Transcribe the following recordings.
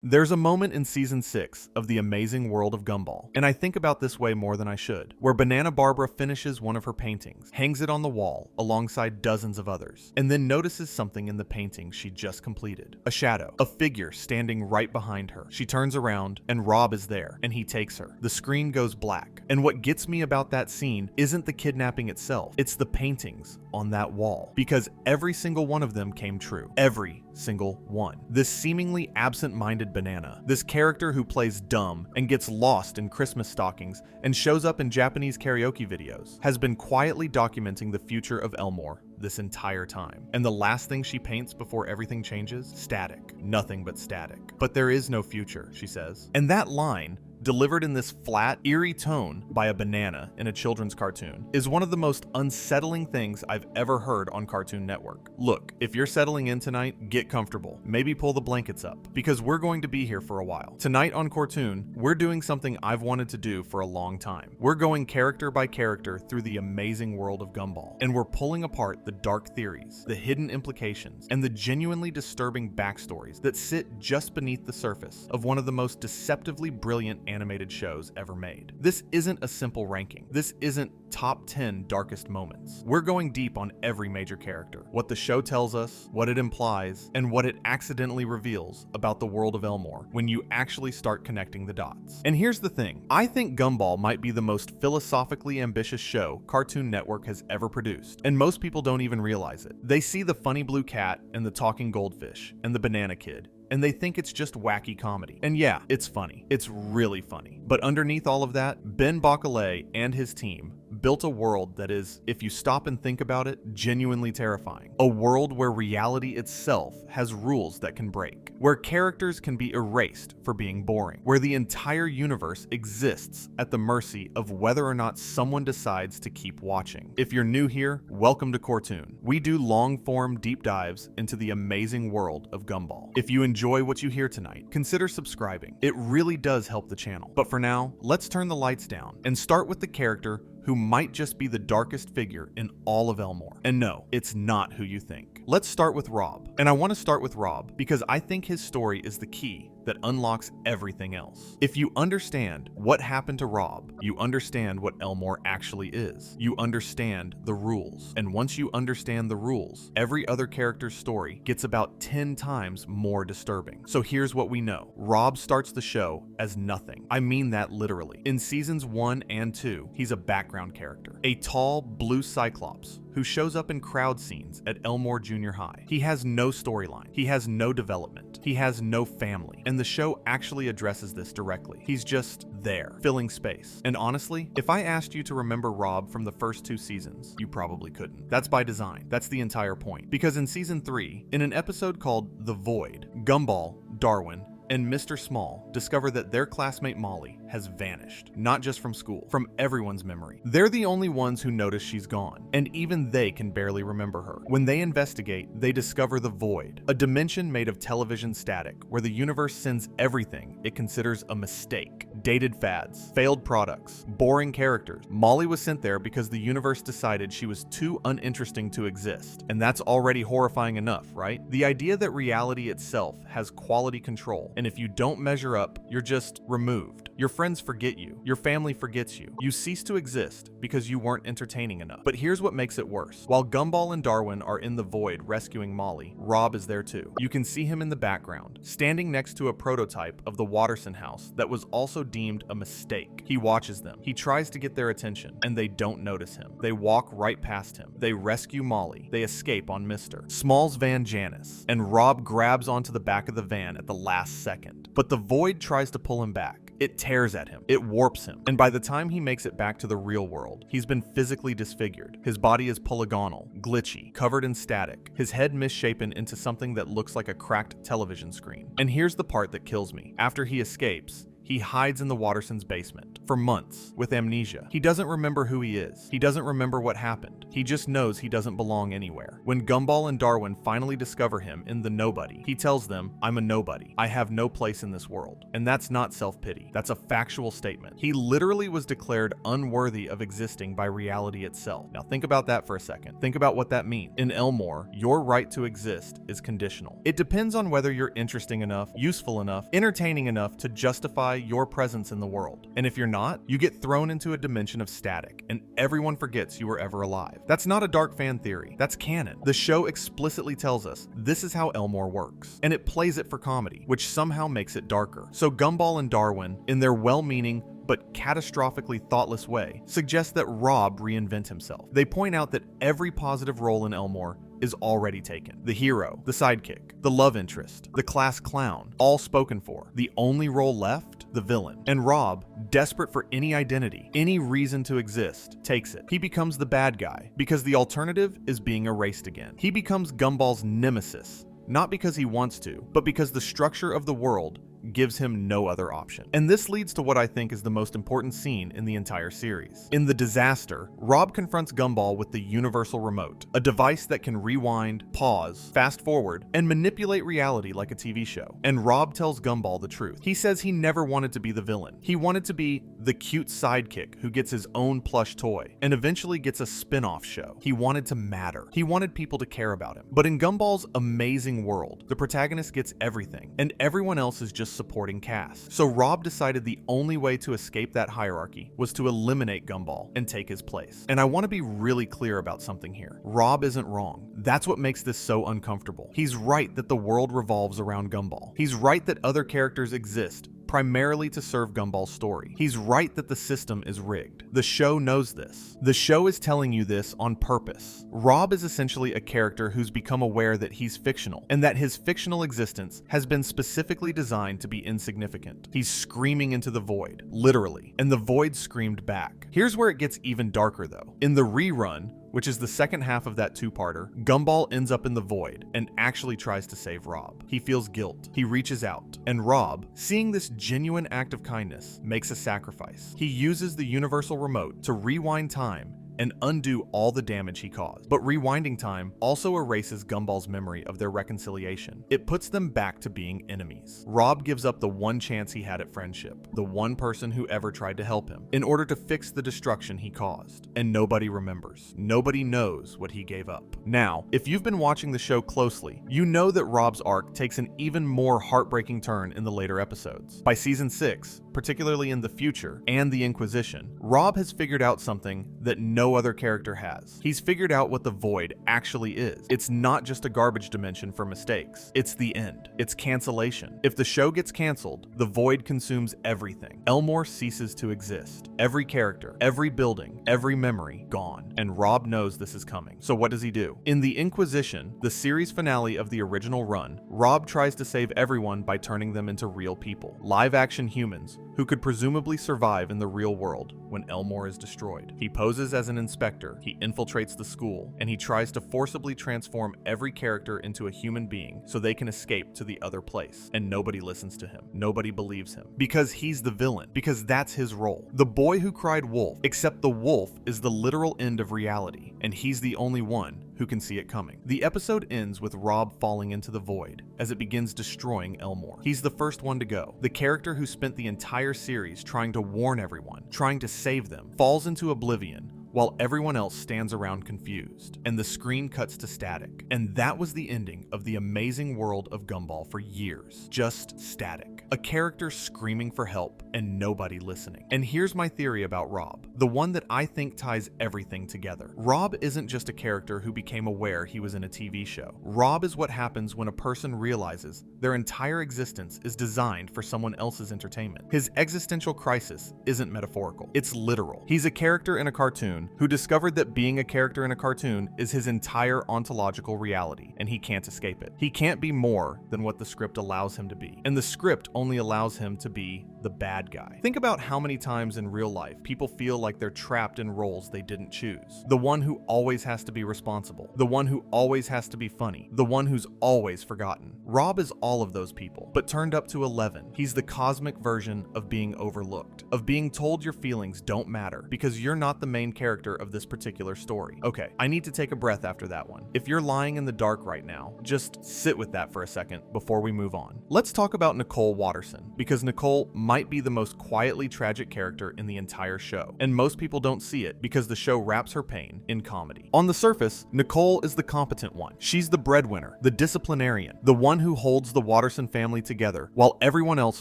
There's a moment in season 6 of The Amazing World of Gumball, and I think about this way more than I should, where Banana Barbara finishes one of her paintings, hangs it on the wall alongside dozens of others, and then notices something in the painting she just completed. A shadow, a figure standing right behind her. She turns around, and Rob is there, and he takes her. The screen goes black, and what gets me about that scene isn't the kidnapping itself, it's the paintings on that wall, because every single one of them came true. Every single one. This seemingly absent-minded banana, this character who plays dumb and gets lost in Christmas stockings and shows up in Japanese karaoke videos, has been quietly documenting the future of Elmore this entire time. And the last thing she paints before everything changes? Static. Nothing but static. But there is no future, she says. And that line, delivered in this flat, eerie tone by a banana in a children's cartoon, is one of the most unsettling things I've ever heard on Cartoon Network. Look, if you're settling in tonight, get comfortable. Maybe pull the blankets up, because we're going to be here for a while. Tonight on Cartoon, we're doing something I've wanted to do for a long time. We're going character by character through the amazing world of Gumball, and we're pulling apart the dark theories, the hidden implications, and the genuinely disturbing backstories that sit just beneath the surface of one of the most deceptively brilliant animated shows ever made. This isn't a simple ranking. This isn't top 10 darkest moments. We're going deep on every major character, what the show tells us, what it implies, and what it accidentally reveals about the world of Elmore when you actually start connecting the dots. And here's the thing, I think Gumball might be the most philosophically ambitious show Cartoon Network has ever produced, and most people don't even realize it. They see the funny blue cat and the talking goldfish and the banana kid, and they think it's just wacky comedy. And yeah, it's funny. It's really funny. But underneath all of that, Ben Bacalé and his team built a world that is, if you stop and think about it, genuinely terrifying. A world where reality itself has rules that can break, where characters can be erased for being boring, where the entire universe exists at the mercy of whether or not someone decides to keep watching. If you're new here, welcome to Cartoon. We do long-form deep dives into the amazing world of Gumball. If you enjoy what you hear tonight, consider subscribing. It really does help the channel. But for now, let's turn the lights down and start with the character who might just be the darkest figure in all of Elmore. And no, it's not who you think. Let's start with Rob. And I want to start with Rob because I think his story is the key that unlocks everything else. If you understand what happened to Rob, you understand what Elmore actually is. You understand the rules. And once you understand the rules, every other character's story gets about 10 times more disturbing. So here's what we know. Rob starts the show as nothing. I mean that literally. In seasons 1 and 2, he's a background character. A tall, blue cyclops who shows up in crowd scenes at Elmore Junior High. He has no storyline. He has no development. He has no family. And the show actually addresses this directly. He's just there, filling space. And honestly, if I asked you to remember Rob from the first 2 seasons, you probably couldn't. That's by design. That's the entire point. Because in season 3, in an episode called The Void, Gumball, Darwin, and Mr. Small discover that their classmate Molly has vanished, not just from school, from everyone's memory. They're the only ones who notice she's gone, and even they can barely remember her. When they investigate, they discover the Void, a dimension made of television static, where the universe sends everything it considers a mistake. Dated fads, failed products, boring characters. Molly was sent there because the universe decided she was too uninteresting to exist, and that's already horrifying enough, right? The idea that reality itself has quality control, and if you don't measure up, you're just removed. Your friends forget you. Your family forgets you. You cease to exist because you weren't entertaining enough. But here's what makes it worse. While Gumball and Darwin are in the Void rescuing Molly, Rob is there too. You can see him in the background, standing next to a prototype of the Watterson house that was also deemed a mistake. He watches them. He tries to get their attention, and they don't notice him. They walk right past him. They rescue Molly. They escape on Mr. Small's van Janice, and Rob grabs onto the back of the van at the last second. But the Void tries to pull him back. It tears at him. It warps him. And by the time he makes it back to the real world, he's been physically disfigured. His body is polygonal, glitchy, covered in static. His head misshapen into something that looks like a cracked television screen. And here's the part that kills me. After he escapes, He hides in the Wattersons' basement for months with amnesia. He doesn't remember who he is. He doesn't remember what happened. He just knows he doesn't belong anywhere. When Gumball and Darwin finally discover him in The Nobody, he tells them, "I'm a nobody. I have no place in this world." And that's not self-pity. That's a factual statement. He literally was declared unworthy of existing by reality itself. Now think about that for a second. Think about what that means. In Elmore, your right to exist is conditional. It depends on whether you're interesting enough, useful enough, entertaining enough to justify your presence in the world. And if you're not, you get thrown into a dimension of static, and everyone forgets you were ever alive. That's not a dark fan theory. That's canon. The show explicitly tells us this is how Elmore works, and it plays it for comedy, which somehow makes it darker. So Gumball and Darwin, in their well-meaning but catastrophically thoughtless way, suggest that Rob reinvent himself. They point out that every positive role in Elmore is already taken. The hero, the sidekick, the love interest, the class clown, all spoken for. The only role left, the villain. And Rob, desperate for any identity, any reason to exist, takes it. He becomes the bad guy because the alternative is being erased again. He becomes Gumball's nemesis, not because he wants to, but because the structure of the world gives him no other option. And this leads to what I think is the most important scene in the entire series. In The Disaster, Rob confronts Gumball with the universal remote, a device that can rewind, pause, fast forward, and manipulate reality like a TV show. And Rob tells Gumball the truth. He says he never wanted to be the villain. He wanted to be the cute sidekick who gets his own plush toy and eventually gets a spin-off show. He wanted to matter. He wanted people to care about him. But in Gumball's amazing world, the protagonist gets everything, and everyone else is just supporting cast. So Rob decided the only way to escape that hierarchy was to eliminate Gumball and take his place. And I want to be really clear about something here. Rob isn't wrong. That's what makes this so uncomfortable. He's right that the world revolves around Gumball. He's right that other characters exist primarily to serve Gumball's story. He's right that the system is rigged. The show knows this. The show is telling you this on purpose. Rob is essentially a character who's become aware that he's fictional, and that his fictional existence has been specifically designed to be insignificant. He's screaming into the void, literally, and the void screamed back. Here's where it gets even darker though. In the rerun, which is the second half of that two-parter, Gumball ends up in the void and actually tries to save Rob. He feels guilt. He reaches out, and Rob, seeing this genuine act of kindness, makes a sacrifice. He uses the universal remote to rewind time and undo all the damage he caused. But rewinding time also erases Gumball's memory of their reconciliation. It puts them back to being enemies. Rob gives up the one chance he had at friendship, the one person who ever tried to help him, in order to fix the destruction he caused. And nobody remembers. Nobody knows what he gave up. Now, if you've been watching the show closely, you know that Rob's arc takes an even more heartbreaking turn in the later episodes. By season 6, particularly in the future and the Inquisition, Rob has figured out something that no other character has. He's figured out what the void actually is. It's not just a garbage dimension for mistakes. It's the end. It's cancellation. If the show gets canceled, the void consumes everything. Elmore ceases to exist. Every character, every building, every memory, gone. And Rob knows this is coming. So what does he do? In the Inquisition, the series finale of the original run, Rob tries to save everyone by turning them into real people. Live-action humans who could presumably survive in the real world when Elmore is destroyed. He poses as an inspector, he infiltrates the school, and he tries to forcibly transform every character into a human being so they can escape to the other place. And nobody listens to him. Nobody believes him. Because he's the villain. Because that's his role. The boy who cried wolf, except the wolf is the literal end of reality, and he's the only one who can see it coming. The episode ends with Rob falling into the void as it begins destroying Elmore. He's the first one to go. The character who spent the entire series trying to warn everyone, trying to save them, falls into oblivion while everyone else stands around confused, and the screen cuts to static. And that was the ending of the amazing world of Gumball for years. Just static. A character screaming for help and nobody listening. And here's my theory about Rob, the one that I think ties everything together. Rob isn't just a character who became aware he was in a TV show. Rob is what happens when a person realizes their entire existence is designed for someone else's entertainment. His existential crisis isn't metaphorical. It's literal. He's a character in a cartoon cartoon who discovered that being a character in a cartoon is his entire ontological reality, and he can't escape it. He can't be more than what the script allows him to be, and the script only allows him to be the bad guy. Think about how many times in real life people feel like they're trapped in roles they didn't choose. The one who always has to be responsible, the one who always has to be funny, the one who's always forgotten. Rob is all of those people, but turned up to 11. He's the cosmic version of being overlooked, of being told your feelings don't matter because you're not the main character of this particular story. Okay, I need to take a breath after that one. If you're lying in the dark right now, just sit with that for a second before we move on. Let's talk about Nicole Watterson, because Nicole might be the most quietly tragic character in the entire show, and most people don't see it because the show wraps her pain in comedy. On the surface, Nicole is the competent one. She's the breadwinner, the disciplinarian, the one who holds the Watterson family together while everyone else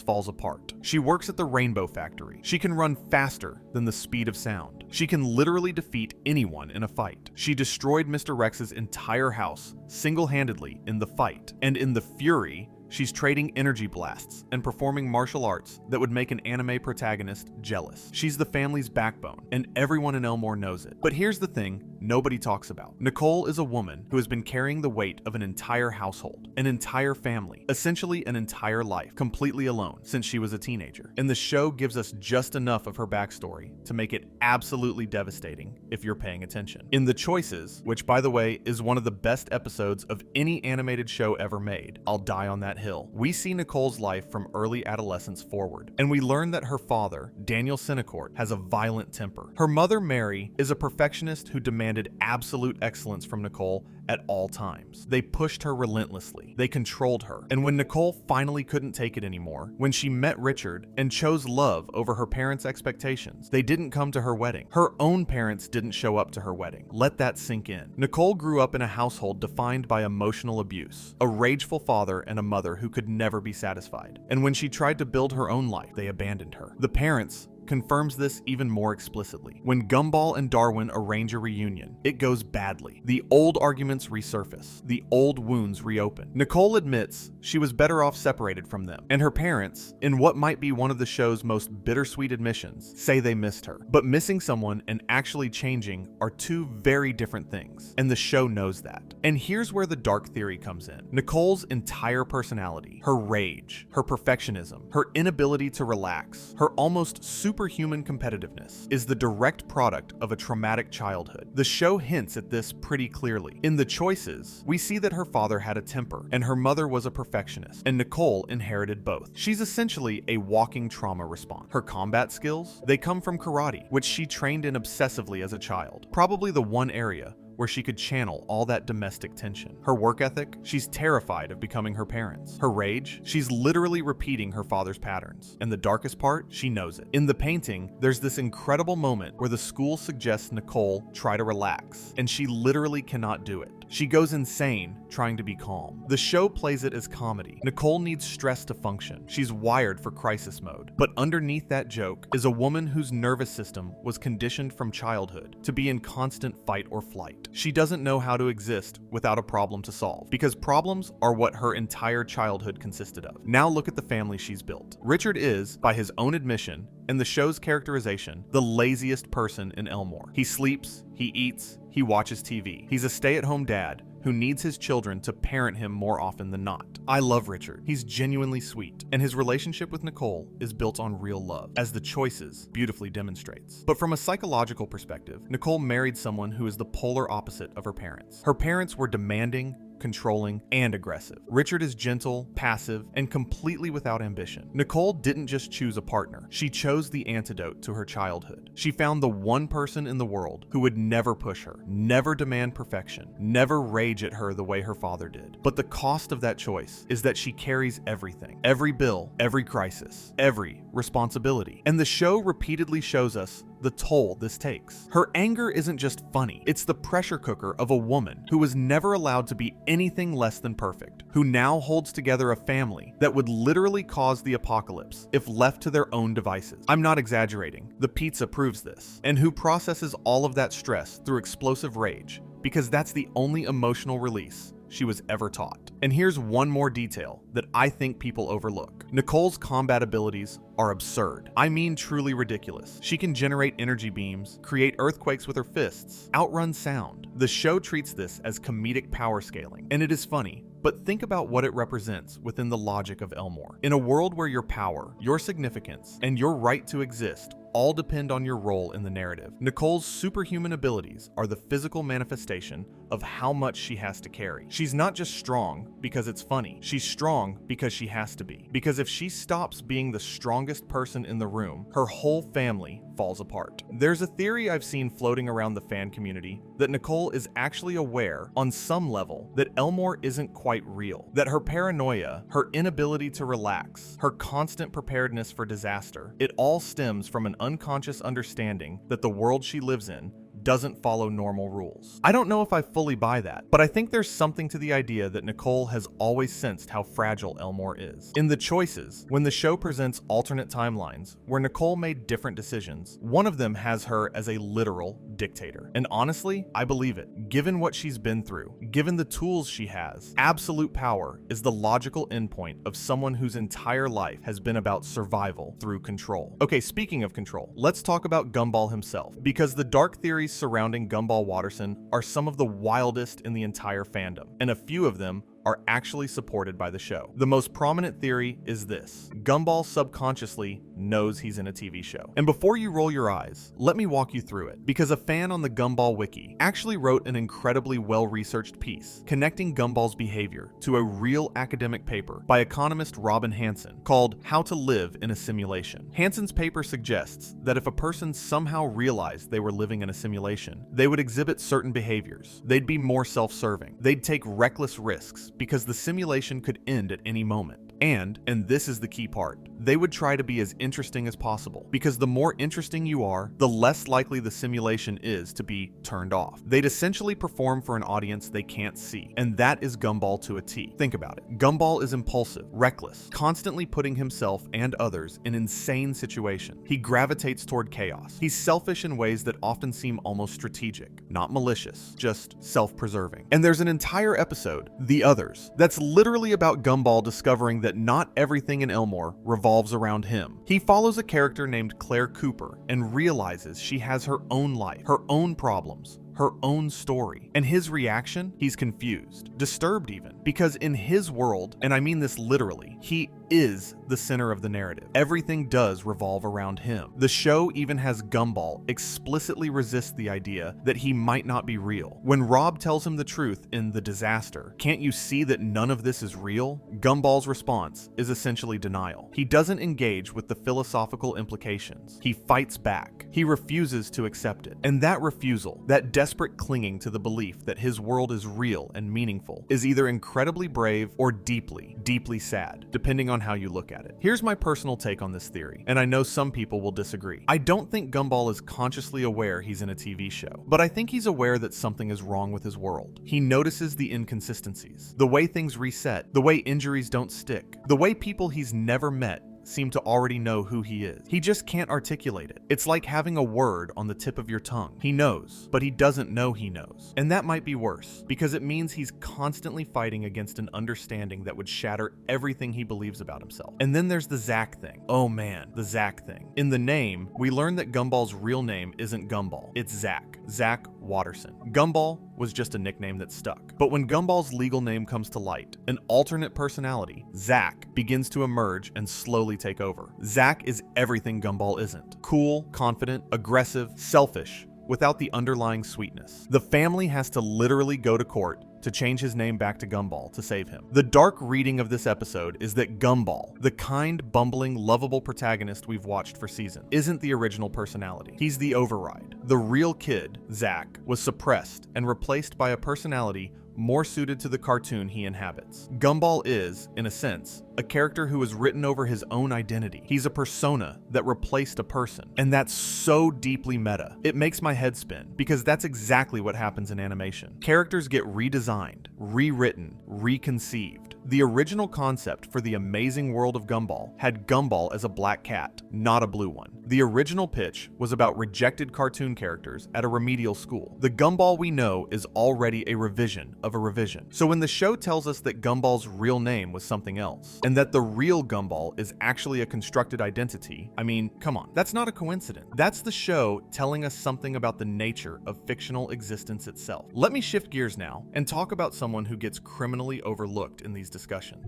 falls apart. She works at the Rainbow Factory. She can run faster than the speed of sound. She can literally defeat anyone in a fight. She destroyed Mr. Rex's entire house single-handedly in the fight, and in the fury, she's trading energy blasts and performing martial arts that would make an anime protagonist jealous. She's the family's backbone, and everyone in Elmore knows it. But here's the thing nobody talks about. Nicole is a woman who has been carrying the weight of an entire household, an entire family, essentially an entire life, completely alone since she was a teenager. And the show gives us just enough of her backstory to make it absolutely devastating if you're paying attention. In The Choices, which by the way is one of the best episodes of any animated show ever made, I'll die on that hill, we see Nicole's life from early adolescence forward, and we learn that her father, Daniel Cinecourt, has a violent temper. Her mother, Mary, is a perfectionist who demanded absolute excellence from Nicole at all times. They pushed her relentlessly. They controlled her. And when Nicole finally couldn't take it anymore, when she met Richard and chose love over her parents' expectations, they didn't come to her wedding. Her own parents didn't show up to her wedding. Let that sink in. Nicole grew up in a household defined by emotional abuse, a rageful father and a mother who could never be satisfied. And when she tried to build her own life, they abandoned her. The parents confirms this even more explicitly. When Gumball and Darwin arrange a reunion, it goes badly. The old arguments resurface. The old wounds reopen. Nicole admits she was better off separated from them, and her parents, in what might be one of the show's most bittersweet admissions, say they missed her. But missing someone and actually changing are two very different things, and the show knows that. And here's where the dark theory comes in. Nicole's entire personality, her rage, her perfectionism, her inability to relax, her almost superhuman competitiveness is the direct product of a traumatic childhood. The show hints at this pretty clearly. In The Choices, we see that her father had a temper and her mother was a perfectionist, and Nicole inherited both. She's essentially a walking trauma response. Her combat skills, they come from karate, which she trained in obsessively as a child, probably the one area where she could channel all that domestic tension. Her work ethic, she's terrified of becoming her parents. Her rage, she's literally repeating her father's patterns. And the darkest part, she knows it. In the painting, there's this incredible moment where the school suggests Nicole try to relax, and she literally cannot do it. She goes insane trying to be calm. The show plays it as comedy. Nicole needs stress to function. She's wired for crisis mode. But underneath that joke is a woman whose nervous system was conditioned from childhood to be in constant fight or flight. She doesn't know how to exist without a problem to solve, because problems are what her entire childhood consisted of. Now look at the family she's built. Richard is, by his own admission, and the show's characterization, the laziest person in Elmore. He sleeps, he eats, he watches TV. He's a stay-at-home dad who needs his children to parent him more often than not. I love Richard. He's genuinely sweet, and his relationship with Nicole is built on real love, as The Choices beautifully demonstrates. But from a psychological perspective, Nicole married someone who is the polar opposite of her parents. Her parents were demanding, controlling, and aggressive. Richard is gentle, passive, and completely without ambition. Nicole didn't just choose a partner. She chose the antidote to her childhood. She found the one person in the world who would never push her, never demand perfection, never rage at her the way her father did. But the cost of that choice is that she carries everything. Every bill, every crisis, every responsibility. And the show repeatedly shows us the toll this takes. Her anger isn't just funny, it's the pressure cooker of a woman who was never allowed to be anything less than perfect, who now holds together a family that would literally cause the apocalypse if left to their own devices. I'm not exaggerating, the pizza proves this, and who processes all of that stress through explosive rage, because that's the only emotional release she was ever taught. And here's one more detail that I think people overlook. Nicole's combat abilities are absurd. I mean truly ridiculous. She can generate energy beams, create earthquakes with her fists, outrun sound. The show treats this as comedic power scaling, and it is funny. But think about what it represents within the logic of Elmore. In a world where your power, your significance, and your right to exist all depend on your role in the narrative, Nicole's superhuman abilities are the physical manifestation of how much she has to carry. She's not just strong because it's funny. She's strong because she has to be. Because if she stops being the strongest person in the room, her whole family falls apart. There's a theory I've seen floating around the fan community that Nicole is actually aware, on some level, that Elmore isn't quite real. That her paranoia, her inability to relax, her constant preparedness for disaster, it all stems from an unconscious understanding that the world she lives in doesn't follow normal rules. I don't know if I fully buy that, but I think there's something to the idea that Nicole has always sensed how fragile Elmore is. In The Choices, when the show presents alternate timelines where Nicole made different decisions, one of them has her as a literal dictator. And honestly, I believe it. Given what she's been through, given the tools she has, absolute power is the logical endpoint of someone whose entire life has been about survival through control. Okay, speaking of control, let's talk about Gumball himself, because the dark theories surrounding Gumball Watterson are some of the wildest in the entire fandom, and a few of them are actually supported by the show. The most prominent theory is this: Gumball subconsciously knows he's in a TV show. And before you roll your eyes, let me walk you through it, because a fan on the Gumball wiki actually wrote an incredibly well-researched piece connecting Gumball's behavior to a real academic paper by economist Robin Hanson called How to Live in a Simulation. Hanson's paper suggests that if a person somehow realized they were living in a simulation, they would exhibit certain behaviors. They'd be more self-serving. They'd take reckless risks because the simulation could end at any moment. And this is the key part, they would try to be as interesting as possible, because the more interesting you are, the less likely the simulation is to be turned off. They'd essentially perform for an audience they can't see, and that is Gumball to a T. Think about it. Gumball is impulsive, reckless, constantly putting himself and others in insane situations. He gravitates toward chaos. He's selfish in ways that often seem almost strategic, not malicious, just self-preserving. And there's an entire episode, The Others, that's literally about Gumball discovering that not everything in Elmore revolves around him. He follows a character named Claire Cooper and realizes she has her own life, her own problems, her own story. And his reaction? He's confused, disturbed even, because in his world, and I mean this literally, he is the center of the narrative. Everything does revolve around him. The show even has Gumball explicitly resist the idea that he might not be real. When Rob tells him the truth in The Disaster, can't you see that none of this is real? Gumball's response is essentially denial. He doesn't engage with the philosophical implications. He fights back. He refuses to accept it. And that refusal, that desperate clinging to the belief that his world is real and meaningful, is either incredibly brave or deeply, deeply sad, depending on how you look at it. Here's my personal take on this theory, and I know some people will disagree. I don't think Gumball is consciously aware he's in a TV show, but I think he's aware that something is wrong with his world. He notices the inconsistencies, the way things reset, the way injuries don't stick, the way people he's never met seem to already know who he is. He just can't articulate it. It's like having a word on the tip of your tongue. He knows, but he doesn't know he knows. And that might be worse, because it means he's constantly fighting against an understanding that would shatter everything he believes about himself. And then there's the Zack thing. Oh man, the Zack thing. In the name, we learn that Gumball's real name isn't Gumball, it's Zack. Zack Watterson. Gumball was just a nickname that stuck. But when Gumball's legal name comes to light, an alternate personality, Zack, begins to emerge and slowly take over. Zack is everything Gumball isn't. Cool, confident, aggressive, selfish, without the underlying sweetness. The family has to literally go to court to change his name back to Gumball to save him. The dark reading of this episode is that Gumball, the kind, bumbling, lovable protagonist we've watched for seasons, isn't the original personality. He's the override. The real kid, Zack, was suppressed and replaced by a personality more suited to the cartoon he inhabits. Gumball is, in a sense, a character who was written over his own identity. He's a persona that replaced a person. And that's so deeply meta. It makes my head spin, because that's exactly what happens in animation. Characters get redesigned, rewritten, reconceived. The original concept for the amazing world of Gumball had Gumball as a black cat, not a blue one. The original pitch was about rejected cartoon characters at a remedial school. The Gumball we know is already a revision of a revision. So when the show tells us that Gumball's real name was something else, and that the real Gumball is actually a constructed identity, I mean, come on, that's not a coincidence. That's the show telling us something about the nature of fictional existence itself. Let me shift gears now and talk about someone who gets criminally overlooked in these discussions.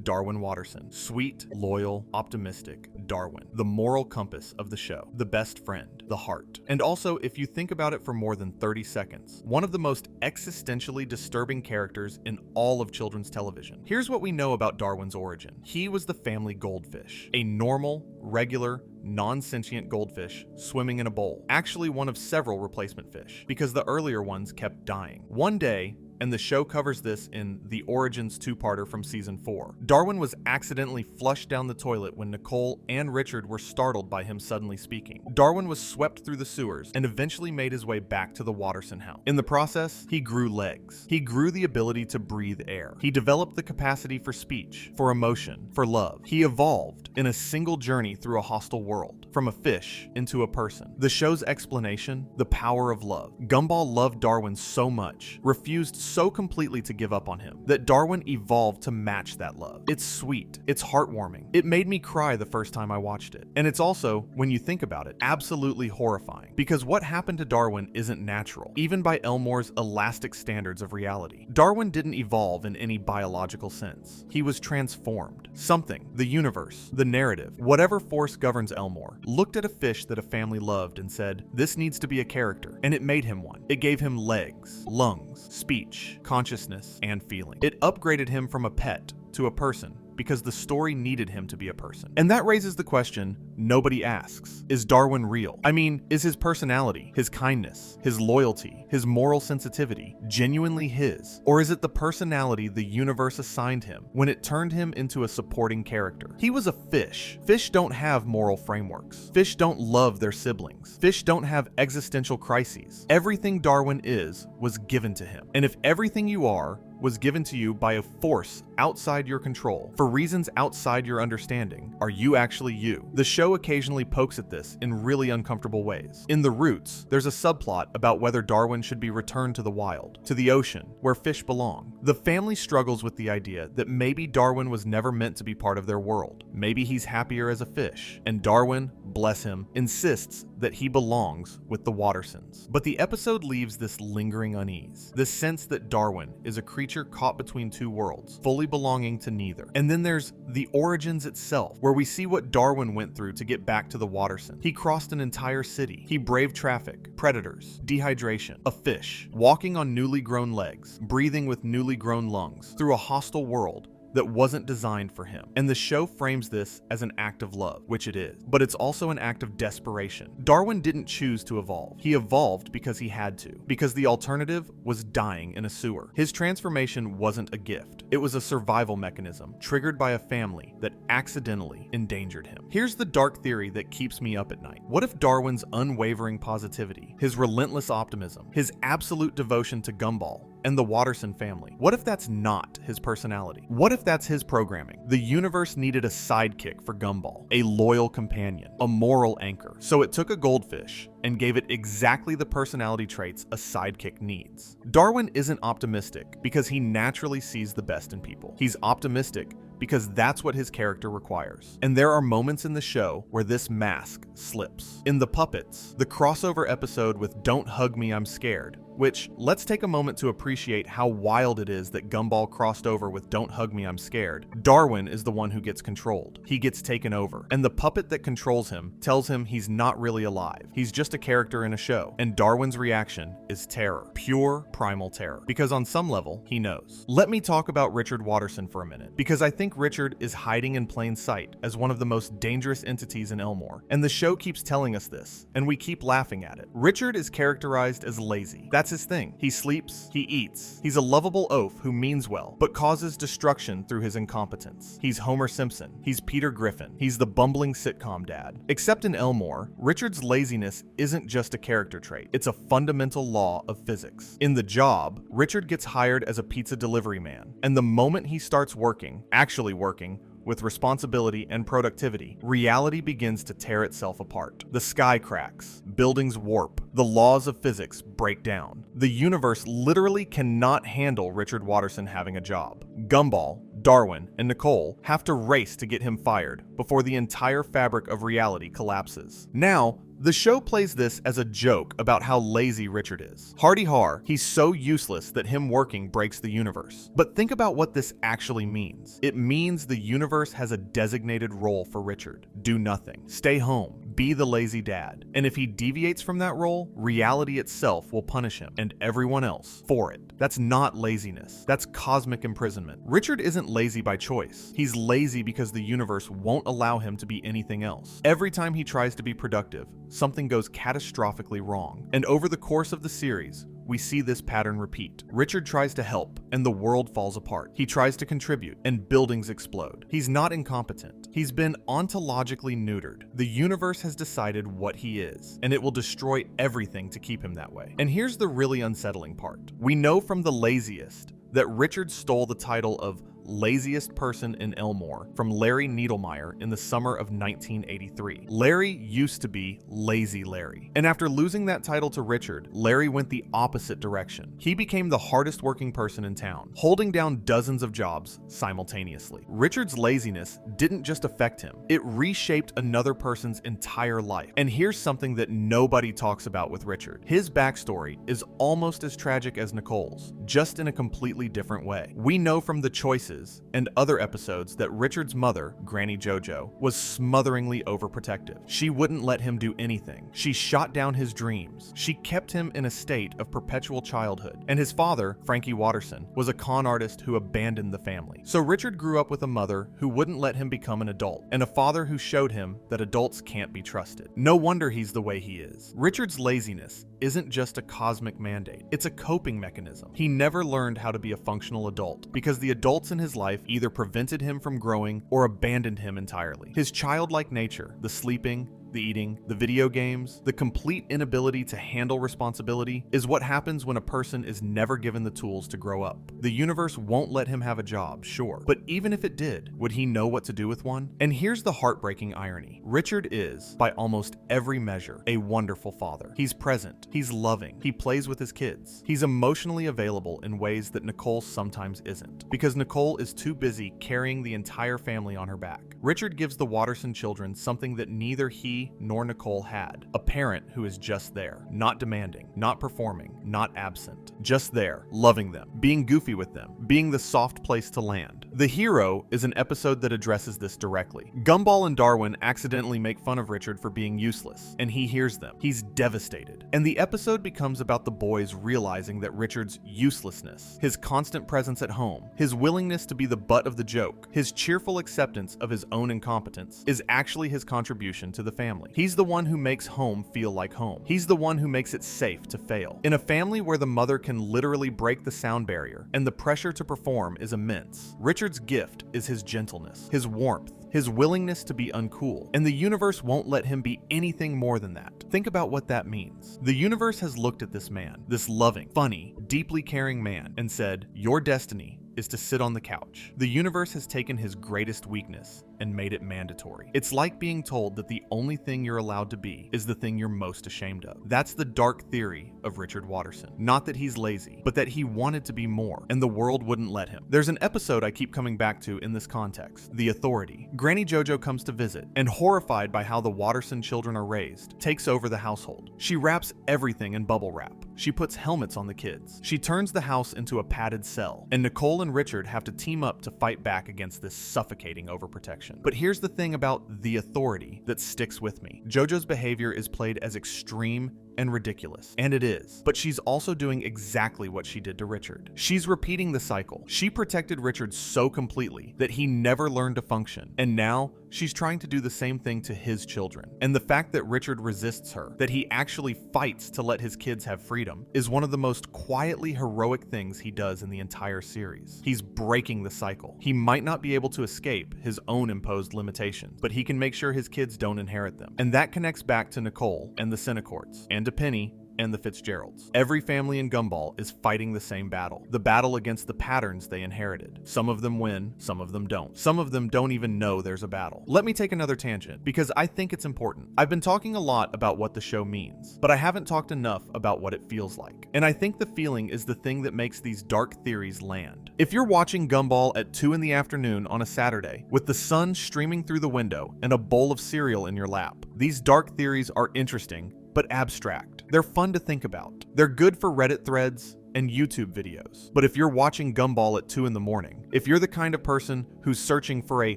Darwin Watterson. Sweet, loyal, optimistic Darwin. The moral compass of the show. The best friend. The heart. And also, if you think about it for more than 30 seconds, one of the most existentially disturbing characters in all of children's television. Here's what we know about Darwin's origin. He was the family goldfish. A normal, regular, non-sentient goldfish swimming in a bowl. Actually one of several replacement fish, because the earlier ones kept dying. One day, and the show covers this in the Origins two-parter from season 4. Darwin was accidentally flushed down the toilet when Nicole and Richard were startled by him suddenly speaking. Darwin was swept through the sewers and eventually made his way back to the Watterson house. In the process, he grew legs. He grew the ability to breathe air. He developed the capacity for speech, for emotion, for love. He evolved in a single journey through a hostile world, from a fish into a person. The show's explanation, the power of love. Gumball loved Darwin so much, refused so completely to give up on him, that Darwin evolved to match that love. It's sweet. It's heartwarming. It made me cry the first time I watched it. And it's also, when you think about it, absolutely horrifying. Because what happened to Darwin isn't natural, even by Elmore's elastic standards of reality. Darwin didn't evolve in any biological sense. He was transformed. Something, the universe, the narrative, whatever force governs Elmore, looked at a fish that a family loved and said, this needs to be a character, and it made him one. It gave him legs, lungs, speech, consciousness, and feeling. It upgraded him from a pet to a person, because the story needed him to be a person. And that raises the question nobody asks. Is Darwin real? I mean, is his personality, his kindness, his loyalty, his moral sensitivity genuinely his? Or is it the personality the universe assigned him when it turned him into a supporting character? He was a fish. Fish don't have moral frameworks. Fish don't love their siblings. Fish don't have existential crises. Everything Darwin is was given to him. And if everything you are was given to you by a force outside your control, for reasons outside your understanding, are you actually you? The show occasionally pokes at this in really uncomfortable ways. In The Roots, there's a subplot about whether Darwin should be returned to the wild, to the ocean, where fish belong. The family struggles with the idea that maybe Darwin was never meant to be part of their world. Maybe he's happier as a fish, and Darwin, bless him, insists that he belongs with the Wattersons. But the episode leaves this lingering unease, this sense that Darwin is a creature caught between two worlds, fully belonging to neither. And then there's the Origins itself, where we see what Darwin went through to get back to the Wattersons. He crossed an entire city. He braved traffic, predators, dehydration, a fish, walking on newly grown legs, breathing with newly grown lungs, through a hostile world that wasn't designed for him. And the show frames this as an act of love, which it is, but it's also an act of desperation. Darwin didn't choose to evolve. He evolved because he had to, because the alternative was dying in a sewer. His transformation wasn't a gift. It was a survival mechanism triggered by a family that accidentally endangered him. Here's the dark theory that keeps me up at night. What if Darwin's unwavering positivity, his relentless optimism, his absolute devotion to Gumball, and the Watterson family, what if that's not his personality? What if that's his programming? The universe needed a sidekick for Gumball, a loyal companion, a moral anchor. So it took a goldfish and gave it exactly the personality traits a sidekick needs. Darwin isn't optimistic because he naturally sees the best in people. He's optimistic because that's what his character requires. And there are moments in the show where this mask slips. In The Puppets, the crossover episode with Don't Hug Me, I'm Scared, which, let's take a moment to appreciate how wild it is that Gumball crossed over with Don't Hug Me, I'm Scared. Darwin is the one who gets controlled. He gets taken over. And the puppet that controls him tells him he's not really alive. He's just a character in a show. And Darwin's reaction is terror. Pure, primal terror. Because on some level, he knows. Let me talk about Richard Watterson for a minute, because I think Richard is hiding in plain sight as one of the most dangerous entities in Elmore. And the show keeps telling us this, and we keep laughing at it. Richard is characterized as lazy. That's That's his thing. He sleeps, he eats. He's a lovable oaf who means well, but causes destruction through his incompetence. He's Homer Simpson. He's Peter Griffin. He's the bumbling sitcom dad. Except in Elmore, Richard's laziness isn't just a character trait. It's a fundamental law of physics. In The Job, Richard gets hired as a pizza delivery man, and the moment he starts working, actually working, with responsibility and productivity, reality begins to tear itself apart. The sky cracks, buildings warp, the laws of physics break down. The universe literally cannot handle Richard Watterson having a job. Gumball, Darwin, and Nicole have to race to get him fired before the entire fabric of reality collapses. Now, the show plays this as a joke about how lazy Richard is. Hardy har, he's so useless that him working breaks the universe. But think about what this actually means. It means the universe has a designated role for Richard. Do nothing. Stay home. Be the lazy dad. And if he deviates from that role, reality itself will punish him and everyone else for it. That's not laziness. That's cosmic imprisonment. Richard isn't lazy by choice. He's lazy because the universe won't allow him to be anything else. Every time he tries to be productive, something goes catastrophically wrong. And over the course of the series, we see this pattern repeat. Richard tries to help, and the world falls apart. He tries to contribute, and buildings explode. He's not incompetent. He's been ontologically neutered. The universe has decided what he is, and it will destroy everything to keep him that way. And here's the really unsettling part. We know from The Laziest that Richard stole the title of laziest person in Elmore from Larry Needlemeyer in the summer of 1983. Larry used to be Lazy Larry. And after losing that title to Richard, Larry went the opposite direction. He became the hardest working person in town, holding down dozens of jobs simultaneously. Richard's laziness didn't just affect him, it reshaped another person's entire life. And here's something that nobody talks about with Richard. His backstory is almost as tragic as Nicole's, just in a completely different way. We know from The Choices and other episodes that Richard's mother, Granny JoJo, was smotheringly overprotective. She wouldn't let him do anything. She shot down his dreams. She kept him in a state of perpetual childhood. And his father, Frankie Watterson, was a con artist who abandoned the family. So Richard grew up with a mother who wouldn't let him become an adult, and a father who showed him that adults can't be trusted. No wonder he's the way he is. Richard's laziness isn't just a cosmic mandate. It's a coping mechanism. He never learned how to be a functional adult because the adults in his life either prevented him from growing or abandoned him entirely. His childlike nature, the sleeping, the eating, the video games, the complete inability to handle responsibility is what happens when a person is never given the tools to grow up. The universe won't let him have a job, sure, but even if it did, would he know what to do with one? And here's the heartbreaking irony. Richard is, by almost every measure, a wonderful father. He's present, he's loving, he plays with his kids, he's emotionally available in ways that Nicole sometimes isn't, because Nicole is too busy carrying the entire family on her back. Richard gives the Watterson children something that neither he nor Nicole had. A parent who is just there, not demanding, not performing, not absent. Just there, loving them, being goofy with them, being the soft place to land. The Hero is an episode that addresses this directly. Gumball and Darwin accidentally make fun of Richard for being useless, and he hears them. He's devastated. And the episode becomes about the boys realizing that Richard's uselessness, his constant presence at home, his willingness to be the butt of the joke, his cheerful acceptance of his own incompetence, is actually his contribution to the family. He's the one who makes home feel like home. He's the one who makes it safe to fail. In a family where the mother can literally break the sound barrier and the pressure to perform is immense, Richard's gift is his gentleness, his warmth, his willingness to be uncool, and the universe won't let him be anything more than that. Think about what that means. The universe has looked at this man, this loving, funny, deeply caring man, and said, "Your destiny is to sit on the couch." The universe has taken his greatest weakness and made it mandatory. It's like being told that the only thing you're allowed to be is the thing you're most ashamed of. That's the dark theory of Richard Watterson. Not that he's lazy, but that he wanted to be more, and the world wouldn't let him. There's an episode I keep coming back to in this context, The Authority. Granny JoJo comes to visit, and horrified by how the Watterson children are raised, takes over the household. She wraps everything in bubble wrap. She puts helmets on the kids. She turns the house into a padded cell, and Nicole and Richard have to team up to fight back against this suffocating overprotection. But here's the thing about The Authority that sticks with me. JoJo's behavior is played as extreme and ridiculous. And it is. But she's also doing exactly what she did to Richard. She's repeating the cycle. She protected Richard so completely that he never learned to function. And now she's trying to do the same thing to his children. And the fact that Richard resists her, that he actually fights to let his kids have freedom, is one of the most quietly heroic things he does in the entire series. He's breaking the cycle. He might not be able to escape his own imposed limitations, but he can make sure his kids don't inherit them. And that connects back to Nicole and the Cinecourts, and to Penny and the Fitzgeralds. Every family in Gumball is fighting the same battle. The battle against the patterns they inherited. Some of them win, some of them don't. Some of them don't even know there's a battle. Let me take another tangent, because I think it's important. I've been talking a lot about what the show means, but I haven't talked enough about what it feels like. And I think the feeling is the thing that makes these dark theories land. If you're watching Gumball at 2 in the afternoon on a Saturday, with the sun streaming through the window and a bowl of cereal in your lap, these dark theories are interesting, but abstract. They're fun to think about. They're good for Reddit threads and YouTube videos. But if you're watching Gumball at 2 in the morning, if you're the kind of person who's searching for a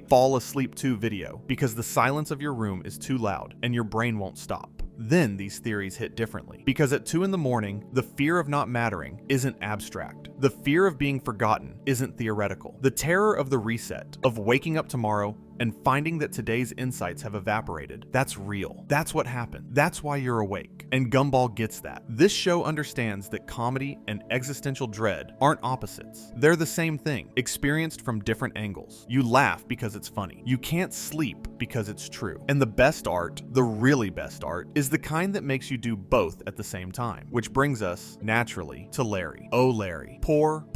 fall asleep to video because the silence of your room is too loud and your brain won't stop, then these theories hit differently. Because at 2 in the morning, the fear of not mattering isn't abstract. The fear of being forgotten isn't theoretical. The terror of the reset, of waking up tomorrow and finding that today's insights have evaporated, that's real. That's what happened. That's why you're awake. And Gumball gets that. This show understands that comedy and existential dread aren't opposites. They're the same thing, experienced from different angles. You laugh because it's funny. You can't sleep because it's true. And the best art, the really best art, is the kind that makes you do both at the same time. Which brings us, naturally, to Larry. Oh, Larry. Poor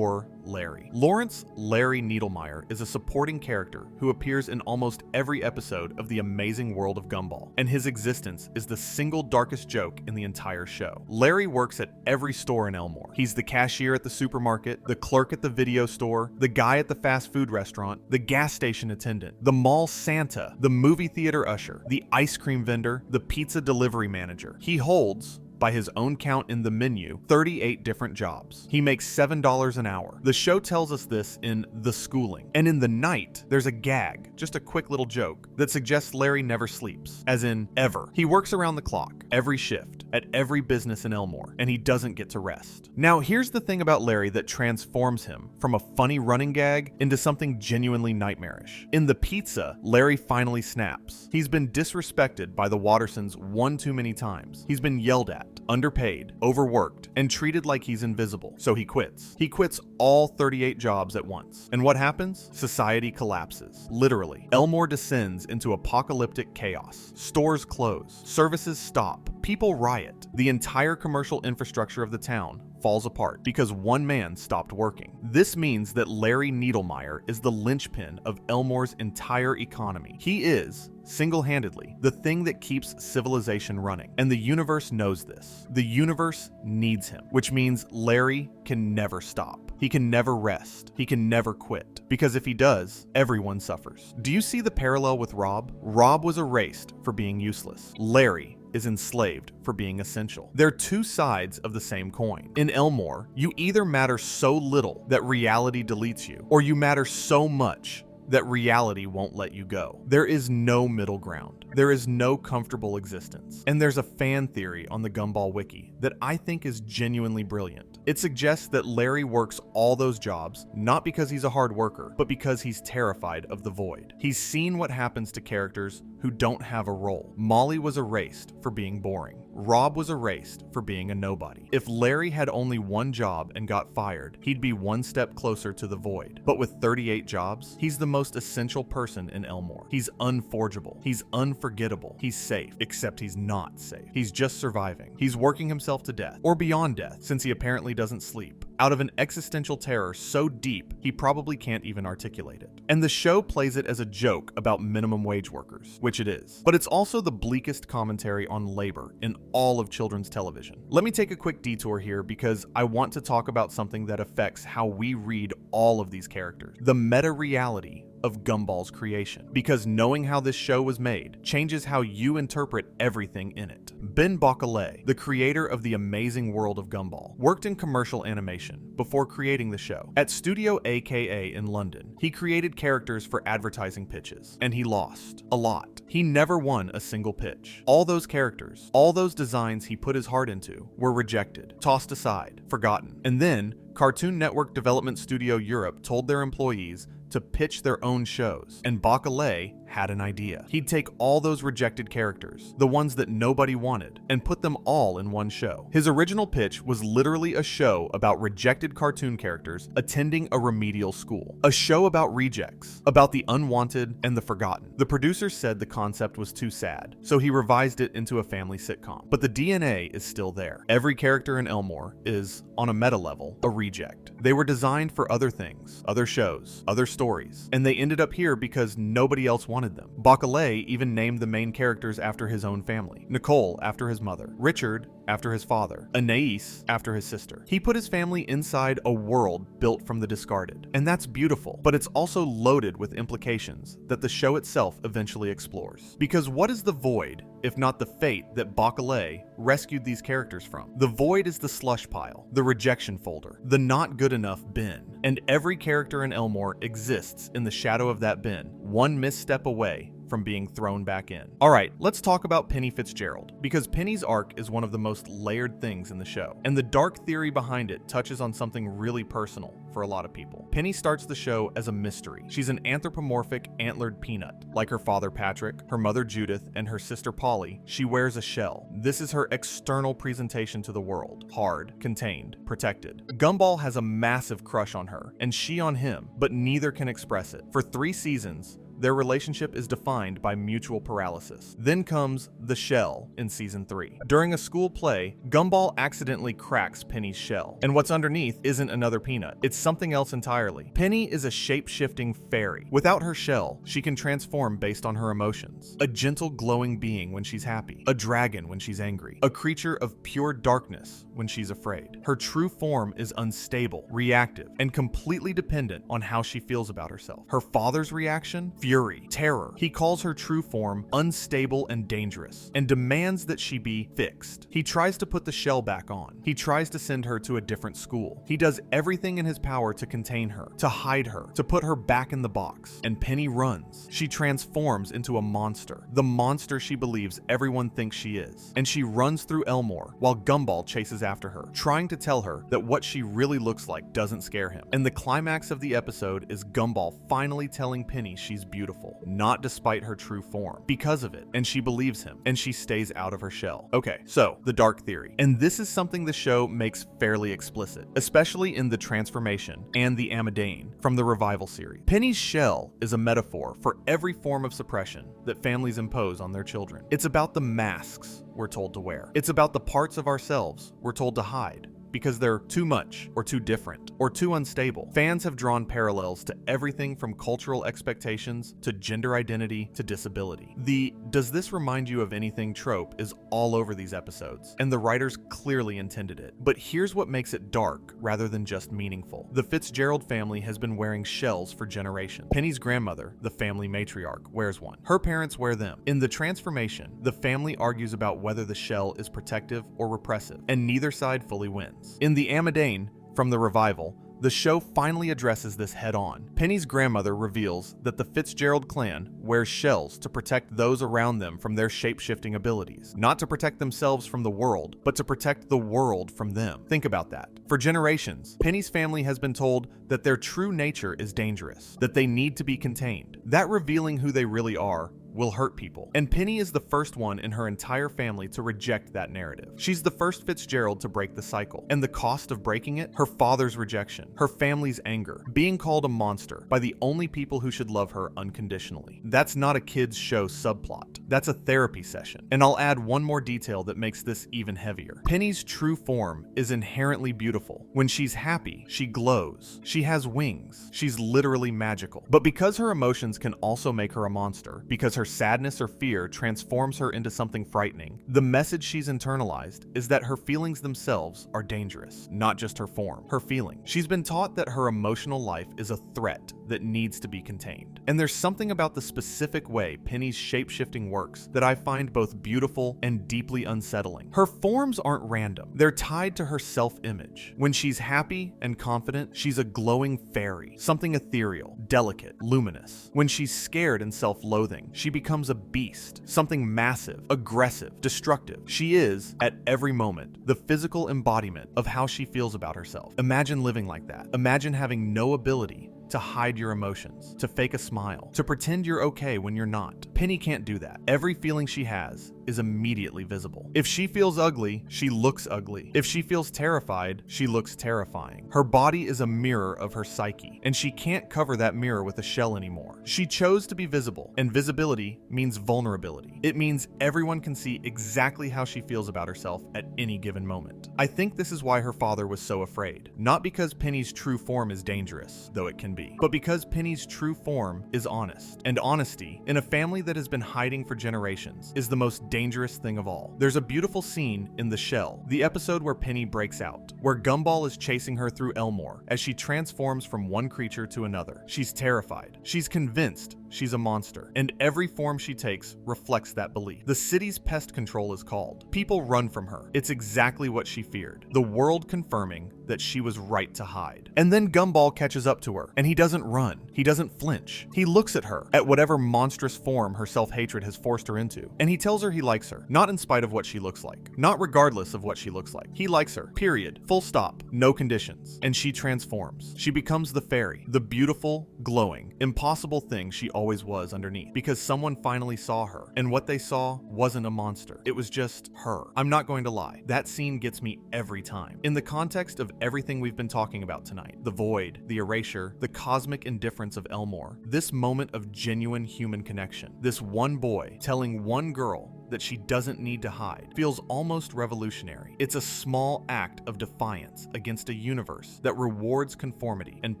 Larry. Lawrence Larry Needlemeyer is a supporting character who appears in almost every episode of The Amazing World of Gumball, and his existence is the single darkest joke in the entire show. Larry works at every store in Elmore. He's the cashier at the supermarket, the clerk at the video store, the guy at the fast food restaurant, the gas station attendant, the mall Santa, the movie theater usher, the ice cream vendor, the pizza delivery manager. He holds, by his own count in the menu, 38 different jobs. He makes $7 an hour. The show tells us this in The Schooling. And in The Night, there's a gag, just a quick little joke, that suggests Larry never sleeps, as in ever. He works around the clock, every shift, at every business in Elmore, and he doesn't get to rest. Now, here's the thing about Larry that transforms him from a funny running gag into something genuinely nightmarish. In the pizza, Larry finally snaps. He's been disrespected by the Wattersons one too many times. He's been yelled at, underpaid, overworked, and treated like he's invisible. So he quits. He quits all 38 jobs at once. And what happens? Society collapses. Literally. Elmore descends into apocalyptic chaos. Stores close. Services stop. People riot. The entire commercial infrastructure of the town falls apart because one man stopped working. This means that Larry Needlemeyer is the linchpin of Elmore's entire economy. He is, single-handedly, the thing that keeps civilization running. And the universe knows this. The universe needs him, which means Larry can never stop. He can never rest. He can never quit. Because if he does, everyone suffers. Do you see the parallel with Rob? Rob was erased for being useless. Larry is enslaved for being essential. They're two sides of the same coin. In Elmore, you either matter so little that reality deletes you, or you matter so much that reality won't let you go. There is no middle ground. There is no comfortable existence. And there's a fan theory on the Gumball wiki that I think is genuinely brilliant. It suggests that Larry works all those jobs, not because he's a hard worker, but because he's terrified of the void. He's seen what happens to characters who don't have a role. Molly was erased for being boring. Rob was erased for being a nobody. If Larry had only one job and got fired, he'd be one step closer to the void. But with 38 jobs, he's the most essential person in Elmore. He's unforgeable. He's unforgettable. He's safe, except he's not safe. He's just surviving. He's working himself to death, or beyond death, since he apparently doesn't sleep, out of an existential terror so deep he probably can't even articulate it. And the show plays it as a joke about minimum wage workers, which it is. But it's also the bleakest commentary on labor in all of children's television. Let me take a quick detour here because I want to talk about something that affects how we read all of these characters. The meta-reality of Gumball's creation, because knowing how this show was made changes how you interpret everything in it. Ben Bocquelet, the creator of The Amazing World of Gumball, worked in commercial animation before creating the show. At Studio AKA in London, he created characters for advertising pitches, and he lost a lot. He never won a single pitch. All those characters, all those designs he put his heart into were rejected, tossed aside, forgotten. And then, Cartoon Network Development Studio Europe told their employees to pitch their own shows, and Bocquelet had an idea. He'd take all those rejected characters, the ones that nobody wanted, and put them all in one show. His original pitch was literally a show about rejected cartoon characters attending a remedial school. A show about rejects, about the unwanted and the forgotten. The producers said the concept was too sad, so he revised it into a family sitcom. But the DNA is still there. Every character in Elmore is, on a meta level, a reject. They were designed for other things, other shows, other stories, and they ended up here because nobody else wanted them. Bocquelet even named the main characters after his own family. Nicole after his mother, Richard after his father, Anais after his sister. He put his family inside a world built from the discarded. And that's beautiful, but it's also loaded with implications that the show itself eventually explores. Because what is the void if not the fate that Bocquelet rescued these characters from? The void is the slush pile, the rejection folder, the not good enough bin. And every character in Elmore exists in the shadow of that bin, one misstep away from being thrown back in. Alright, let's talk about Penny Fitzgerald, because Penny's arc is one of the most layered things in the show, and the dark theory behind it touches on something really personal for a lot of people. Penny starts the show as a mystery. She's an anthropomorphic, antlered peanut. Like her father Patrick, her mother Judith, and her sister Polly, she wears a shell. This is her external presentation to the world. Hard, contained, protected. Gumball has a massive crush on her, and she on him, but neither can express it. For 3 seasons, their relationship is defined by mutual paralysis. Then comes the shell in season 3. During a school play, Gumball accidentally cracks Penny's shell, and what's underneath isn't another peanut, it's something else entirely. Penny is a shape-shifting fairy. Without her shell, she can transform based on her emotions. A gentle glowing being when she's happy, a dragon when she's angry, a creature of pure darkness when she's afraid. Her true form is unstable, reactive, and completely dependent on how she feels about herself. Her father's reaction? Fury, terror. He calls her true form unstable and dangerous, and demands that she be fixed. He tries to put the shell back on. He tries to send her to a different school. He does everything in his power to contain her, to hide her, to put her back in the box. And Penny runs. She transforms into a monster, the monster she believes everyone thinks she is. And she runs through Elmore while Gumball chases after her, trying to tell her that what she really looks like doesn't scare him. And the climax of the episode is Gumball finally telling Penny she's beautiful, not despite her true form, because of it, and she believes him, and she stays out of her shell. Okay, so, the dark theory. And this is something the show makes fairly explicit, especially in the transformation and the Amadane from the revival series. Penny's shell is a metaphor for every form of suppression that families impose on their children. It's about the masks we're told to wear. It's about the parts of ourselves we're told to hide, because they're too much, or too different, or too unstable. Fans have drawn parallels to everything from cultural expectations to gender identity to disability. The "does this remind you of anything" trope is all over these episodes, and the writers clearly intended it. But here's what makes it dark rather than just meaningful. The Fitzgerald family has been wearing shells for generations. Penny's grandmother, the family matriarch, wears one. Her parents wear them. In the transformation, the family argues about whether the shell is protective or repressive, and neither side fully wins. In the Amadane from the revival, the show finally addresses this head-on. Penny's grandmother reveals that the Fitzgerald clan wears shells to protect those around them from their shape-shifting abilities. Not to protect themselves from the world, but to protect the world from them. Think about that. For generations, Penny's family has been told that their true nature is dangerous, that they need to be contained. That revealing who they really are will hurt people. And Penny is the first one in her entire family to reject that narrative. She's the first Fitzgerald to break the cycle. And the cost of breaking it? Her father's rejection, her family's anger, being called a monster by the only people who should love her unconditionally. That's not a kid's show subplot. That's a therapy session. And I'll add one more detail that makes this even heavier. Penny's true form is inherently beautiful. When she's happy, she glows. She has wings. She's literally magical. But because her emotions can also make her a monster, because her sadness or fear transforms her into something frightening, the message she's internalized is that her feelings themselves are dangerous, not just her form, her feeling. She's been taught that her emotional life is a threat that needs to be contained. And there's something about the specific way Penny's shape-shifting works that I find both beautiful and deeply unsettling. Her forms aren't random. They're tied to her self-image. When she's happy and confident, she's a glowing fairy, something ethereal, delicate, luminous. When she's scared and self-loathing, she becomes a beast, something massive, aggressive, destructive. She is, at every moment, the physical embodiment of how she feels about herself. Imagine living like that. Imagine having no ability to hide your emotions, to fake a smile, to pretend you're okay when you're not. Penny can't do that. Every feeling she has is immediately visible. If she feels ugly, she looks ugly. If she feels terrified, she looks terrifying. Her body is a mirror of her psyche, and she can't cover that mirror with a shell anymore. She chose to be visible, and visibility means vulnerability. It means everyone can see exactly how she feels about herself at any given moment. I think this is why her father was so afraid. Not because Penny's true form is dangerous, though it can be, but because Penny's true form is honest. And honesty, in a family that has been hiding for generations, is the most dangerous thing of all. There's a beautiful scene in The Shell, the episode where Penny breaks out, where Gumball is chasing her through Elmore as she transforms from one creature to another. She's terrified. She's convinced she's a monster, and every form she takes reflects that belief. The city's pest control is called. People run from her. It's exactly what she feared. The world confirming that she was right to hide. And then Gumball catches up to her, and he doesn't run. He doesn't flinch. He looks at her, at whatever monstrous form her self-hatred has forced her into, and he tells her he likes her, not in spite of what she looks like, not regardless of what she looks like. He likes her, period. Full stop. No conditions. And she transforms. She becomes the fairy, the beautiful, glowing, impossible thing she always was underneath, because someone finally saw her, and what they saw wasn't a monster. It was just her. I'm not going to lie. That scene gets me every time. In the context of everything we've been talking about tonight, the void, the erasure, the cosmic indifference of Elmore, this moment of genuine human connection, this one boy telling one girl that she doesn't need to hide, feels almost revolutionary. It's a small act of defiance against a universe that rewards conformity and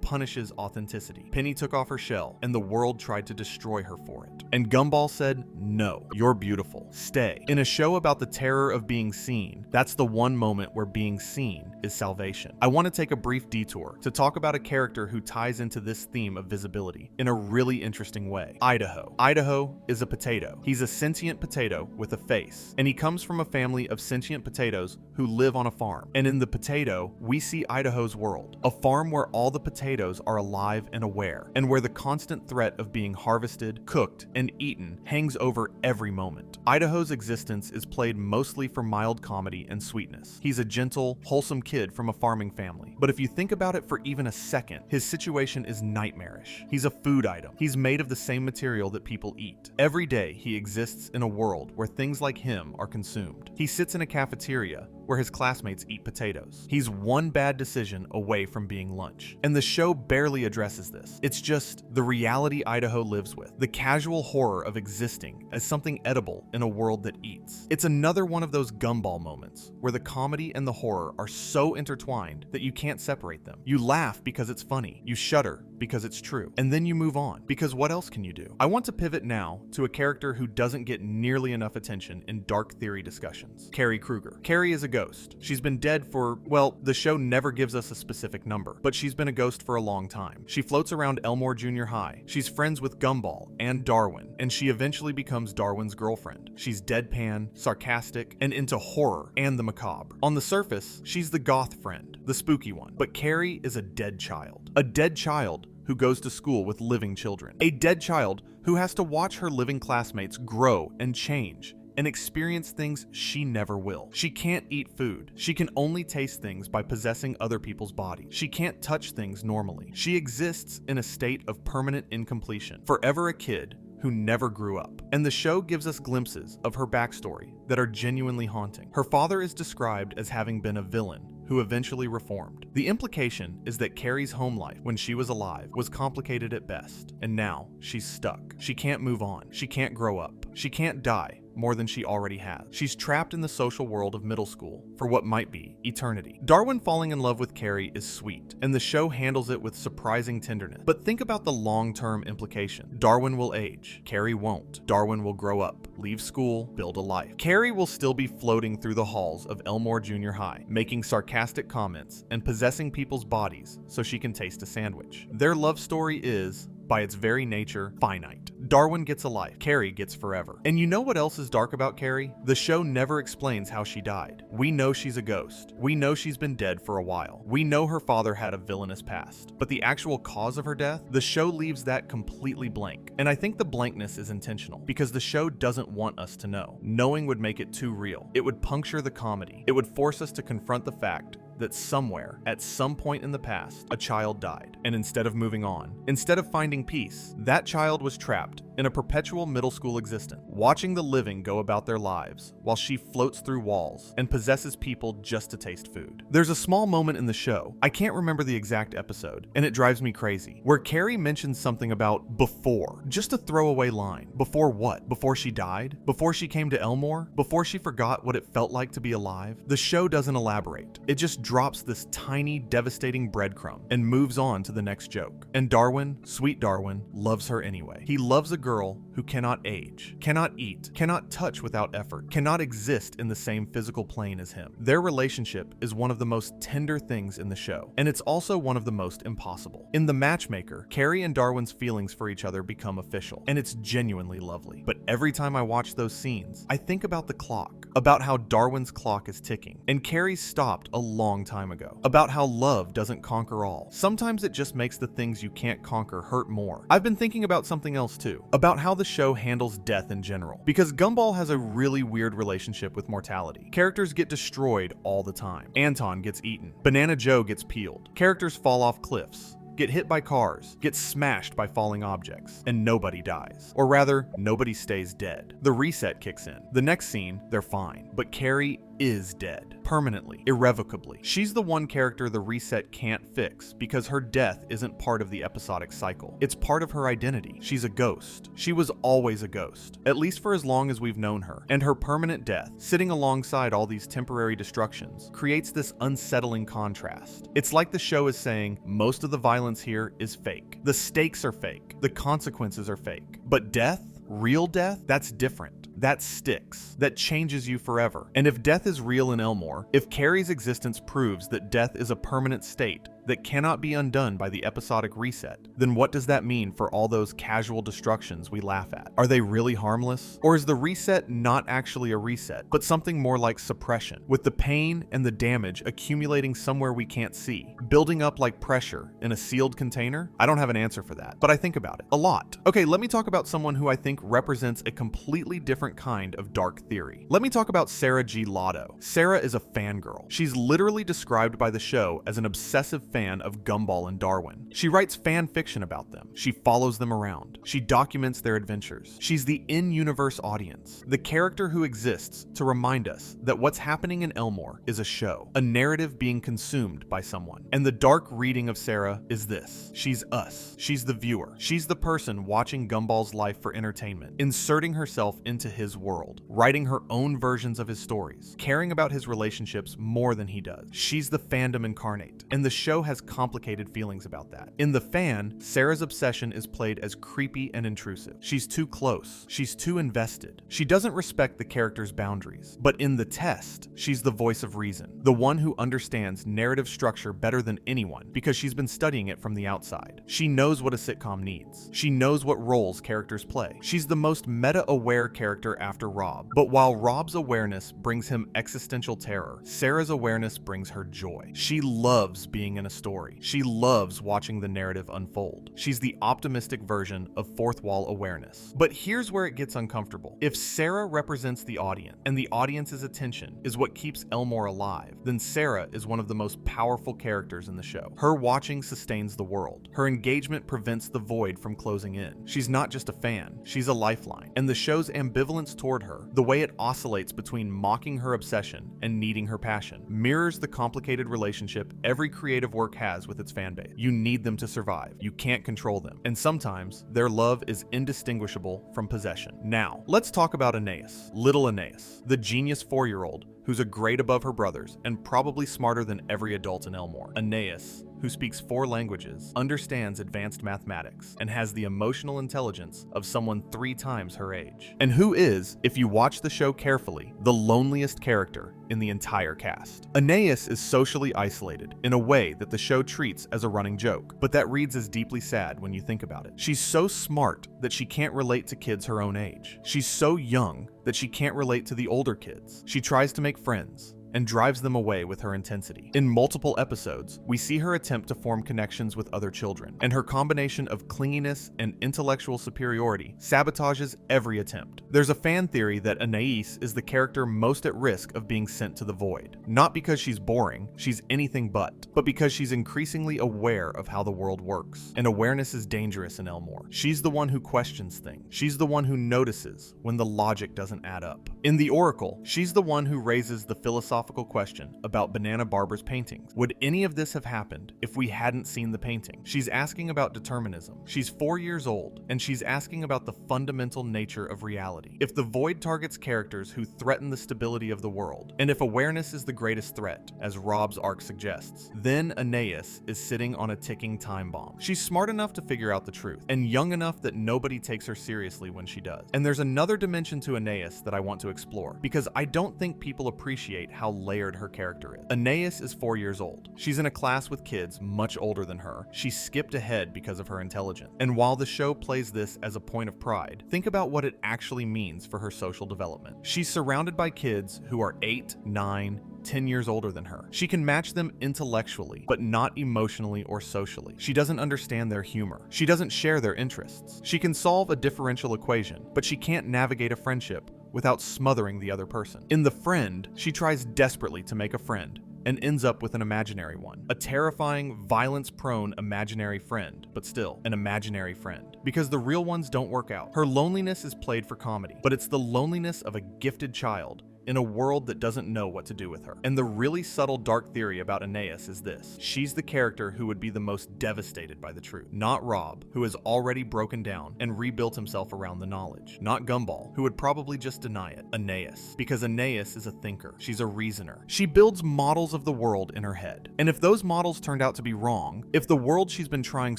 punishes authenticity. Penny took off her shell, and the world tried to destroy her for it. And Gumball said, "No, you're beautiful. Stay." In a show about the terror of being seen, that's the one moment where being seen is salvation. I want to take a brief detour to talk about a character who ties into this theme of visibility in a really interesting way. Idaho. Idaho is a potato. He's a sentient potato with a face, and he comes from a family of sentient potatoes who live on a farm. And in the potato, we see Idaho's world, a farm where all the potatoes are alive and aware, and where the constant threat of being harvested, cooked, and eaten hangs over every moment. Idaho's existence is played mostly for mild comedy and sweetness. He's a gentle, wholesome kid from a farming family. But if you think about it for even a second, his situation is nightmarish. He's a food item. He's made of the same material that people eat. Every day, he exists in a world where things like him are consumed. He sits in a cafeteria where his classmates eat potatoes. He's one bad decision away from being lunch. And the show barely addresses this. It's just the reality Idaho lives with, the casual horror of existing as something edible in a world that eats. It's another one of those Gumball moments where the comedy and the horror are so intertwined that you can't separate them. You laugh because it's funny. You shudder because it's true. And then you move on, because what else can you do? I want to pivot now to a character who doesn't get nearly enough attention in dark theory discussions. Carrie Kruger. Carrie is a ghost. She's been dead for, well, the show never gives us a specific number, but she's been a ghost for a long time. She floats around Elmore Junior High. She's friends with Gumball and Darwin, and she eventually becomes Darwin's girlfriend. She's deadpan, sarcastic, and into horror and the macabre. On the surface, she's the goth friend, the spooky one, but Carrie is a dead child. A dead child who goes to school with living children. A dead child who has to watch her living classmates grow and change and experience things she never will. She can't eat food. She can only taste things by possessing other people's bodies. She can't touch things normally. She exists in a state of permanent incompletion, forever a kid who never grew up. And the show gives us glimpses of her backstory that are genuinely haunting. Her father is described as having been a villain who eventually reformed. The implication is that Carrie's home life when she was alive was complicated at best, and now she's stuck. She can't move on. She can't grow up. She can't die more than she already has. She's trapped in the social world of middle school for what might be eternity. Darwin falling in love with Carrie is sweet, and the show handles it with surprising tenderness. But think about the long-term implication. Darwin will age. Carrie won't. Darwin will grow up, leave school, build a life. Carrie will still be floating through the halls of Elmore Junior High, making sarcastic comments and possessing people's bodies so she can taste a sandwich. Their love story is, by its very nature, finite. Darwin gets a life, Carrie gets forever. And you know what else is dark about Carrie? The show never explains how she died. We know she's a ghost. We know she's been dead for a while. We know her father had a villainous past. But the actual cause of her death? The show leaves that completely blank. And I think the blankness is intentional, because the show doesn't want us to know. Knowing would make it too real. It would puncture the comedy. It would force us to confront the fact that somewhere, at some point in the past, a child died. And instead of moving on, instead of finding peace, that child was trapped in a perpetual middle school existence, watching the living go about their lives while she floats through walls and possesses people just to taste food. There's a small moment in the show, I can't remember the exact episode, and it drives me crazy, where Carrie mentions something about before. Just a throwaway line. Before what? Before she died? Before she came to Elmore? Before she forgot what it felt like to be alive? The show doesn't elaborate. It just drops this tiny, devastating breadcrumb and moves on to the next joke. And Darwin, sweet Darwin, loves her anyway. He loves a girl who cannot age, cannot eat, cannot touch without effort, cannot exist in the same physical plane as him. Their relationship is one of the most tender things in the show, and it's also one of the most impossible. In The Matchmaker, Carrie and Darwin's feelings for each other become official, and it's genuinely lovely. But every time I watch those scenes, I think about the clock, about how Darwin's clock is ticking, and Carrie's stopped a long time ago, about how love doesn't conquer all. Sometimes it just makes the things you can't conquer hurt more. I've been thinking about something else too, about how the show handles death in general, because Gumball has a really weird relationship with mortality. Characters get destroyed all the time. Anton gets eaten. Banana Joe gets peeled. Characters fall off cliffs, get hit by cars, get smashed by falling objects, and nobody dies. Or rather, nobody stays dead. The reset kicks in. The next scene, they're fine. But Carrie is dead. Permanently, irrevocably. She's the one character the reset can't fix because her death isn't part of the episodic cycle. It's part of her identity. She's a ghost. She was always a ghost, at least for as long as we've known her. And her permanent death, sitting alongside all these temporary destructions, creates this unsettling contrast. It's like the show is saying, most of the violence here is fake. The stakes are fake. The consequences are fake. But death, real death, that's different. That sticks. That changes you forever. And if death is real in Elmore, if Carrie's existence proves that death is a permanent state that cannot be undone by the episodic reset, then what does that mean for all those casual destructions we laugh at? Are they really harmless? Or is the reset not actually a reset, but something more like suppression, with the pain and the damage accumulating somewhere we can't see, building up like pressure in a sealed container? I don't have an answer for that, but I think about it a lot. Okay, let me talk about someone who I think represents a completely different kind of dark theory. Let me talk about Sarah G. Lotto. Sarah is a fangirl. She's literally described by the show as an obsessive fan of Gumball and Darwin. She writes fan fiction about them. She follows them around. She documents their adventures. She's the in-universe audience, the character who exists to remind us that what's happening in Elmore is a show, a narrative being consumed by someone. And the dark reading of Sarah is this. She's us. She's the viewer. She's the person watching Gumball's life for entertainment, inserting herself into his world, writing her own versions of his stories, caring about his relationships more than he does. She's the fandom incarnate, and the show has complicated feelings about that. In The Fan, Sarah's obsession is played as creepy and intrusive. She's too close. She's too invested. She doesn't respect the character's boundaries. But in The Test, she's the voice of reason, the one who understands narrative structure better than anyone because she's been studying it from the outside. She knows what a sitcom needs. She knows what roles characters play. She's the most meta-aware character after Rob. But while Rob's awareness brings him existential terror, Sarah's awareness brings her joy. She loves being in a story. She loves watching the narrative unfold. She's the optimistic version of fourth wall awareness. But here's where it gets uncomfortable. If Sarah represents the audience, and the audience's attention is what keeps Elmore alive, then Sarah is one of the most powerful characters in the show. Her watching sustains the world. Her engagement prevents the void from closing in. She's not just a fan, she's a lifeline. And the show's ambivalence toward her, the way it oscillates between mocking her obsession and needing her passion, mirrors the complicated relationship every creative work has with its fanbase. You need them to survive. You can't control them. And sometimes their love is indistinguishable from possession. Now, let's talk about Anais, little Anais, the genius 4-year-old who's a grade above her brothers and probably smarter than every adult in Elmore. Anais, who speaks 4 languages, understands advanced mathematics, and has the emotional intelligence of someone 3 times her age. And who is, if you watch the show carefully, the loneliest character in the entire cast. Anais is socially isolated in a way that the show treats as a running joke, but that reads as deeply sad when you think about it. She's so smart that she can't relate to kids her own age. She's so young that she can't relate to the older kids. She tries to make friends and drives them away with her intensity. In multiple episodes, we see her attempt to form connections with other children, and her combination of clinginess and intellectual superiority sabotages every attempt. There's a fan theory that Anais is the character most at risk of being sent to the void. Not because she's boring, she's anything but because she's increasingly aware of how the world works. And awareness is dangerous in Elmore. She's the one who questions things. She's the one who notices when the logic doesn't add up. In The Oracle, she's the one who raises the philosophical question about Banana Barbara's paintings. Would any of this have happened if we hadn't seen the painting? She's asking about determinism. She's 4 years old, and she's asking about the fundamental nature of reality. If the void targets characters who threaten the stability of the world, and if awareness is the greatest threat, as Rob's arc suggests, then Anais is sitting on a ticking time bomb. She's smart enough to figure out the truth, and young enough that nobody takes her seriously when she does. And there's another dimension to Anais that I want to explore, because I don't think people appreciate how layered her character is. Anais is 4 years old. She's in a class with kids much older than her. She skipped ahead because of her intelligence. And while the show plays this as a point of pride, think about what it actually means for her social development. She's surrounded by kids who are 8, 9, 10 years older than her. She can match them intellectually, but not emotionally or socially. She doesn't understand their humor. She doesn't share their interests. She can solve a differential equation, but she can't navigate a friendship without smothering the other person. In The Friend, she tries desperately to make a friend and ends up with an imaginary one. A terrifying, violence-prone imaginary friend, but still, an imaginary friend. Because the real ones don't work out. Her loneliness is played for comedy, but it's the loneliness of a gifted child in a world that doesn't know what to do with her. And the really subtle dark theory about Anais is this: she's the character who would be the most devastated by the truth. Not Rob, who has already broken down and rebuilt himself around the knowledge. Not Gumball, who would probably just deny it. Anais. Because Anais is a thinker. She's a reasoner. She builds models of the world in her head. And if those models turned out to be wrong, if the world she's been trying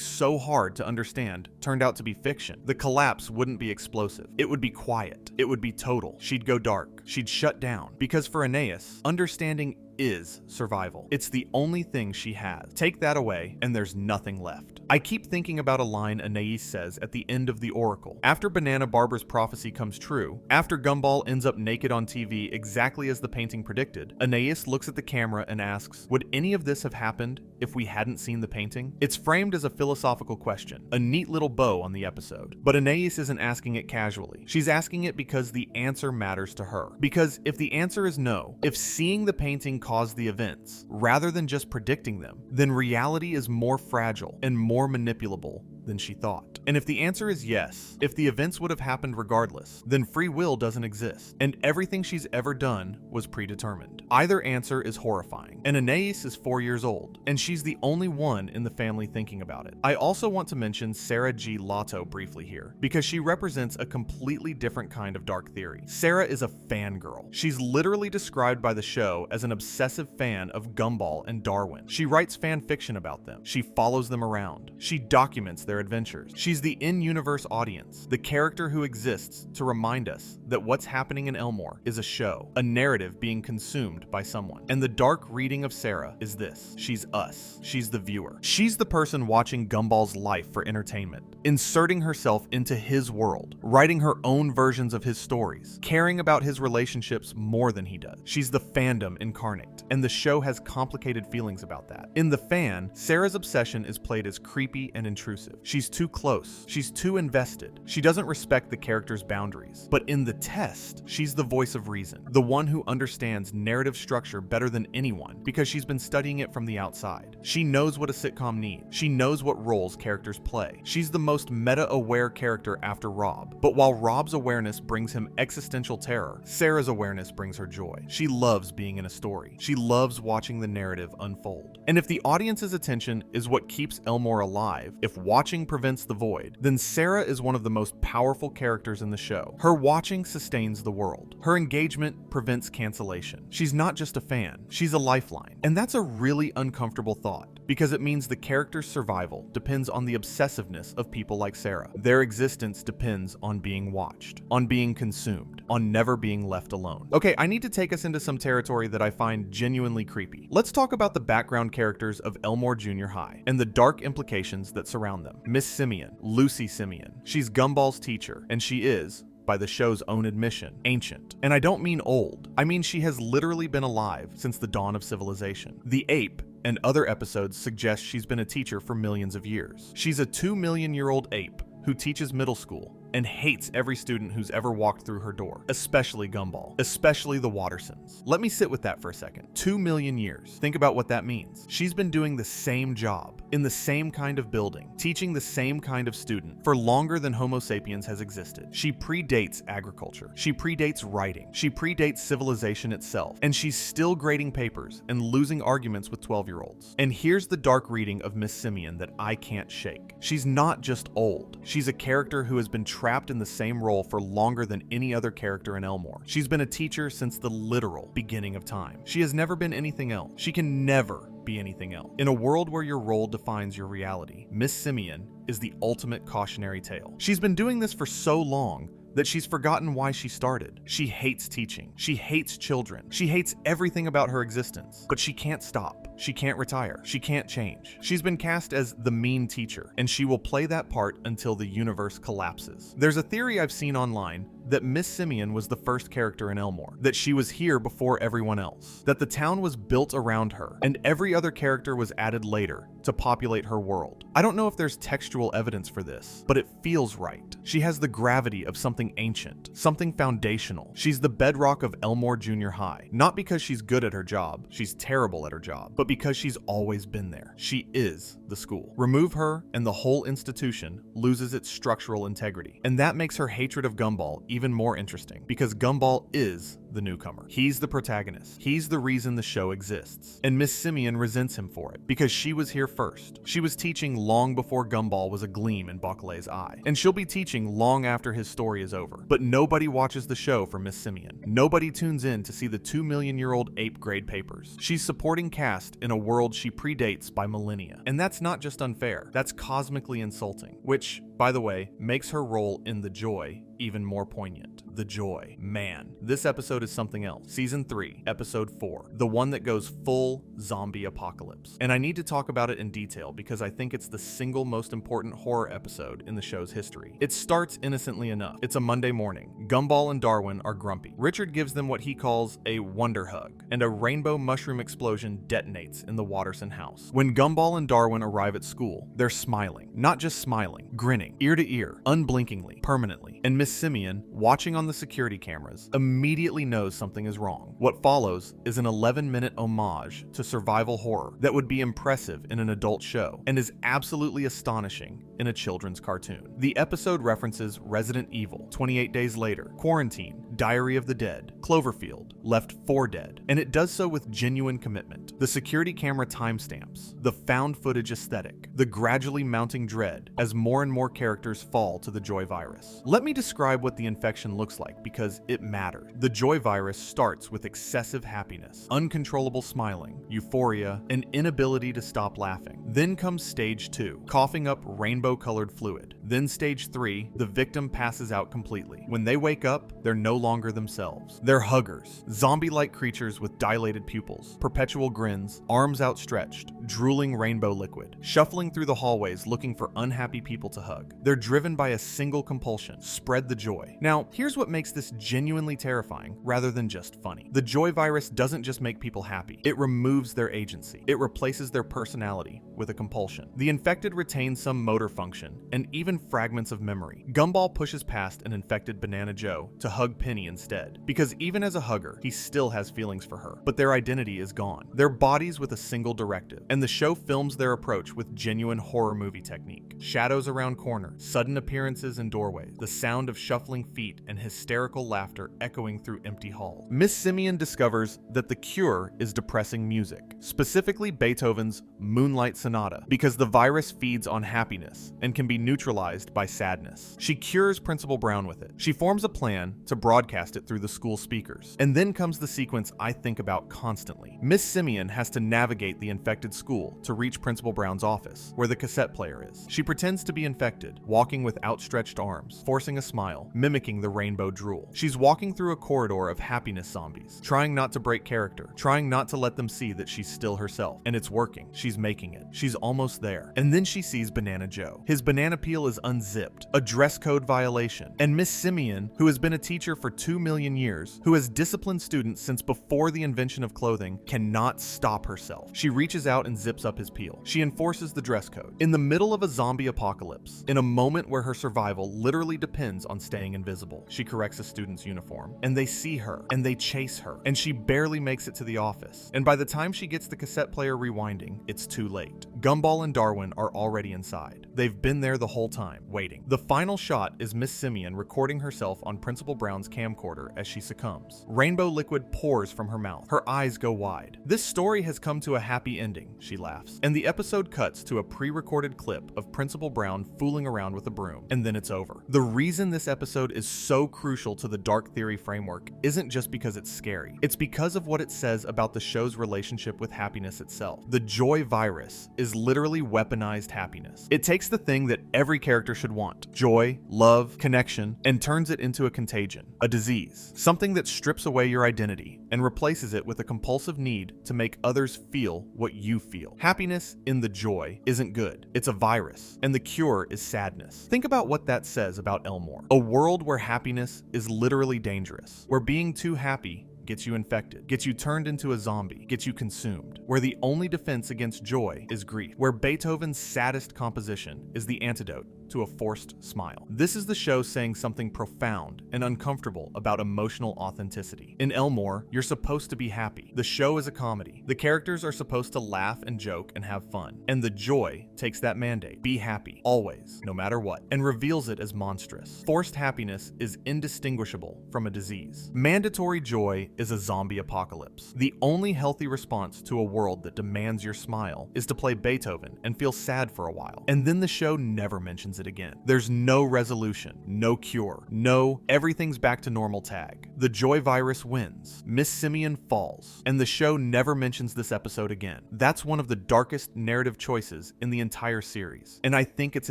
so hard to understand turned out to be fiction, the collapse wouldn't be explosive. It would be quiet. It would be total. She'd go dark. She'd shut down. Because for Anais, understanding is survival. It's the only thing she has. Take that away, and there's nothing left. I keep thinking about a line Anais says at the end of The Oracle. After Banana Barbara's prophecy comes true, after Gumball ends up naked on TV exactly as the painting predicted, Anais looks at the camera and asks, would any of this have happened if we hadn't seen the painting? It's framed as a philosophical question, a neat little bow on the episode. But Anais isn't asking it casually. She's asking it because the answer matters to her. Because if the answer is no, if seeing the painting caused the events, rather than just predicting them, then reality is more fragile and more manipulable than she thought. And if the answer is yes, if the events would have happened regardless, then free will doesn't exist, and everything she's ever done was predetermined. Either answer is horrifying, and Anais is 4 years old, and she's the only one in the family thinking about it. I also want to mention Sarah G. Lotto briefly here, because she represents a completely different kind of dark theory. Sarah is a fangirl. She's literally described by the show as an obsessive fan of Gumball and Darwin. She writes fan fiction about them. She follows them around. She documents their adventures. She's the in-universe audience, the character who exists to remind us that what's happening in Elmore is a show, a narrative being consumed by someone. And the dark reading of Sarah is this: she's us. She's the viewer. She's the person watching Gumball's life for entertainment, inserting herself into his world, writing her own versions of his stories, caring about his relationships more than he does. She's the fandom incarnate, and the show has complicated feelings about that. In The Fan, Sarah's obsession is played as creepy and intrusive. She's too close. She's too invested. She doesn't respect the character's boundaries. But in the test, she's the voice of reason, the one who understands narrative structure better than anyone because she's been studying it from the outside. She knows what a sitcom needs. She knows what roles characters play. She's the most meta-aware character after Rob. But while Rob's awareness brings him existential terror, Sarah's awareness brings her joy. She loves being in a story. She loves watching the narrative unfold. And if the audience's attention is what keeps Elmore alive, if watching prevents the void, then Sarah is one of the most powerful characters in the show. Her watching sustains the world. Her engagement prevents cancellation. She's not just a fan, she's a lifeline. And that's a really uncomfortable thought, because it means the character's survival depends on the obsessiveness of people like Sarah. Their existence depends on being watched, on being consumed, on never being left alone. Okay, I need to take us into some territory that I find genuinely creepy. Let's talk about the background characters of Elmore Junior High and the dark implications that surround them. Miss Simeon, Lucy Simeon. She's Gumball's teacher, and she is, by the show's own admission, ancient. And I don't mean old. I mean she has literally been alive since the dawn of civilization. The ape and other episodes suggest she's been a teacher for millions of years. She's a 2-million-year-old ape who teaches middle school and hates every student who's ever walked through her door, especially Gumball, especially the Wattersons. Let me sit with that for a second. 2 million years. Think about what that means. She's been doing the same job, in the same kind of building, teaching the same kind of student for longer than Homo sapiens has existed. She predates agriculture. She predates writing. She predates civilization itself. And she's still grading papers and losing arguments with 12-year-olds. And here's the dark reading of Miss Simeon that I can't shake. She's not just old. She's a character who has been trapped in the same role for longer than any other character in Elmore. She's been a teacher since the literal beginning of time. She has never been anything else. She can never be anything else. In a world where your role defines your reality, Miss Simeon is the ultimate cautionary tale. She's been doing this for so long that she's forgotten why she started. She hates teaching. She hates children. She hates everything about her existence. But she can't stop. She can't retire. She can't change. She's been cast as the mean teacher, and she will play that part until the universe collapses. There's a theory I've seen online that Miss Simeon was the first character in Elmore, that she was here before everyone else, that the town was built around her, and every other character was added later to populate her world. I don't know if there's textual evidence for this, but it feels right. She has the gravity of something ancient, something foundational. She's the bedrock of Elmore Junior High, not because she's good at her job, she's terrible at her job, but because she's always been there. She is the school. Remove her, and the whole institution loses its structural integrity. And that makes her hatred of Gumball even more interesting, because Gumball is the newcomer. He's the protagonist. He's the reason the show exists. And Miss Simeon resents him for it, because she was here first. She was teaching long before Gumball was a gleam in Bakalay's eye. And she'll be teaching long after his story is over. But nobody watches the show for Miss Simeon. Nobody tunes in to see the 2-million-year-old ape grade papers. She's supporting cast in a world she predates by millennia. And that's not just unfair. That's cosmically insulting. Which, by the way, makes her role in The Joy even more poignant. The Joy. Man, this episode is something else. Season 3, Episode 4. The one that goes full zombie apocalypse. And I need to talk about it in detail because I think it's the single most important horror episode in the show's history. It starts innocently enough. It's a Monday morning. Gumball and Darwin are grumpy. Richard gives them what he calls a wonder hug, and a rainbow mushroom explosion detonates in the Watterson house. When Gumball and Darwin arrive at school, they're smiling. Not just smiling, grinning, ear to ear, unblinkingly, permanently. And Miss Simeon, watching on the security cameras, immediately knows something is wrong. What follows is an 11-minute homage to survival horror that would be impressive in an adult show and is absolutely astonishing in a children's cartoon. The episode references Resident Evil, 28 Days Later, Quarantine, Diary of the Dead, Cloverfield, Left 4 Dead, and it does so with genuine commitment. The security camera timestamps, the found footage aesthetic, the gradually mounting dread as more and more characters fall to the Joy virus. Let me describe what the infection looks like because it matters. The Joy virus starts with excessive happiness, uncontrollable smiling, euphoria, and inability to stop laughing. Then comes stage 2, coughing up rainbow-colored fluid. Then stage 3, the victim passes out completely. When they wake up, they're no longer themselves. They're huggers, zombie-like creatures with dilated pupils, perpetual grins, arms outstretched, drooling rainbow liquid, shuffling through the hallways looking for unhappy people to hug. They're driven by a single compulsion: spread the joy. Now, here's what makes this genuinely terrifying rather than just funny. The Joy virus doesn't just make people happy. It removes their agency. It replaces their personality with a compulsion. The infected retain some motor function, and even fragments of memory. Gumball pushes past an infected Banana Joe to hug Penny instead, because even as a hugger, he still has feelings for her, but their identity is gone. Their bodies with a single directive, and the show films their approach with genuine horror movie technique. Shadows around corners, sudden appearances in doorways, the sound of shuffling feet and hysterical laughter echoing through empty halls. Miss Simeon discovers that the cure is depressing music, specifically Beethoven's Moonlight Sonata, because the virus feeds on happiness and can be neutralized by sadness. She cures Principal Brown with it. She forms a plan to broadcast it through the school speakers. And then comes the sequence I think about constantly. Miss Simeon has to navigate the infected school to reach Principal Brown's office, where the cassette player is. She pretends to be infected, walking with outstretched arms, forcing a smile, mimicking the rainbow drool. She's walking through a corridor of happiness zombies, trying not to break character, trying not to let them see that she's still herself. And it's working. She's making it. She's almost there. And then she sees Banana Joe. His banana peel is unzipped, a dress code violation. And Miss Simeon, who has been a teacher for 2 million years, who has disciplined students since before the invention of clothing, cannot stop herself. She reaches out and zips up his peel. She enforces the dress code. In the middle of a zombie apocalypse, in a moment where her survival literally depends on staying invisible, she corrects a student's uniform. And they see her, and they chase her, and she barely makes it to the office. And by the time she gets the cassette player rewinding, it's too late. Gumball and Darwin are already inside. They've been there the whole time, waiting. The final shot is Miss Simeon recording herself on Principal Brown's camcorder as she succumbs. Rainbow liquid pours from her mouth. Her eyes go wide. This story has come to a happy ending, she laughs. And the episode cuts to a pre-recorded clip of Principal Brown fooling around with a broom, and then it's over. The reason this episode is so crucial to the dark theory framework isn't just because it's scary. It's because of what it says about the show's relationship with happiness itself. The joy virus is literally weaponized happiness. It takes the thing that every character should want, joy, love, connection, and turns it into a contagion, a disease, something that strips away your identity and replaces it with a compulsive need to make others feel what you feel. Happiness in the joy isn't good. It's a virus, and the cure is sadness. Think about what that says about Elmore. A world where happiness is literally dangerous, where being too happy gets you infected, gets you turned into a zombie, gets you consumed, where the only defense against joy is grief, where Beethoven's saddest composition is the antidote to a forced smile. This is the show saying something profound and uncomfortable about emotional authenticity. In Elmore, you're supposed to be happy. The show is a comedy. The characters are supposed to laugh and joke and have fun. And the joy takes that mandate. Be happy, always, no matter what, and reveals it as monstrous. Forced happiness is indistinguishable from a disease. Mandatory joy is a zombie apocalypse. The only healthy response to a world that demands your smile is to play Beethoven and feel sad for a while. And then the show never mentions it again. There's no resolution, no cure, no everything's back to normal tag. The joy virus wins. Miss Simeon falls. And the show never mentions this episode again. That's one of the darkest narrative choices in the entire series. And I think it's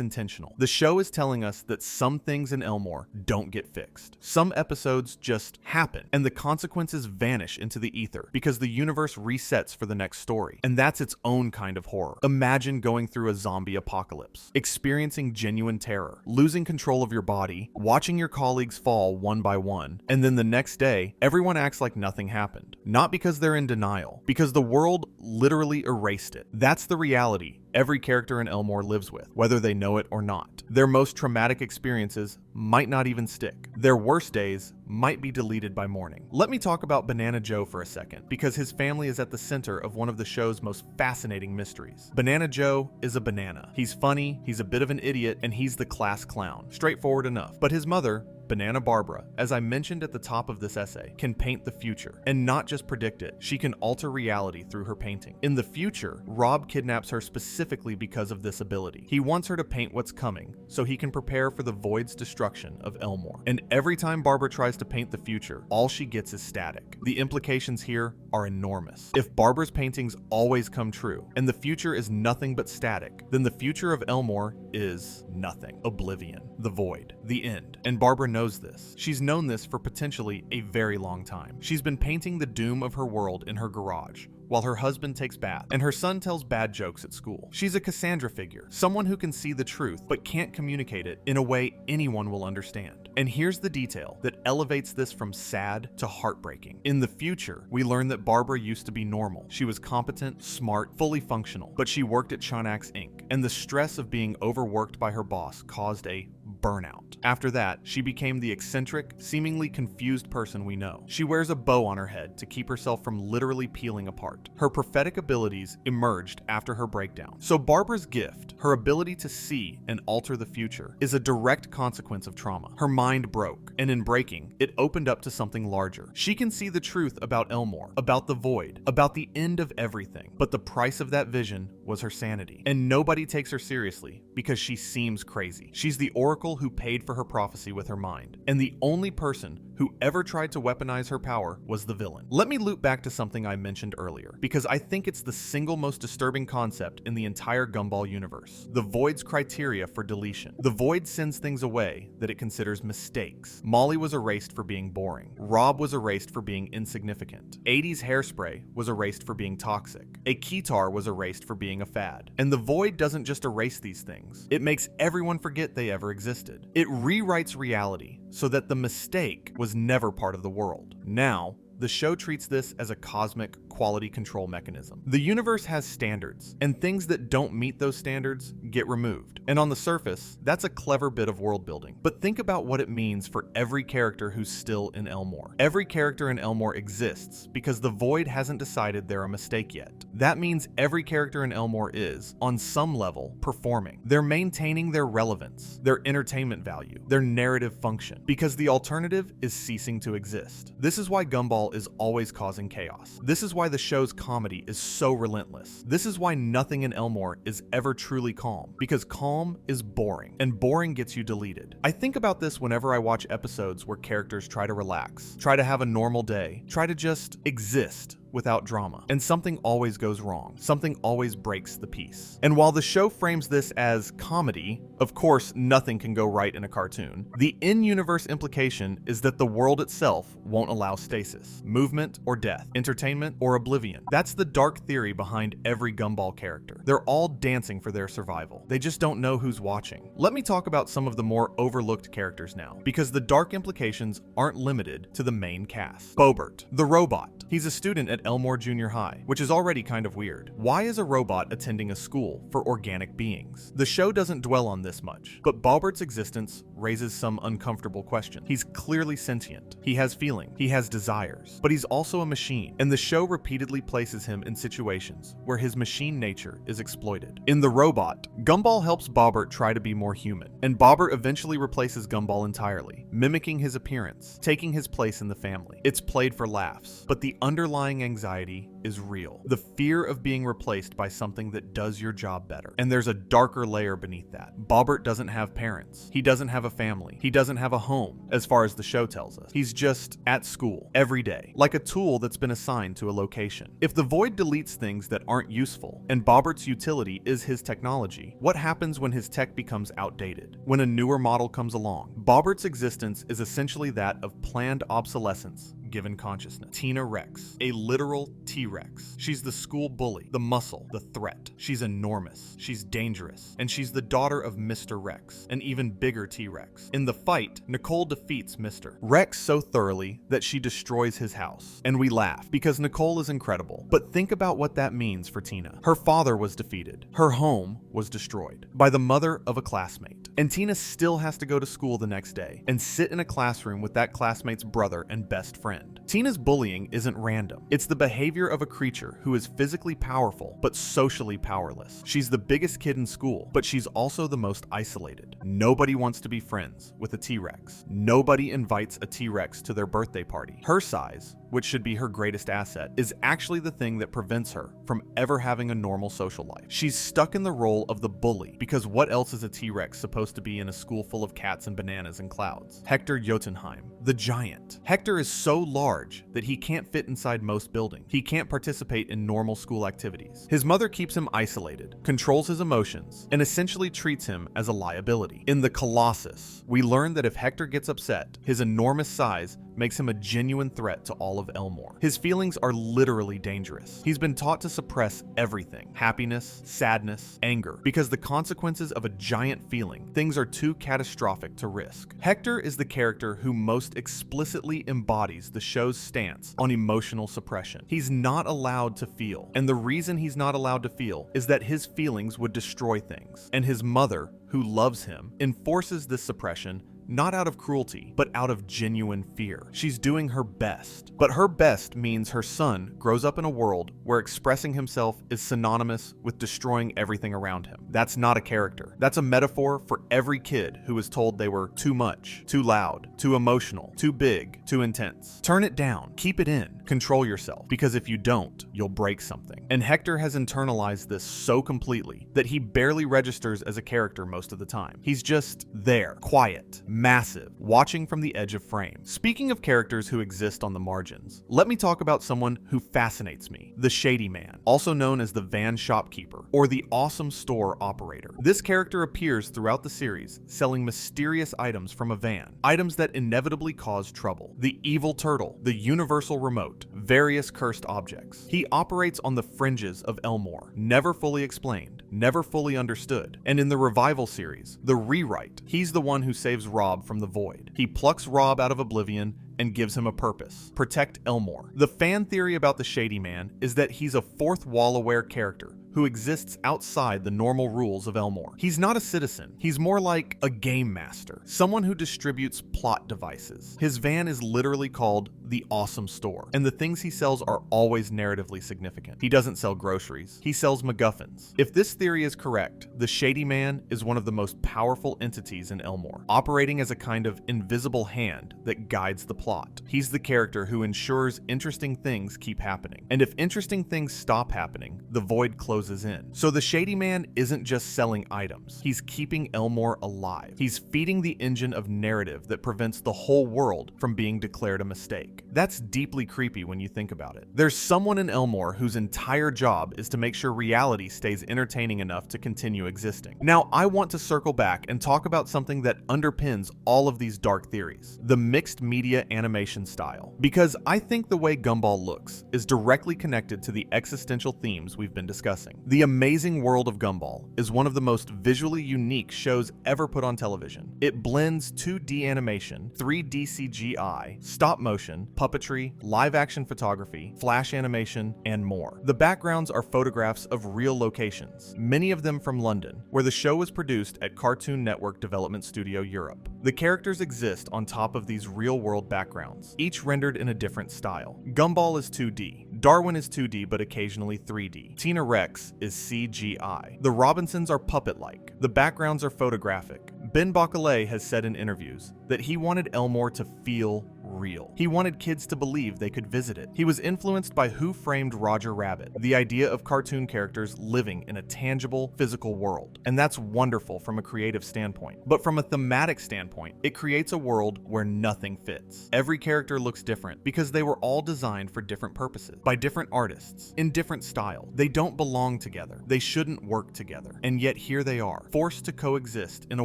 intentional. The show is telling us that some things in Elmore don't get fixed. Some episodes just happen, and the consequences vanish into the ether because the universe resets for the next story. And that's its own kind of horror. Imagine going through a zombie apocalypse, experiencing genuine terror, losing control of your body, watching your colleagues fall one by one, and then the next day, everyone acts like nothing happened. Not because they're in denial, because the world literally erased it. That's the reality every character in Elmore lives with, whether they know it or not. Their most traumatic experiences might not even stick. Their worst days might be deleted by morning. Let me talk about Banana Joe for a second, because his family is at the center of one of the show's most fascinating mysteries. Banana Joe is a banana. He's funny, he's a bit of an idiot, and he's the class clown. Straightforward enough. But his mother, Banana Barbara, as I mentioned at the top of this essay, can paint the future, and not just predict it. She can alter reality through her painting. In the future, Rob kidnaps her specifically because of this ability. He wants her to paint what's coming, so he can prepare for the void's destruction of Elmore. And every time Barbara tries to paint the future, all she gets is static. The implications here are enormous. If Barbara's paintings always come true, and the future is nothing but static, then the future of Elmore is nothing. Oblivion. The void. The end. And Barbara knows this. She's known this for potentially a very long time. She's been painting the doom of her world in her garage, while her husband takes bath, and her son tells bad jokes at school. She's a Cassandra figure, someone who can see the truth, but can't communicate it in a way anyone will understand. And here's the detail that elevates this from sad to heartbreaking. In the future, we learn that Barbara used to be normal. She was competent, smart, fully functional, but she worked at Chanax Inc., and the stress of being overworked by her boss caused a burnout. After that, she became the eccentric, seemingly confused person we know. She wears a bow on her head to keep herself from literally peeling apart. Her prophetic abilities emerged after her breakdown. So Barbara's gift, her ability to see and alter the future, is a direct consequence of trauma. Her mind broke, and in breaking, it opened up to something larger. She can see the truth about Elmore, about the void, about the end of everything. But the price of that vision was her sanity. And nobody takes her seriously because she seems crazy. She's the oracle who paid for her prophecy with her mind, and the only person who ever tried to weaponize her power was the villain. Let me loop back to something I mentioned earlier, because I think it's the single most disturbing concept in the entire Gumball universe: the Void's criteria for deletion. The Void sends things away that it considers mistakes. Molly was erased for being boring. Rob was erased for being insignificant. 80s hairspray was erased for being toxic. A keytar was erased for being a fad. And the Void doesn't just erase these things, it makes everyone forget they ever existed. It rewrites reality so that the mistake was never part of the world. Now, the show treats this as a cosmic quality control mechanism. The universe has standards, and things that don't meet those standards get removed. And on the surface, that's a clever bit of world building. But think about what it means for every character who's still in Elmore. Every character in Elmore exists because the Void hasn't decided they're a mistake yet. That means every character in Elmore is, on some level, performing. They're maintaining their relevance, their entertainment value, their narrative function, because the alternative is ceasing to exist. This is why Gumball is always causing chaos. This is why the show's comedy is so relentless. This is why nothing in Elmore is ever truly calm, because calm is boring, and boring gets you deleted. I think about this whenever I watch episodes where characters try to relax, try to have a normal day, try to just exist without drama. And something always goes wrong. Something always breaks the peace. And while the show frames this as comedy, of course, nothing can go right in a cartoon, the in-universe implication is that the world itself won't allow stasis, movement or death, entertainment or oblivion. That's the dark theory behind every Gumball character. They're all dancing for their survival. They just don't know who's watching. Let me talk about some of the more overlooked characters now, because the dark implications aren't limited to the main cast. Bobert, the robot. He's a student at Elmore Junior High, which is already kind of weird. Why is a robot attending a school for organic beings? The show doesn't dwell on this much, but Bobert's existence raises some uncomfortable questions. He's clearly sentient. He has feelings. He has desires. But he's also a machine, and the show repeatedly places him in situations where his machine nature is exploited. In The Robot, Gumball helps Bobbert try to be more human, and Bobbert eventually replaces Gumball entirely, mimicking his appearance, taking his place in the family. It's played for laughs, but the underlying anxiety is real. The fear of being replaced by something that does your job better. And there's a darker layer beneath that. Bobbert doesn't have parents. He doesn't have a family. He doesn't have a home, as far as the show tells us. He's just at school every day, like a tool that's been assigned to a location. If the Void deletes things that aren't useful, and Bobbert's utility is his technology, what happens when his tech becomes outdated? When a newer model comes along? Bobbert's existence is essentially that of planned obsolescence given consciousness. Tina Rex, a literal T-Rex. She's the school bully, the muscle, the threat. She's enormous, she's dangerous, and she's the daughter of Mr. Rex, an even bigger T-Rex. In the fight, Nicole defeats Mr. Rex so thoroughly that she destroys his house. And we laugh, because Nicole is incredible. But think about what that means for Tina. Her father was defeated. Her home was destroyed by the mother of a classmate. And Tina still has to go to school the next day and sit in a classroom with that classmate's brother and best friend. Tina's bullying isn't random. It's the behavior of a creature who is physically powerful, but socially powerless. She's the biggest kid in school, but she's also the most isolated. Nobody wants to be friends with a T-Rex. Nobody invites a T-Rex to their birthday party. Her size, which should be her greatest asset, is actually the thing that prevents her from ever having a normal social life. She's stuck in the role of the bully, because what else is a T-Rex supposed to be in a school full of cats and bananas and clouds? Hector Jotunheim, the giant. Hector is so large that he can't fit inside most buildings. He can't participate in normal school activities. His mother keeps him isolated, controls his emotions, and essentially treats him as a liability. In the Colossus, we learn that if Hector gets upset, his enormous size makes him a genuine threat to all of Elmore. His feelings are literally dangerous. He's been taught to suppress everything: happiness, sadness, anger, because the consequences of a giant feeling, things are too catastrophic to risk. Hector is the character who most explicitly embodies the show's stance on emotional suppression. He's not allowed to feel, and the reason he's not allowed to feel is that his feelings would destroy things, and his mother, who loves him, enforces this suppression not out of cruelty, but out of genuine fear. She's doing her best, but her best means her son grows up in a world where expressing himself is synonymous with destroying everything around him. That's not a character. That's a metaphor for every kid who was told they were too much, too loud, too emotional, too big, too intense. Turn it down, keep it in, control yourself, because if you don't, you'll break something. And Hector has internalized this so completely that he barely registers as a character most of the time. He's just there, quiet, massive, watching from the edge of frame. Speaking of characters who exist on the margins, let me talk about someone who fascinates me: the Shady Man, also known as the van shopkeeper or the awesome store operator. This character appears throughout the series, selling mysterious items from a van, items that inevitably cause trouble: the evil turtle, the universal remote, various cursed objects. He operates on the fringes of Elmore, never fully explained, never fully understood. And in the revival series, The Rewrite, he's the one who saves Rob from the void. He plucks Rob out of oblivion and gives him a purpose: protect Elmore. The fan theory about the Shady Man is that he's a fourth wall aware character who exists outside the normal rules of Elmore. He's not a citizen. He's more like a game master, someone who distributes plot devices. His van is literally called the Awesome Store, and the things he sells are always narratively significant. He doesn't sell groceries. He sells MacGuffins. If this theory is correct, the Shady Man is one of the most powerful entities in Elmore, operating as a kind of invisible hand that guides the plot. He's the character who ensures interesting things keep happening, and if interesting things stop happening, the void closes in. So the Shady Man isn't just selling items. He's keeping Elmore alive. He's feeding the engine of narrative that prevents the whole world from being declared a mistake. That's deeply creepy when you think about it. There's someone in Elmore whose entire job is to make sure reality stays entertaining enough to continue existing. Now, I want to circle back and talk about something that underpins all of these dark theories: the mixed media animation style. Because I think the way Gumball looks is directly connected to the existential themes we've been discussing. The Amazing World of Gumball is one of the most visually unique shows ever put on television. It blends 2D animation, 3D CGI, stop motion, puppetry, live action photography, flash animation, and more. The backgrounds are photographs of real locations, many of them from London, where the show was produced at Cartoon Network Development Studio Europe. The characters exist on top of these real-world backgrounds, each rendered in a different style. Gumball is 2D, Darwin is 2D but occasionally 3D. Tina Rex is CGI. The Robinsons are puppet-like. The backgrounds are photographic. Ben Bacalé has said in interviews that he wanted Elmore to feel real. He wanted kids to believe they could visit it. He was influenced by Who Framed Roger Rabbit, the idea of cartoon characters living in a tangible, physical world. And that's wonderful from a creative standpoint. But from a thematic standpoint, it creates a world where nothing fits. Every character looks different because they were all designed for different purposes, by different artists, in different styles. They don't belong together. They shouldn't work together. And yet here they are, forced to coexist in a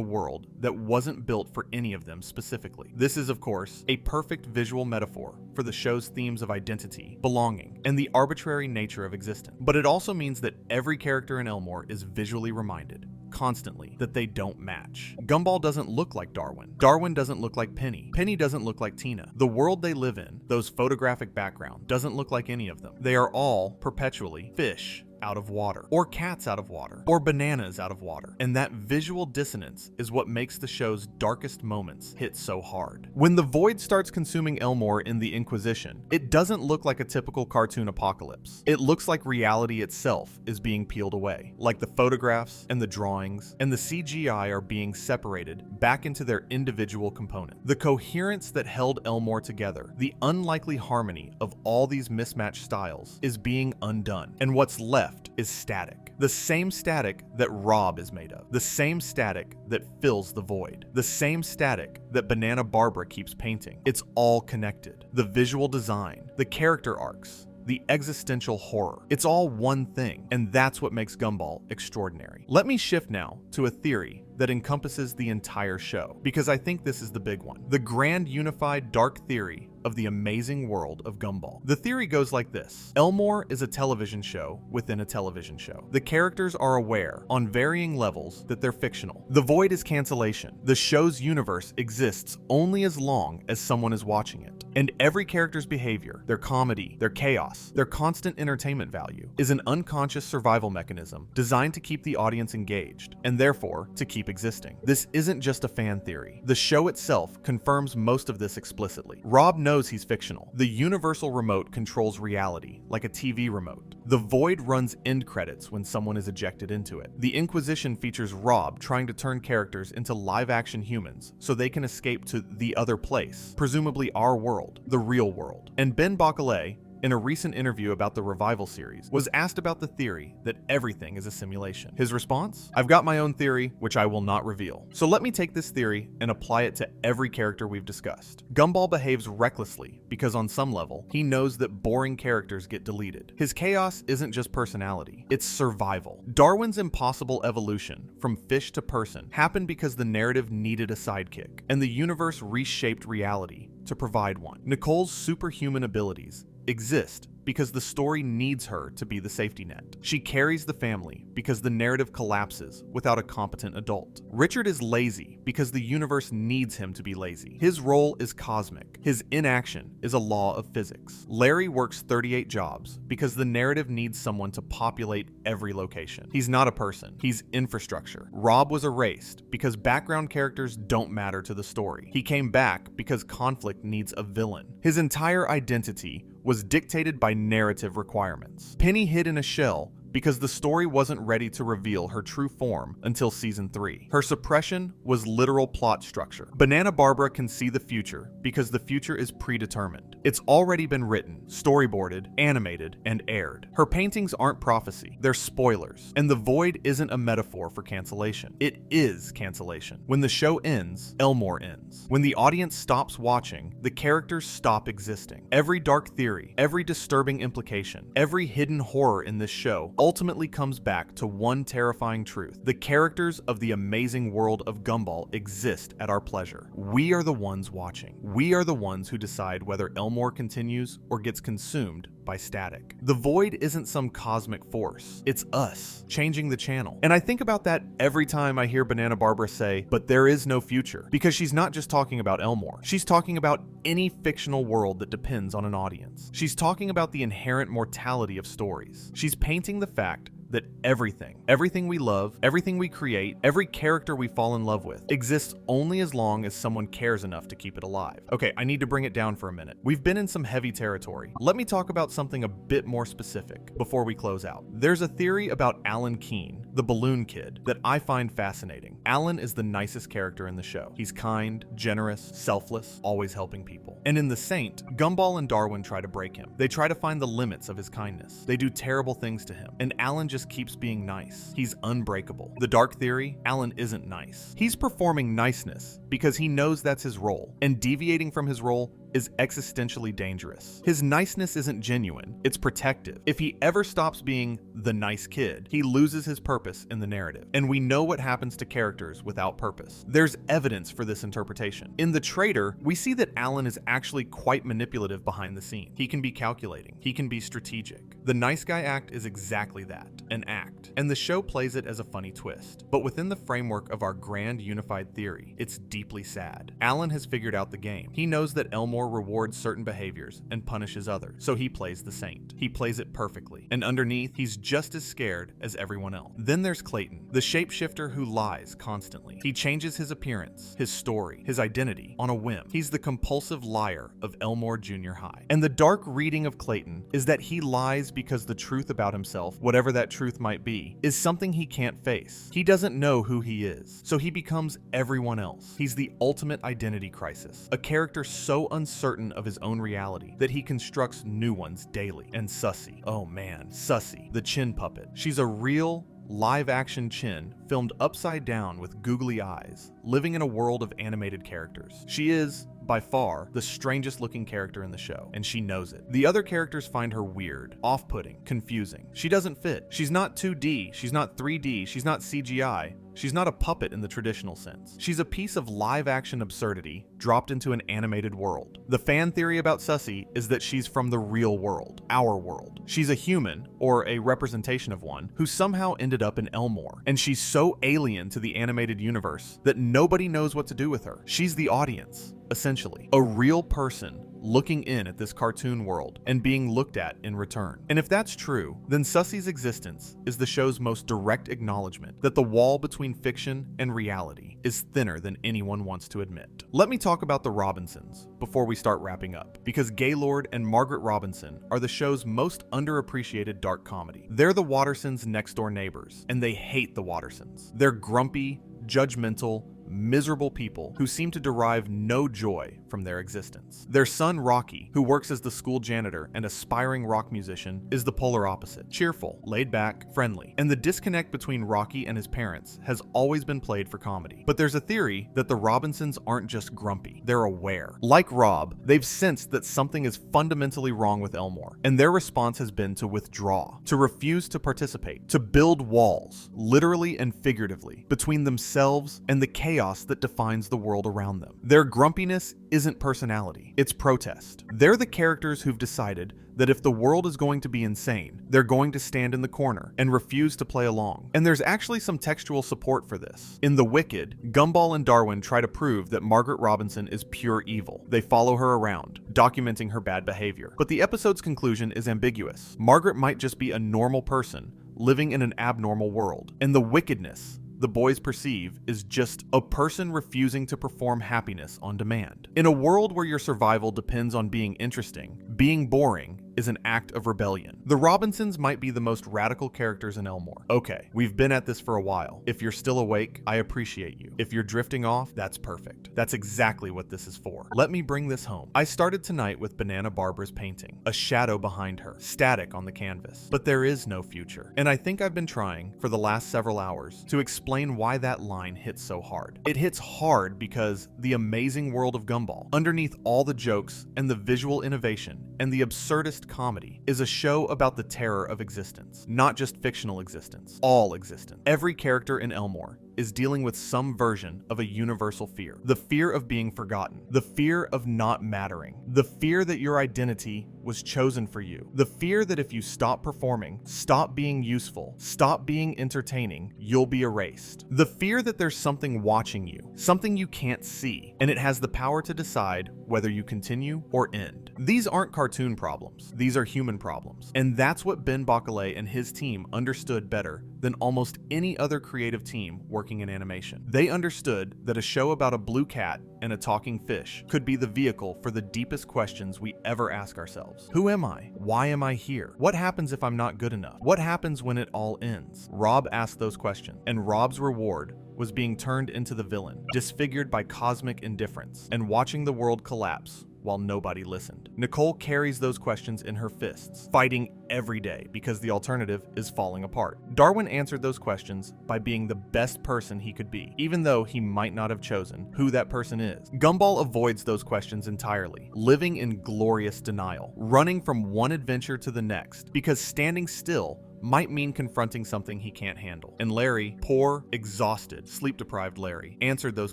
world that wasn't built for any of them specifically. This is, of course, a perfect visual metaphor for the show's themes of identity, belonging, and the arbitrary nature of existence. But it also means that every character in Elmore is visually reminded, constantly, that they don't match. Gumball doesn't look like Darwin. Darwin doesn't look like Penny. Penny doesn't look like Tina. The world they live in, those photographic background, doesn't look like any of them. They are all perpetually fish out of water, or cats out of water, or bananas out of water. And that visual dissonance is what makes the show's darkest moments hit so hard. When the void starts consuming Elmore in the Inquisition, it doesn't look like a typical cartoon apocalypse. It looks like reality itself is being peeled away, like the photographs and the drawings and the CGI are being separated back into their individual components. The coherence that held Elmore together, the unlikely harmony of all these mismatched styles, is being undone, and what's left is static. The same static that Rob is made of. The same static that fills the void. The same static that Banana Barbara keeps painting. It's all connected. The visual design, the character arcs, the existential horror. It's all one thing, and that's what makes Gumball extraordinary. Let me shift now to a theory that encompasses the entire show, because I think this is the big one. The grand unified dark theory of the amazing world of Gumball. The theory goes like this. Elmore is a television show within a television show. The characters are aware, on varying levels, that they're fictional. The void is cancellation. The show's universe exists only as long as someone is watching it. And every character's behavior, their comedy, their chaos, their constant entertainment value, is an unconscious survival mechanism designed to keep the audience engaged, and therefore to keep existing. This isn't just a fan theory. The show itself confirms most of this explicitly. Rob knows he's fictional. The universal remote controls reality, like a TV remote. The void runs end credits when someone is ejected into it. The Inquisition features Rob trying to turn characters into live-action humans so they can escape to the other place, presumably our world, the real world. And Ben Bacalé, in a recent interview about the Revival series, was asked about the theory that everything is a simulation. His response? I've got my own theory, which I will not reveal. So let me take this theory and apply it to every character we've discussed. Gumball behaves recklessly because on some level, he knows that boring characters get deleted. His chaos isn't just personality, it's survival. Darwin's impossible evolution from fish to person happened because the narrative needed a sidekick, and the universe reshaped reality to provide one. Nicole's superhuman abilities exist because the story needs her to be the safety net. She carries the family because the narrative collapses without a competent adult. Richard is lazy because the universe needs him to be lazy. His role is cosmic. His inaction is a law of physics. Larry works 38 jobs because the narrative needs someone to populate every location. He's not a person, he's infrastructure. Rob was erased because background characters don't matter to the story. He came back because conflict needs a villain. His entire identity was dictated by narrative requirements. Penny hid in a shell because the story wasn't ready to reveal her true form until season 3. Her suppression was literal plot structure. Banana Barbara can see the future because the future is predetermined. It's already been written, storyboarded, animated, and aired. Her paintings aren't prophecy, they're spoilers. And the void isn't a metaphor for cancellation. It is cancellation. When the show ends, Elmore ends. When the audience stops watching, the characters stop existing. Every dark theory, every disturbing implication, every hidden horror in this show ultimately comes back to one terrifying truth. The characters of the amazing world of Gumball exist at our pleasure. We are the ones watching. We are the ones who decide whether Elmore continues or gets consumed by static. The void isn't some cosmic force. It's us, changing the channel. And I think about that every time I hear Banana Barbara say, but there is no future. Because she's not just talking about Elmore. She's talking about any fictional world that depends on an audience. She's talking about the inherent mortality of stories. She's painting the fact that everything we love, everything we create, every character we fall in love with exists only as long as someone cares enough to keep it alive. Okay, I need to bring it down for a minute. We've been in some heavy territory. Let me talk about something a bit more specific before we close out. There's a theory about Alan Keene, the balloon kid, that I find fascinating. Alan is the nicest character in the show. He's kind, generous, selfless, always helping people. And in The Saint, Gumball and Darwin try to break him. They try to find the limits of his kindness. They do terrible things to him, and Alan just keeps being nice. He's unbreakable. The dark theory, Alan isn't nice. He's performing niceness because he knows that's his role, and deviating from his role is existentially dangerous. His niceness isn't genuine, it's protective. If he ever stops being the nice kid, he loses his purpose in the narrative. And we know what happens to characters without purpose. There's evidence for this interpretation. In The Traitor, we see that Alan is actually quite manipulative behind the scenes. He can be calculating. He can be strategic. The nice guy act is exactly that, an act. And the show plays it as a funny twist. But within the framework of our grand unified theory, it's deeply sad. Alan has figured out the game. He knows that Elmore rewards certain behaviors and punishes others, so he plays the saint. He plays it perfectly, and underneath, he's just as scared as everyone else. Then there's Clayton, the shapeshifter who lies constantly. He changes his appearance, his story, his identity on a whim. He's the compulsive liar of Elmore Junior High. And the dark reading of Clayton is that he lies because the truth about himself, whatever that truth might be, is something he can't face. He doesn't know who he is, so he becomes everyone else. He's the ultimate identity crisis, a character so uncertain of his own reality that he constructs new ones daily. And Sussy, oh man, Sussy, the chin puppet. She's a real live-action chin filmed upside down with googly eyes, living in a world of animated characters. She is, by far, the strangest looking character in the show, and she knows it. The other characters find her weird, off-putting, confusing. She doesn't fit. She's not 2D, she's not 3D, she's not CGI. She's not a puppet in the traditional sense. She's a piece of live-action absurdity dropped into an animated world. The fan theory about Sussy is that she's from the real world, our world. She's a human, or a representation of one, who somehow ended up in Elmore, and she's so alien to the animated universe that nobody knows what to do with her. She's the audience, essentially. A real person looking in at this cartoon world and being looked at in return. And if that's true, then Sussy's existence is the show's most direct acknowledgement that the wall between fiction and reality is thinner than anyone wants to admit. Let me talk about the Robinsons before we start wrapping up, because Gaylord and Margaret Robinson are the show's most underappreciated dark comedy. They're the Wattersons' next-door neighbors, and they hate the Wattersons. They're grumpy, judgmental, miserable people who seem to derive no joy from their existence. Their son Rocky, who works as the school janitor and aspiring rock musician, is the polar opposite. Cheerful, laid back, friendly. And the disconnect between Rocky and his parents has always been played for comedy. But there's a theory that the Robinsons aren't just grumpy, they're aware. Like Rob, they've sensed that something is fundamentally wrong with Elmore, and their response has been to withdraw, to refuse to participate, to build walls, literally and figuratively, between themselves and the chaos that defines the world around them. Their grumpiness isn't personality, it's protest. They're the characters who've decided that if the world is going to be insane, they're going to stand in the corner and refuse to play along. And there's actually some textual support for this. In The Wicked, Gumball and Darwin try to prove that Margaret Robinson is pure evil. They follow her around, documenting her bad behavior. But the episode's conclusion is ambiguous. Margaret might just be a normal person living in an abnormal world, and the wickedness the boys perceive is just a person refusing to perform happiness on demand. In a world where your survival depends on being interesting, being boring is an act of rebellion. The Robinsons might be the most radical characters in Elmore. Okay, we've been at this for a while. If you're still awake, I appreciate you. If you're drifting off, that's perfect. That's exactly what this is for. Let me bring this home. I started tonight with Banana Barbara's painting, a shadow behind her, static on the canvas. But there is no future. And I think I've been trying, for the last several hours, to explain why that line hits so hard. It hits hard because the amazing world of Gumball, underneath all the jokes and the visual innovation and the absurdist comedy, is a show about the terror of existence, not just fictional existence, all existence. Every character in Elmore is dealing with some version of a universal fear. The fear of being forgotten, the fear of not mattering, the fear that your identity was chosen for you, the fear that if you stop performing, stop being useful, stop being entertaining, you'll be erased. The fear that there's something watching you, something you can't see, and it has the power to decide whether you continue or end. These aren't cartoon problems, these are human problems. And that's what Ben Bacalé and his team understood better than almost any other creative team working in animation. They understood that a show about a blue cat and a talking fish could be the vehicle for the deepest questions we ever ask ourselves. Who am I? Why am I here? What happens if I'm not good enough? What happens when it all ends? Rob asked those questions, and Rob's reward was being turned into the villain, disfigured by cosmic indifference, and watching the world collapse while nobody listened. Nicole carries those questions in her fists, fighting every day because the alternative is falling apart. Darwin answered those questions by being the best person he could be, even though he might not have chosen who that person is. Gumball avoids those questions entirely, living in glorious denial, running from one adventure to the next, because standing still might mean confronting something he can't handle. And Larry, poor, exhausted, sleep-deprived Larry, answered those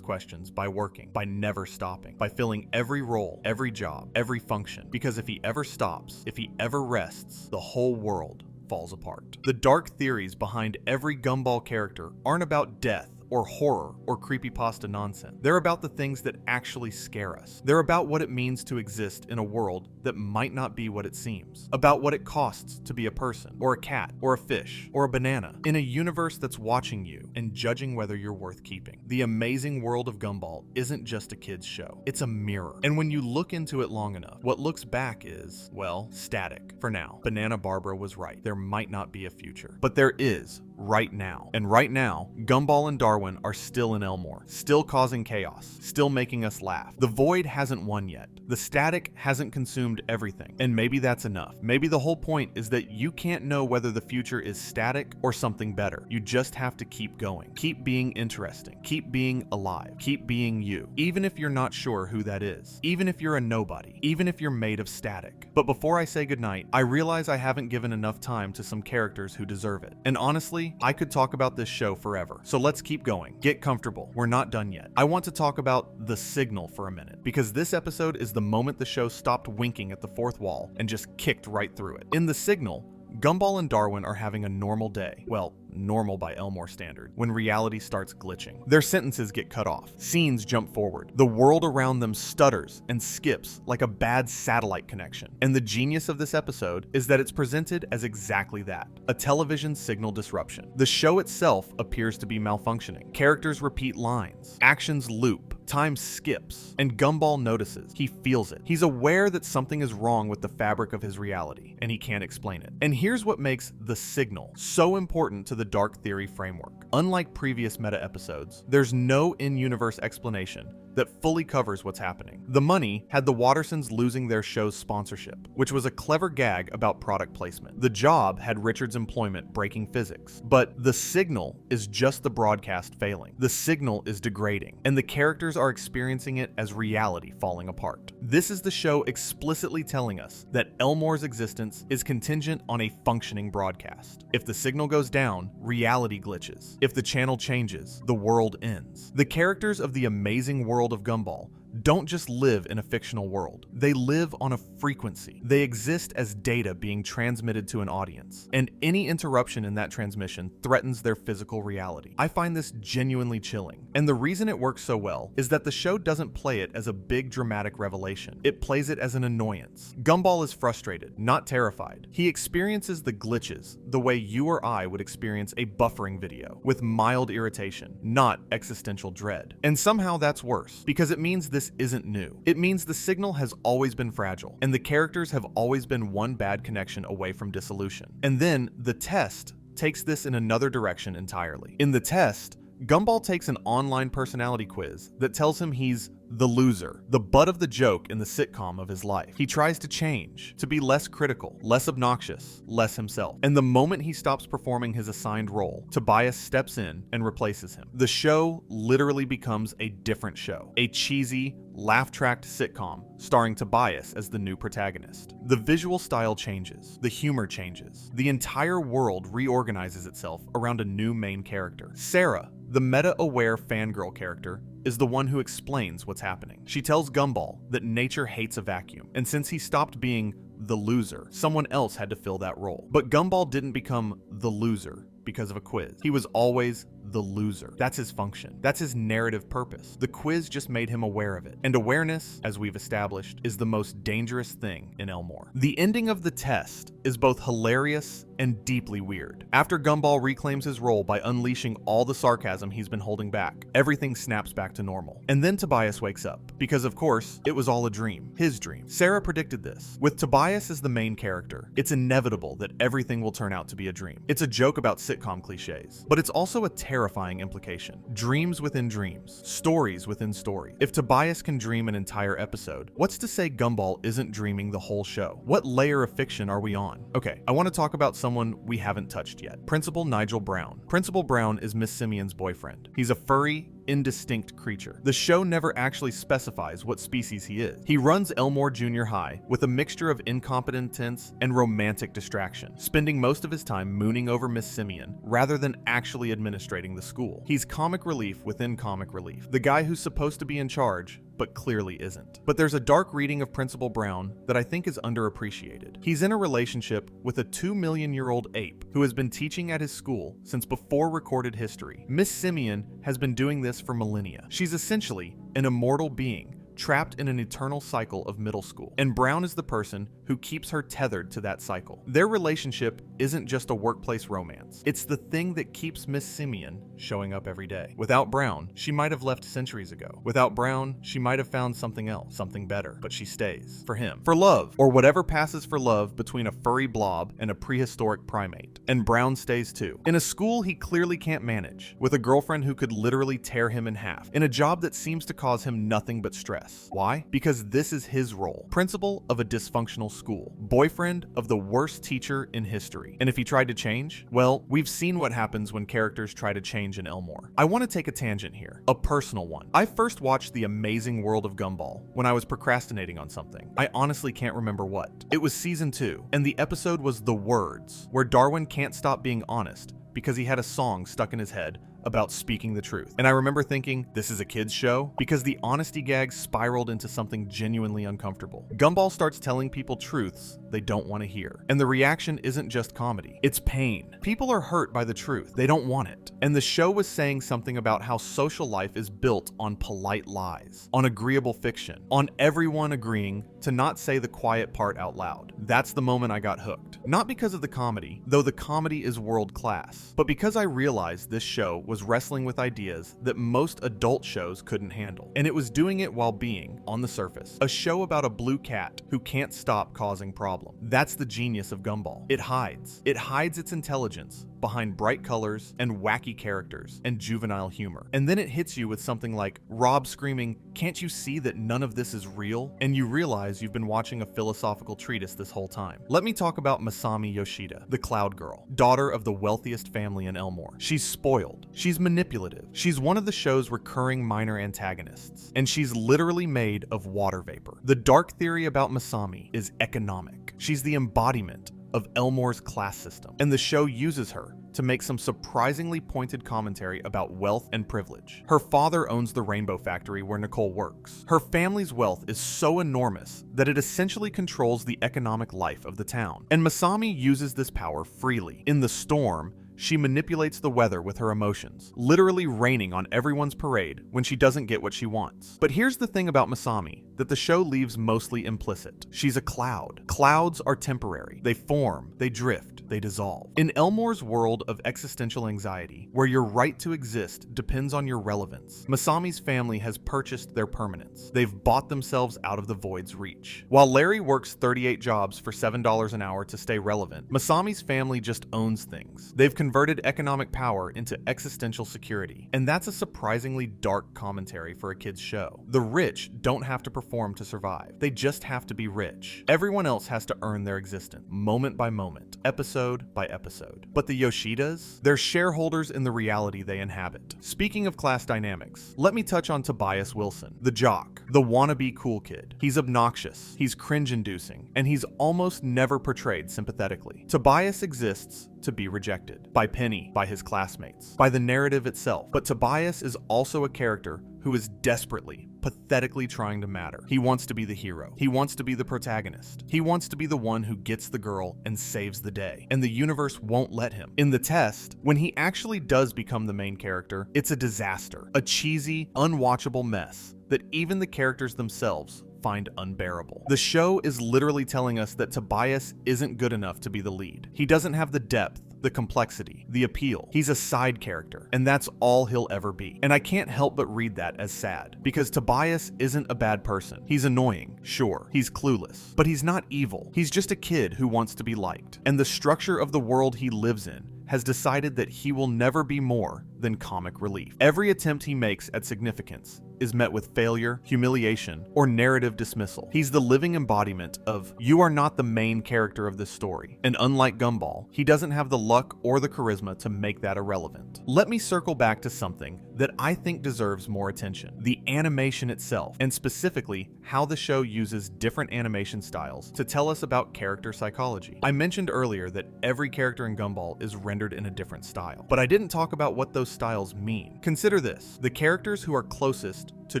questions by working, by never stopping, by filling every role, every job, every function. Because if he ever stops, if he ever rests, the whole world falls apart. The dark theories behind every Gumball character aren't about death or horror or creepypasta nonsense. They're about the things that actually scare us. They're about what it means to exist in a world that might not be what it seems. About what it costs to be a person, or a cat, or a fish, or a banana, in a universe that's watching you and judging whether you're worth keeping. The amazing world of Gumball isn't just a kid's show. It's a mirror. And when you look into it long enough, what looks back is, well, static. For now, Banana Barbara was right. There might not be a future. But there is, right now. And right now, Gumball and Darwin are still in Elmore, still causing chaos, still making us laugh. The void hasn't won yet. The static hasn't consumed everything. And maybe that's enough. Maybe the whole point is that you can't know whether the future is static or something better. You just have to keep going. Keep being interesting. Keep being alive. Keep being you. Even if you're not sure who that is. Even if you're a nobody. Even if you're made of static. But before I say goodnight, I realize I haven't given enough time to some characters who deserve it. And honestly, Honestly, I could talk about this show forever, so let's keep going. Get comfortable, we're not done yet. I want to talk about The Signal for a minute, because this episode is the moment the show stopped winking at the fourth wall and just kicked right through it. In The Signal, Gumball and Darwin are having a normal day. Well, normal by Elmore standard, when reality starts glitching. Their sentences get cut off. Scenes jump forward. The world around them stutters and skips like a bad satellite connection. And the genius of this episode is that it's presented as exactly that, a television signal disruption. The show itself appears to be malfunctioning. Characters repeat lines. Actions loop. Time skips, and Gumball notices. He feels it. He's aware that something is wrong with the fabric of his reality, and he can't explain it. And here's what makes The Signal so important to the dark theory framework. Unlike previous meta episodes, there's no in-universe explanation that fully covers what's happening. The Money had the Wattersons losing their show's sponsorship, which was a clever gag about product placement. The Job had Richard's employment breaking physics. But The Signal is just the broadcast failing. The signal is degrading, and the characters are experiencing it as reality falling apart. This is the show explicitly telling us that Elmore's existence is contingent on a functioning broadcast. If the signal goes down, reality glitches. If the channel changes, the world ends. The characters of the amazing world of Gumball don't just live in a fictional world. They live on a frequency. They exist as data being transmitted to an audience, and any interruption in that transmission threatens their physical reality. I find this genuinely chilling, and the reason it works so well is that the show doesn't play it as a big dramatic revelation. It plays it as an annoyance. Gumball is frustrated, not terrified. He experiences the glitches the way you or I would experience a buffering video, with mild irritation, not existential dread. And somehow that's worse, because it means this isn't new. It means the signal has always been fragile, and the characters have always been one bad connection away from dissolution. And then The Test takes this in another direction entirely. In The Test, Gumball takes an online personality quiz that tells him he's the loser, the butt of the joke in the sitcom of his life. He tries to change, to be less critical, less obnoxious, less himself. And the moment he stops performing his assigned role, Tobias steps in and replaces him. The show literally becomes a different show, a cheesy, laugh-tracked sitcom starring Tobias as the new protagonist. The visual style changes, the humor changes, the entire world reorganizes itself around a new main character. Sarah, the meta-aware fangirl character, is the one who explains what's happening. She tells Gumball that nature hates a vacuum, and since he stopped being the loser, someone else had to fill that role. But Gumball didn't become the loser because of a quiz. He was always the loser. That's his function. That's his narrative purpose. The quiz just made him aware of it. And awareness, as we've established, is the most dangerous thing in Elmore. The ending of The Test is both hilarious and deeply weird. After Gumball reclaims his role by unleashing all the sarcasm he's been holding back, everything snaps back to normal. And then Tobias wakes up, because of course, it was all a dream. His dream. Sarah predicted this. With Tobias as the main character, it's inevitable that everything will turn out to be a dream. It's a joke about sitcom cliches, but it's also a terrifying implication. Dreams within dreams, stories within stories. If Tobias can dream an entire episode, what's to say Gumball isn't dreaming the whole show? What layer of fiction are we on? Okay, I want to talk about someone we haven't touched yet. Principal Nigel Brown. Principal Brown is Miss Simeon's boyfriend. He's a furry, indistinct creature. The show never actually specifies what species he is. He runs Elmore Junior High with a mixture of incompetence and romantic distraction, spending most of his time mooning over Miss Simeon rather than actually administrating the school. He's comic relief within comic relief, the guy who's supposed to be in charge but clearly isn't. But there's a dark reading of Principal Brown that I think is underappreciated. He's in a relationship with a 2-million-year-old ape who has been teaching at his school since before recorded history. Miss Simeon has been doing this for millennia. She's essentially an immortal being trapped in an eternal cycle of middle school, and Brown is the person who keeps her tethered to that cycle. Their relationship isn't just a workplace romance. It's the thing that keeps Miss Simeon showing up every day. Without Brown, she might have left centuries ago. Without Brown, she might have found something else, something better, but she stays. For him. For love, or whatever passes for love between a furry blob and a prehistoric primate. And Brown stays too. In a school he clearly can't manage, with a girlfriend who could literally tear him in half, in a job that seems to cause him nothing but stress. progress. Why? Because this is his role. Principal of a dysfunctional school. Boyfriend of the worst teacher in history. And if he tried to change, well, we've seen what happens when characters try to change in Elmore. I want to take a tangent here, a personal one. I first watched The Amazing World of Gumball when I was procrastinating on something. I honestly can't remember what. It was season 2, and the episode was The Words, where Darwin can't stop being honest because he had a song stuck in his head about speaking the truth. And I remember thinking, this is a kid's show? Because the honesty gag spiraled into something genuinely uncomfortable. Gumball starts telling people truths they don't want to hear. And the reaction isn't just comedy, it's pain. People are hurt by the truth, they don't want it. And the show was saying something about how social life is built on polite lies, on agreeable fiction, on everyone agreeing to not say the quiet part out loud. That's the moment I got hooked. Not because of the comedy, though the comedy is world class, but because I realized this show was wrestling with ideas that most adult shows couldn't handle. And it was doing it while being, on the surface, a show about a blue cat who can't stop causing problems. That's the genius of Gumball. It hides. It hides its intelligence behind bright colors and wacky characters and juvenile humor. And then it hits you with something like Rob screaming, "Can't you see that none of this is real?" And you realize you've been watching a philosophical treatise this whole time. Let me talk about Masami Yoshida, the Cloud Girl, daughter of the wealthiest family in Elmore. She's spoiled. She's manipulative. She's one of the show's recurring minor antagonists. And she's literally made of water vapor. The dark theory about Masami is economic. She's the embodiment of Elmore's class system, and the show uses her to make some surprisingly pointed commentary about wealth and privilege. Her father owns the rainbow factory where Nicole works. Her family's wealth is so enormous that it essentially controls the economic life of the town. And Masami uses this power freely. In The Storm, she manipulates the weather with her emotions, literally raining on everyone's parade when she doesn't get what she wants. But here's the thing about Masami that the show leaves mostly implicit. She's a cloud. Clouds are temporary. They form, they drift, they dissolve. In Elmore's world of existential anxiety, where your right to exist depends on your relevance, Masami's family has purchased their permanence. They've bought themselves out of the void's reach. While Larry works 38 jobs for $7 an hour to stay relevant, Masami's family just owns things. They've converted economic power into existential security. And that's a surprisingly dark commentary for a kid's show. The rich don't have to perform to survive. They just have to be rich. Everyone else has to earn their existence, moment by moment, episode by episode. But the Yoshidas? They're shareholders in the reality they inhabit. Speaking of class dynamics, let me touch on Tobias Wilson, the jock, the wannabe cool kid. He's obnoxious, he's cringe-inducing, and he's almost never portrayed sympathetically. Tobias exists to be rejected. By Penny, by his classmates, by the narrative itself. But Tobias is also a character who is desperately, pathetically trying to matter. He wants to be the hero. He wants to be the protagonist. He wants to be the one who gets the girl and saves the day. And the universe won't let him. In the test, when he actually does become the main character, it's a disaster. A cheesy, unwatchable mess that even the characters themselves find unbearable. The show is literally telling us that Tobias isn't good enough to be the lead. He doesn't have the depth, the complexity, the appeal. He's a side character, and that's all he'll ever be. And I can't help but read that as sad, because Tobias isn't a bad person. He's annoying, sure. He's clueless, but he's not evil. He's just a kid who wants to be liked. And the structure of the world he lives in has decided that he will never be more than comic relief. Every attempt he makes at significance is met with failure, humiliation, or narrative dismissal. He's the living embodiment of, you are not the main character of this story. And unlike Gumball, he doesn't have the luck or the charisma to make that irrelevant. Let me circle back to something that I think deserves more attention. The animation itself, and specifically how the show uses different animation styles to tell us about character psychology. I mentioned earlier that every character in Gumball is rendered in a different style, but I didn't talk about what those styles mean. Consider this: the characters who are closest to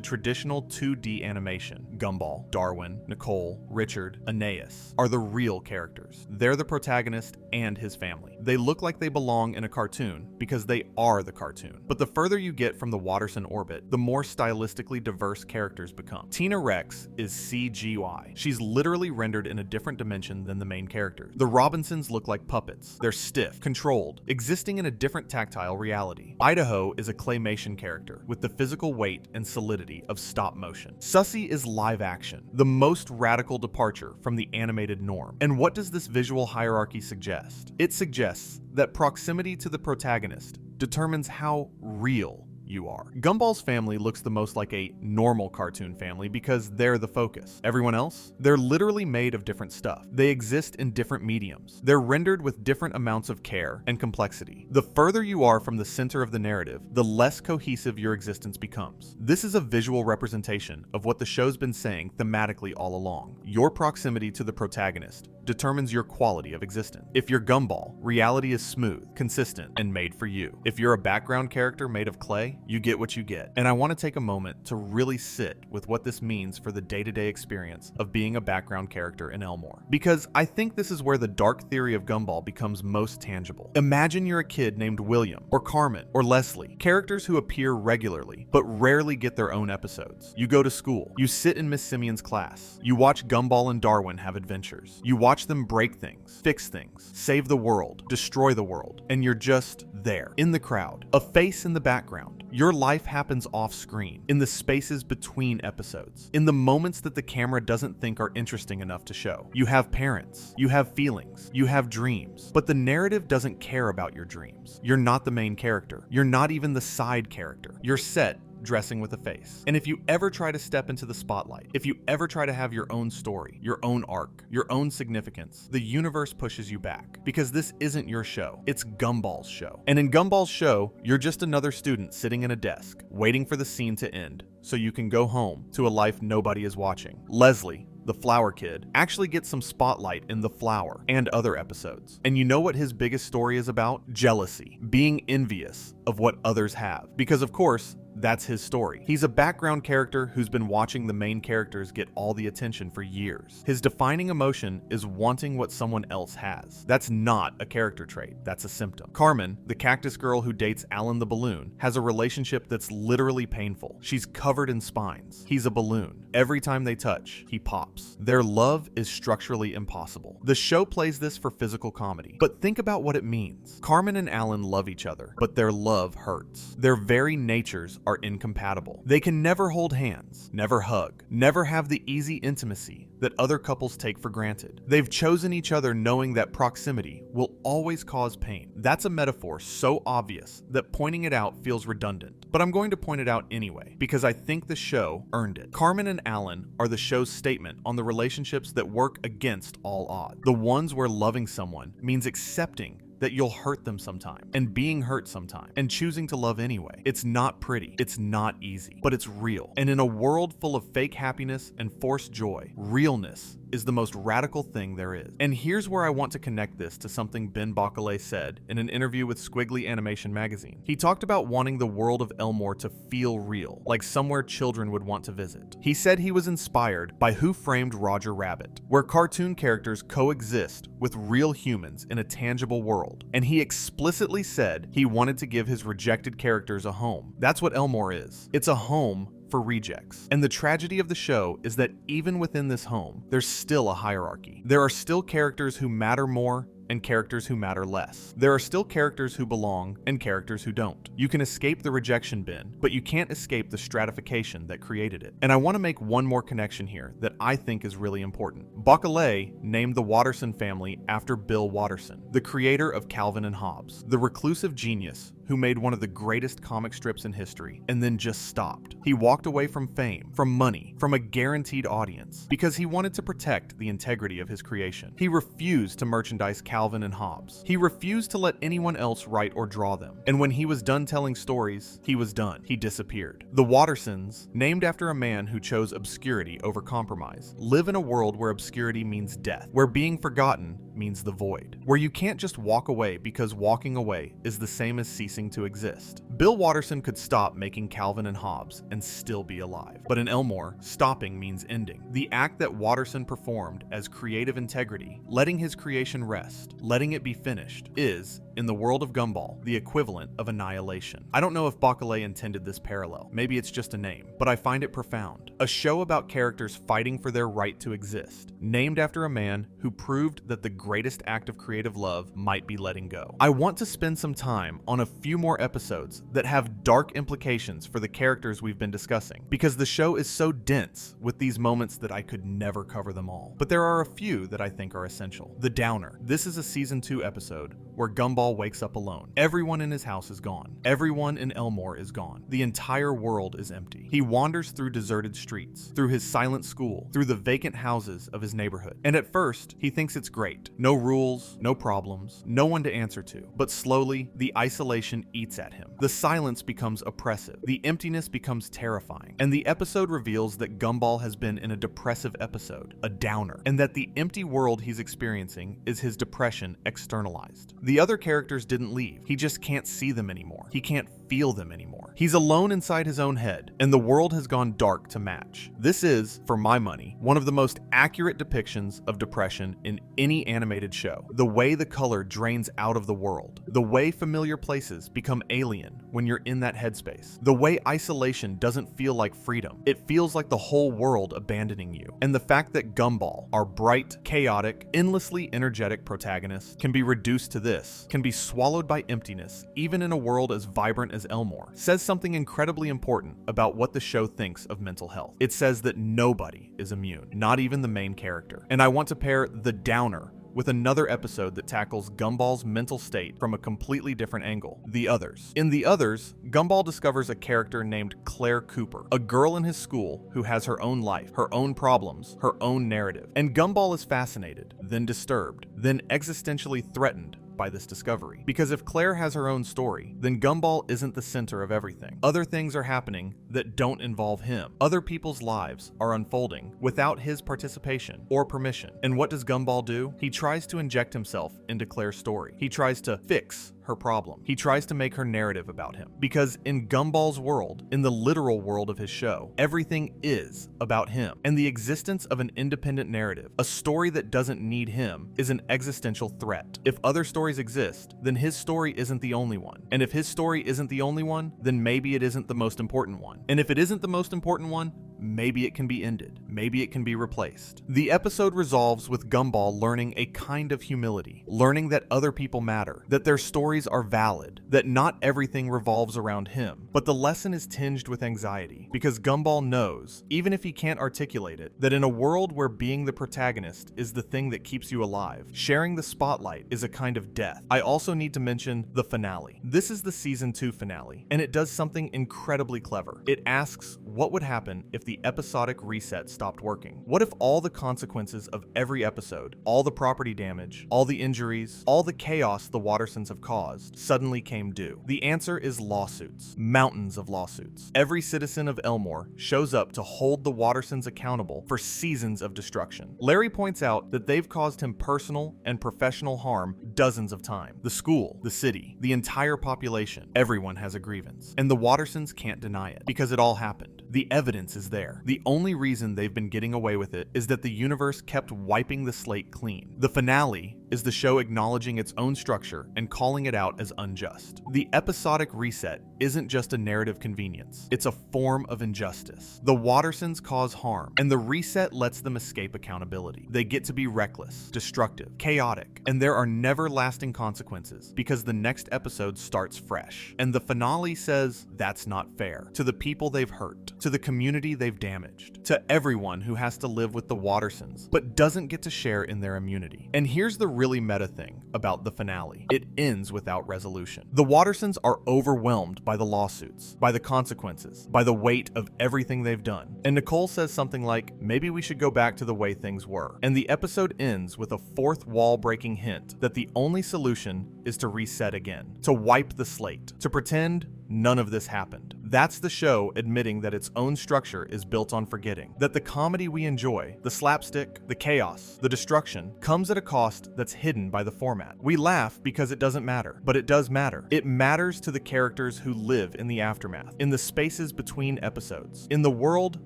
traditional 2D animation, Gumball, Darwin, Nicole, Richard, Anais, are the real characters. They're the protagonist and his family. They look like they belong in a cartoon because they are the cartoon. But the further you get from the Watterson orbit, the more stylistically diverse characters become. Tina Rex is CGI. She's literally rendered in a different dimension than the main characters. The Robinsons look like puppets. They're stiff, controlled, existing in a different tactile reality. Idaho is a claymation character with the physical weight and solidity of stop motion. Sussy is live action, the most radical departure from the animated norm. And what does this visual hierarchy suggest? It suggests that proximity to the protagonist determines how real you are. Gumball's family looks the most like a normal cartoon family because they're the focus. Everyone else? They're literally made of different stuff. They exist in different mediums. They're rendered with different amounts of care and complexity. The further you are from the center of the narrative, the less cohesive your existence becomes. This is a visual representation of what the show's been saying thematically all along. Your proximity to the protagonist determines your quality of existence. If you're Gumball, reality is smooth, consistent, and made for you. If you're a background character made of clay, you get what you get. And I want to take a moment to really sit with what this means for the day-to-day experience of being a background character in Elmore. Because I think this is where the dark theory of Gumball becomes most tangible. Imagine you're a kid named William, or Carmen, or Leslie, characters who appear regularly, but rarely get their own episodes. You go to school. You sit in Miss Simeon's class. You watch Gumball and Darwin have adventures. You watch them break things, fix things, save the world, destroy the world, and you're just there, in the crowd, a face in the background. Your life happens off screen, in the spaces between episodes, in the moments that the camera doesn't think are interesting enough to show. You have parents, you have feelings, you have dreams, but the narrative doesn't care about your dreams. You're not the main character. You're not even the side character. You're set dressing with a face. And if you ever try to step into the spotlight, if you ever try to have your own story, your own arc, your own significance, the universe pushes you back. Because this isn't your show, it's Gumball's show. And in Gumball's show, you're just another student sitting in a desk, waiting for the scene to end, so you can go home to a life nobody is watching. Leslie, the flower kid, actually gets some spotlight in The Flower and other episodes. And you know what his biggest story is about? Jealousy. Being envious of what others have. Because of course, that's his story. He's a background character who's been watching the main characters get all the attention for years. His defining emotion is wanting what someone else has. That's not a character trait, that's a symptom. Carmen, the cactus girl who dates Alan the balloon, has a relationship that's literally painful. She's covered in spines. He's a balloon. Every time they touch, he pops. Their love is structurally impossible. The show plays this for physical comedy, but think about what it means. Carmen and Alan love each other, but their love hurts. Their very natures are incompatible. They can never hold hands, never hug, never have the easy intimacy that other couples take for granted. They've chosen each other knowing that proximity will always cause pain. That's a metaphor so obvious that pointing it out feels redundant, but I'm going to point it out anyway, because I think the show earned it. Carmen and Alan are the show's statement on the relationships that work against all odds. The ones where loving someone means accepting that you'll hurt them sometime, and being hurt sometime, and choosing to love anyway. It's not pretty, it's not easy, but it's real. And in a world full of fake happiness and forced joy, realness is the most radical thing there is. And here's where I want to connect this to something Ben Bockelay said in an interview with Squiggly Animation Magazine. He talked about wanting the world of Elmore to feel real, like somewhere children would want to visit. He said he was inspired by Who Framed Roger Rabbit, where cartoon characters coexist with real humans in a tangible world. And he explicitly said he wanted to give his rejected characters a home. That's what Elmore is. It's a home for rejects. And the tragedy of the show is that even within this home, there's still a hierarchy. There are still characters who matter more and characters who matter less. There are still characters who belong and characters who don't. You can escape the rejection bin, but you can't escape the stratification that created it. And I want to make one more connection here that I think is really important. Bockelay named the Watterson family after Bill Watterson, the creator of Calvin and Hobbes, the reclusive genius who made one of the greatest comic strips in history and then just stopped. He walked away from fame, from money, from a guaranteed audience, because he wanted to protect the integrity of his creation. He refused to merchandise Calvin and Hobbes. He refused to let anyone else write or draw them. And when he was done telling stories, he was done. He disappeared. The Wattersons, named after a man who chose obscurity over compromise, live in a world where obscurity means death, where being forgotten means the void, where you can't just walk away because walking away is the same as ceasing to exist. Bill Watterson could stop making Calvin and Hobbes and still be alive. But in Elmore, stopping means ending. The act that Watterson performed as creative integrity, letting his creation rest, letting it be finished, is, in the world of Gumball, the equivalent of annihilation. I don't know if Bockelay intended this parallel. Maybe it's just a name, but I find it profound. A show about characters fighting for their right to exist, named after a man who proved that the greatest act of creative love might be letting go. I want to spend some time on a few more episodes that have dark implications for the characters we've been discussing, because the show is so dense with these moments that I could never cover them all. But there are a few that I think are essential. The Downer. This is a season 2 episode where Gumball Gumball wakes up alone. Everyone in his house is gone. Everyone in Elmore is gone. The entire world is empty. He wanders through deserted streets, through his silent school, through the vacant houses of his neighborhood. And at first, he thinks it's great. No rules, no problems, no one to answer to. But slowly, the isolation eats at him. The silence becomes oppressive. The emptiness becomes terrifying. And the episode reveals that Gumball has been in a depressive episode, a downer, and that the empty world he's experiencing is his depression externalized. The other characters didn't leave. He just can't see them anymore. He can't feel them anymore. He's alone inside his own head, and the world has gone dark to match. This is, for my money, one of the most accurate depictions of depression in any animated show. The way the color drains out of the world, the way familiar places become alien when you're in that headspace, the way isolation doesn't feel like freedom. It feels like the whole world abandoning you. And the fact that Gumball, our bright, chaotic, endlessly energetic protagonist, can be reduced to this, can be swallowed by emptiness, even in a world as vibrant as Elmore, says something incredibly important about what the show thinks of mental health. It says that nobody is immune, not even the main character. And I want to pair the downer with another episode that tackles Gumball's mental state from a completely different angle, The Others. In The Others, Gumball discovers a character named Claire Cooper, a girl in his school who has her own life, her own problems, her own narrative. And Gumball is fascinated, then disturbed, then existentially threatened by this discovery. Because if Claire has her own story, then Gumball isn't the center of everything. Other things are happening that don't involve him. Other people's lives are unfolding without his participation or permission. And what does Gumball do? He tries to inject himself into Claire's story. He tries to fix her problem. He tries to make her narrative about him. Because in Gumball's world, in the literal world of his show, everything is about him. And the existence of an independent narrative, a story that doesn't need him, is an existential threat. If other stories exist, then his story isn't the only one. And if his story isn't the only one, then maybe it isn't the most important one. And if it isn't the most important one, maybe it can be ended. Maybe it can be replaced. The episode resolves with Gumball learning a kind of humility, learning that other people matter, that their stories are valid, that not everything revolves around him. But the lesson is tinged with anxiety, because Gumball knows, even if he can't articulate it, that in a world where being the protagonist is the thing that keeps you alive, sharing the spotlight is a kind of death. I also need to mention the finale. This is the season 2 finale, and it does something incredibly clever. It asks what would happen if the episodic reset stopped working. What if all the consequences of every episode, all the property damage, all the injuries, all the chaos the Wattersons have caused, suddenly came due? The answer is lawsuits. Mountains of lawsuits. Every citizen of Elmore shows up to hold the Wattersons accountable for seasons of destruction. Larry points out that they've caused him personal and professional harm dozens of times. The school, the city, the entire population, everyone has a grievance. And the Wattersons can't deny it, because it all happened. The evidence is there. The only reason they've been getting away with it is that the universe kept wiping the slate clean. The finale is the show acknowledging its own structure and calling it out as unjust. The episodic reset isn't just a narrative convenience, it's a form of injustice. The Wattersons cause harm, and the reset lets them escape accountability. They get to be reckless, destructive, chaotic, and there are never lasting consequences because the next episode starts fresh. And the finale says that's not fair to the people they've hurt, to the community they've damaged, to everyone who has to live with the Wattersons but doesn't get to share in their immunity. And here's the really meta thing about the finale. It ends without resolution. The Wattersons are overwhelmed by the lawsuits, by the consequences, by the weight of everything they've done. And Nicole says something like, maybe we should go back to the way things were. And the episode ends with a fourth wall breaking hint that the only solution is to reset again, to wipe the slate, to pretend none of this happened. That's the show admitting that its own structure is built on forgetting, that the comedy we enjoy, the slapstick, the chaos, the destruction, comes at a cost that's hidden by the format. We laugh because it doesn't matter, but it does matter. It matters to the characters who live in the aftermath, in the spaces between episodes, in the world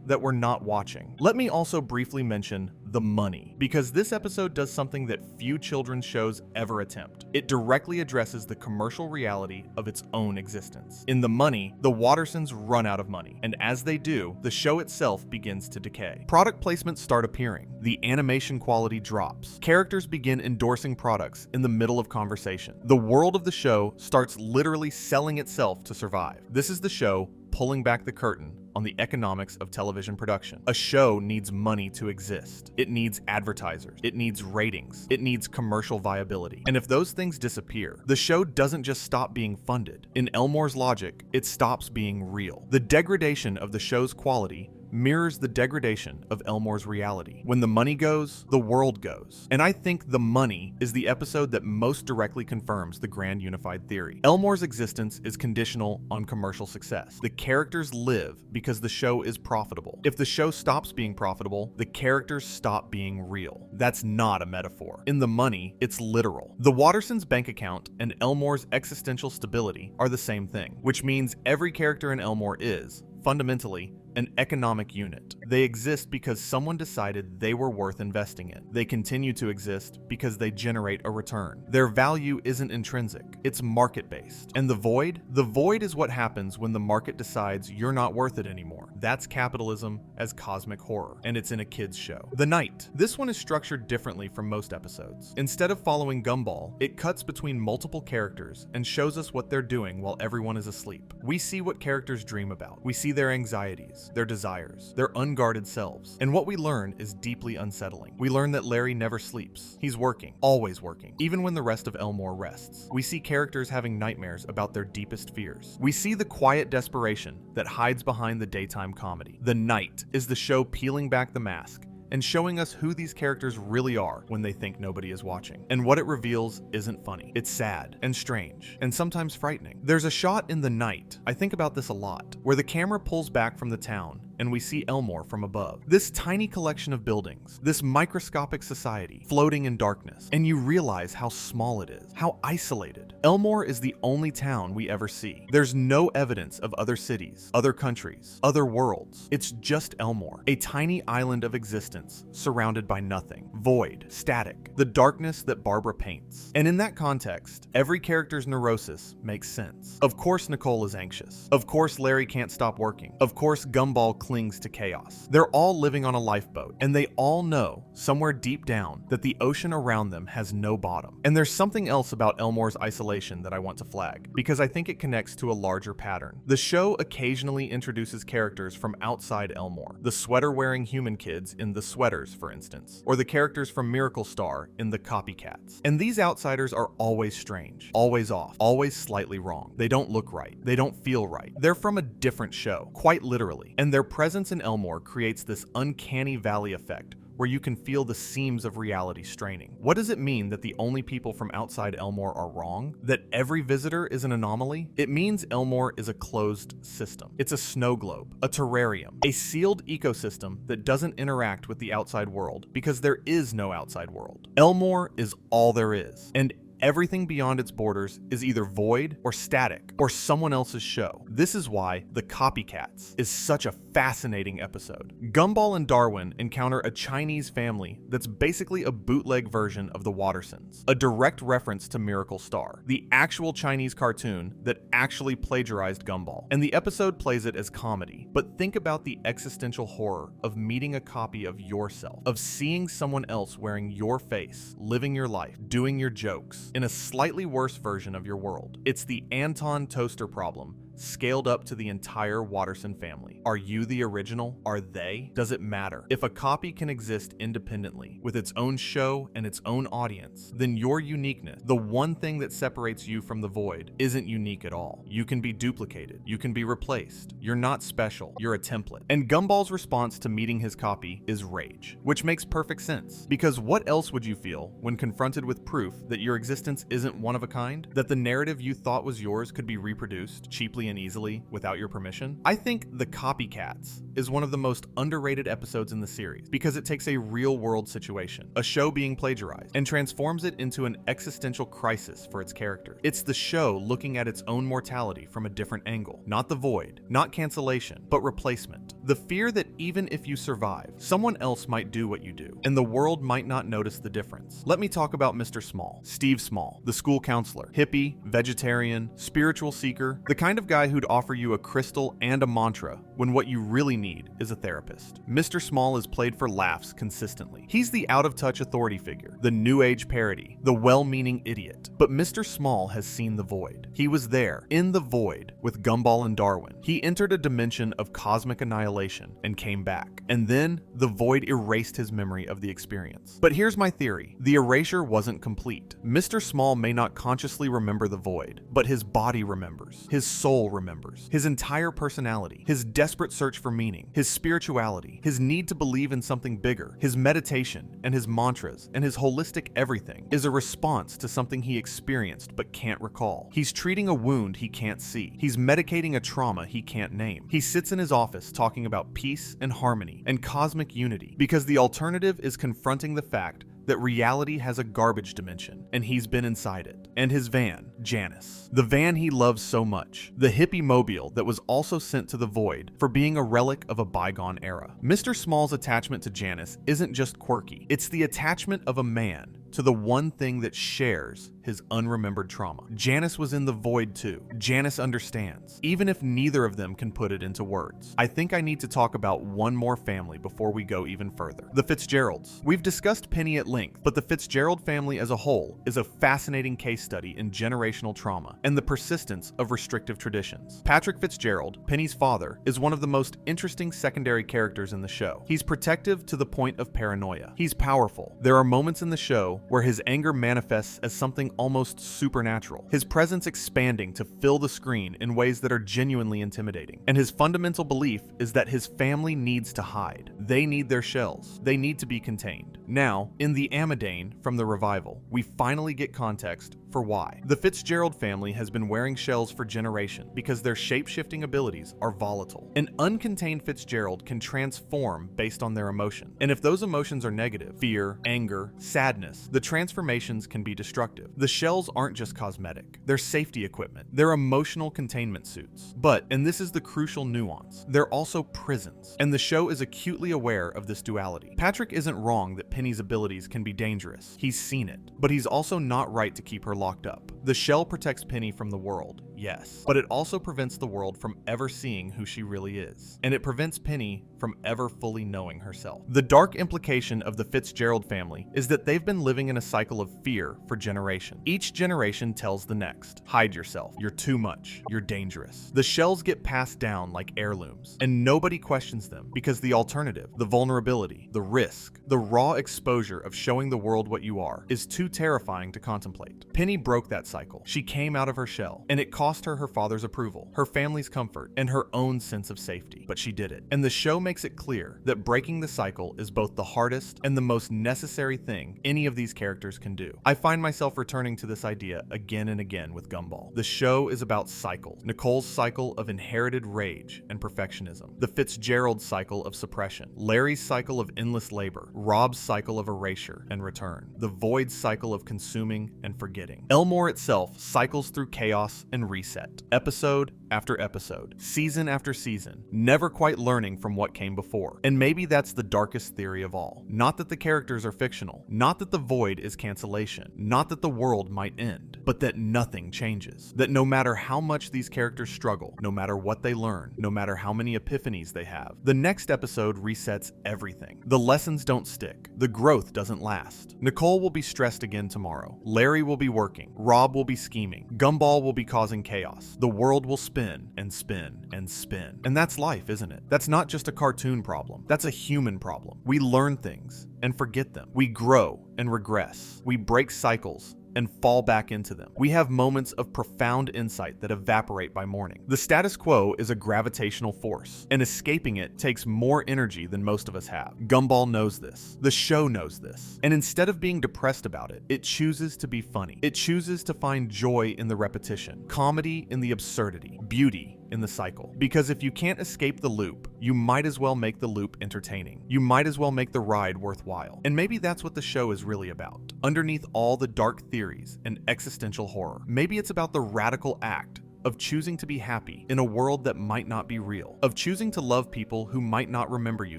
that we're not watching. Let me also briefly mention the money, because this episode does something that few children's shows ever attempt. It directly addresses the commercial reality of its own existence. In The Money, the Wattersons run out of money, and as they do, the show itself begins to decay. Product placements start appearing. The animation quality drops. Characters begin endorsing products in the middle of conversation. The world of the show starts literally selling itself to survive. This is the show pulling back the curtain on the economics of television production. A show needs money to exist. It needs advertisers. It needs ratings. It needs commercial viability. And if those things disappear, the show doesn't just stop being funded. In Elmore's logic, it stops being real. The degradation of the show's quality mirrors the degradation of Elmore's reality. When the money goes, the world goes. And I think The Money is the episode that most directly confirms the grand unified theory. Elmore's existence is conditional on commercial success. The characters live because the show is profitable. If the show stops being profitable, the characters stop being real. That's not a metaphor. In The Money, it's literal. The Wattersons' bank account and Elmore's existential stability are the same thing, which means every character in Elmore is, fundamentally, an economic unit. They exist because someone decided they were worth investing in. They continue to exist because they generate a return. Their value isn't intrinsic, it's market-based. And the void? The void is what happens when the market decides you're not worth it anymore. That's capitalism as cosmic horror, and it's in a kid's show. The Night. This one is structured differently from most episodes. Instead of following Gumball, it cuts between multiple characters and shows us what they're doing while everyone is asleep. We see what characters dream about. We see their anxieties, their desires, their unguarded selves. And what we learn is deeply unsettling. We learn that Larry never sleeps. He's working, always working, even when the rest of Elmore rests. We see characters having nightmares about their deepest fears. We see the quiet desperation that hides behind the daytime comedy. The Night is the show peeling back the mask and showing us who these characters really are when they think nobody is watching. And what it reveals isn't funny. It's sad and strange and sometimes frightening. There's a shot in The Night, I think about this a lot, where the camera pulls back from the town and we see Elmore from above. This tiny collection of buildings, this microscopic society floating in darkness, and you realize how small it is, how isolated. Elmore is the only town we ever see. There's no evidence of other cities, other countries, other worlds. It's just Elmore, a tiny island of existence surrounded by nothing, void, static, the darkness that Barbara paints. And in that context, every character's neurosis makes sense. Of course Nicole is anxious. Of course Larry can't stop working. Of course Gumball clings to chaos. They're all living on a lifeboat, and they all know, somewhere deep down, that the ocean around them has no bottom. And there's something else about Elmore's isolation that I want to flag, because I think it connects to a larger pattern. The show occasionally introduces characters from outside Elmore, the sweater-wearing human kids in The Sweaters, for instance, or the characters from Miracle Star in TheCopycats. And these outsiders are always strange, always off, always slightly wrong. They don't look right. They don't feel right. They're from a different show, quite literally, and their presence in Elmore creates this uncanny valley effect where you can feel the seams of reality straining. What does it mean that the only people from outside Elmore are wrong? That every visitor is an anomaly? It means Elmore is a closed system. It's a snow globe, a terrarium, a sealed ecosystem that doesn't interact with the outside world because there is no outside world. Elmore is all there is, and everything beyond its borders is either void or static or someone else's show. This is why TheCopycats is such a fascinating episode. Gumball and Darwin encounter a Chinese family that's basically a bootleg version of the Wattersons, a direct reference to Miracle Star, the actual Chinese cartoon that actually plagiarized Gumball. And the episode plays it as comedy. But think about the existential horror of meeting a copy of yourself, of seeing someone else wearing your face, living your life, doing your jokes, in a slightly worse version of your world. It's the Anton toaster problem scaled up to the entire Watterson family. Are you the original? Are they? Does it matter? If a copy can exist independently, with its own show and its own audience, then your uniqueness, the one thing that separates you from the void, isn't unique at all. You can be duplicated. You can be replaced. You're not special. You're a template. And Gumball's response to meeting his copy is rage, which makes perfect sense. Because what else would you feel when confronted with proof that your existence isn't one of a kind? That the narrative you thought was yours could be reproduced cheaply and easily without your permission? I think TheCopycats is one of the most underrated episodes in the series because it takes a real-world situation, a show being plagiarized, and transforms it into an existential crisis for its character. It's the show looking at its own mortality from a different angle. Not the void, not cancellation, but replacement. The fear that even if you survive, someone else might do what you do, and the world might not notice the difference. Let me talk about Mr. Small, Steve Small, the school counselor, hippie, vegetarian, spiritual seeker, the kind of guy guy who'd offer you a crystal and a mantra when what you really need is a therapist. Mr. Small is played for laughs consistently. He's the out-of-touch authority figure, the new age parody, the well-meaning idiot. But Mr. Small has seen the void. He was there, in the void, with Gumball and Darwin. He entered a dimension of cosmic annihilation and came back. And then, the void erased his memory of the experience. But here's my theory. The erasure wasn't complete. Mr. Small may not consciously remember the void, but his body remembers. His soul remembers. His entire personality. His desperate search for meaning. His spirituality. His need to believe in something bigger. His meditation and his mantras and his holistic everything is a response to something he experienced but can't recall. He's treating a wound he can't see. He's medicating a trauma he can't name. He sits in his office talking about peace and harmony and cosmic unity because the alternative is confronting the fact that reality has a garbage dimension, and he's been inside it. And his van, Janice. The van he loves so much. The hippie mobile that was also sent to the void for being a relic of a bygone era. Mr. Small's attachment to Janice isn't just quirky. It's the attachment of a man to the one thing that shares his unremembered trauma. Janice was in the void too. Janice understands, even if neither of them can put it into words. I think I need to talk about one more family before we go even further. The Fitzgeralds. We've discussed Penny at length, but the Fitzgerald family as a whole is a fascinating case study in generational trauma and the persistence of restrictive traditions. Patrick Fitzgerald, Penny's father, is one of the most interesting secondary characters in the show. He's protective to the point of paranoia. He's powerful. There are moments in the show where his anger manifests as something almost supernatural, his presence expanding to fill the screen in ways that are genuinely intimidating. And his fundamental belief is that his family needs to hide. They need their shells. They need to be contained. Now, in the Amadane from the revival, we finally get context for why. The Fitzgerald family has been wearing shells for generations because their shape-shifting abilities are volatile. An uncontained Fitzgerald can transform based on their emotion. And if those emotions are negative, fear, anger, sadness, the transformations can be destructive. The shells aren't just cosmetic. They're safety equipment. They're emotional containment suits. But, and this is the crucial nuance, they're also prisons. And the show is acutely aware of this duality. Patrick isn't wrong that Penny's abilities can be dangerous. He's seen it. But he's also not right to keep her locked up. The shell protects Penny from the world, yes, but it also prevents the world from ever seeing who she really is. And it prevents Penny from ever fully knowing herself. The dark implication of the Fitzgerald family is that they've been living in a cycle of fear for generations. Each generation tells the next, hide yourself, you're too much, you're dangerous. The shells get passed down like heirlooms, and nobody questions them because the alternative, the vulnerability, the risk, the raw exposure of showing the world what you are, is too terrifying to contemplate. Penny broke that cycle. She came out of her shell, and it cost her her father's approval, her family's comfort, and her own sense of safety. But she did it. And the show makes it clear that breaking the cycle is both the hardest and the most necessary thing any of these characters can do. I find myself returning to this idea again and again with Gumball. The show is about cycles. Nicole's cycle of inherited rage and perfectionism, the Fitzgerald cycle of suppression, Larry's cycle of endless labor, Rob's cycle of erasure and return, the Void's cycle of consuming and forgetting. Elmore itself cycles through chaos and reset, episode after episode, season after season, never quite learning from what came before. And maybe that's the darkest theory of all. Not that the characters are fictional, not that the void is cancellation, not that the world might end, but that nothing changes. That no matter how much these characters struggle, no matter what they learn, no matter how many epiphanies they have, the next episode resets everything. The lessons don't stick. The growth doesn't last. Nicole will be stressed again tomorrow. Larry will be working. Rob will be scheming. Gumball will be causing chaos. The world will spin and spin and spin. And that's life, isn't it? That's not just a cartoon problem. That's a human problem. We learn things and forget them. We grow and regress. We break cycles and fall back into them. We have moments of profound insight that evaporate by morning. The status quo is a gravitational force, and escaping it takes more energy than most of us have. Gumball knows this. The show knows this. And instead of being depressed about it, it chooses to be funny. It chooses to find joy in the repetition, comedy in the absurdity, beauty in the cycle. Because if you can't escape the loop, you might as well make the loop entertaining. You might as well make the ride worthwhile. And maybe that's what the show is really about. Underneath all the dark theories and existential horror, maybe it's about the radical act of choosing to be happy in a world that might not be real, of choosing to love people who might not remember you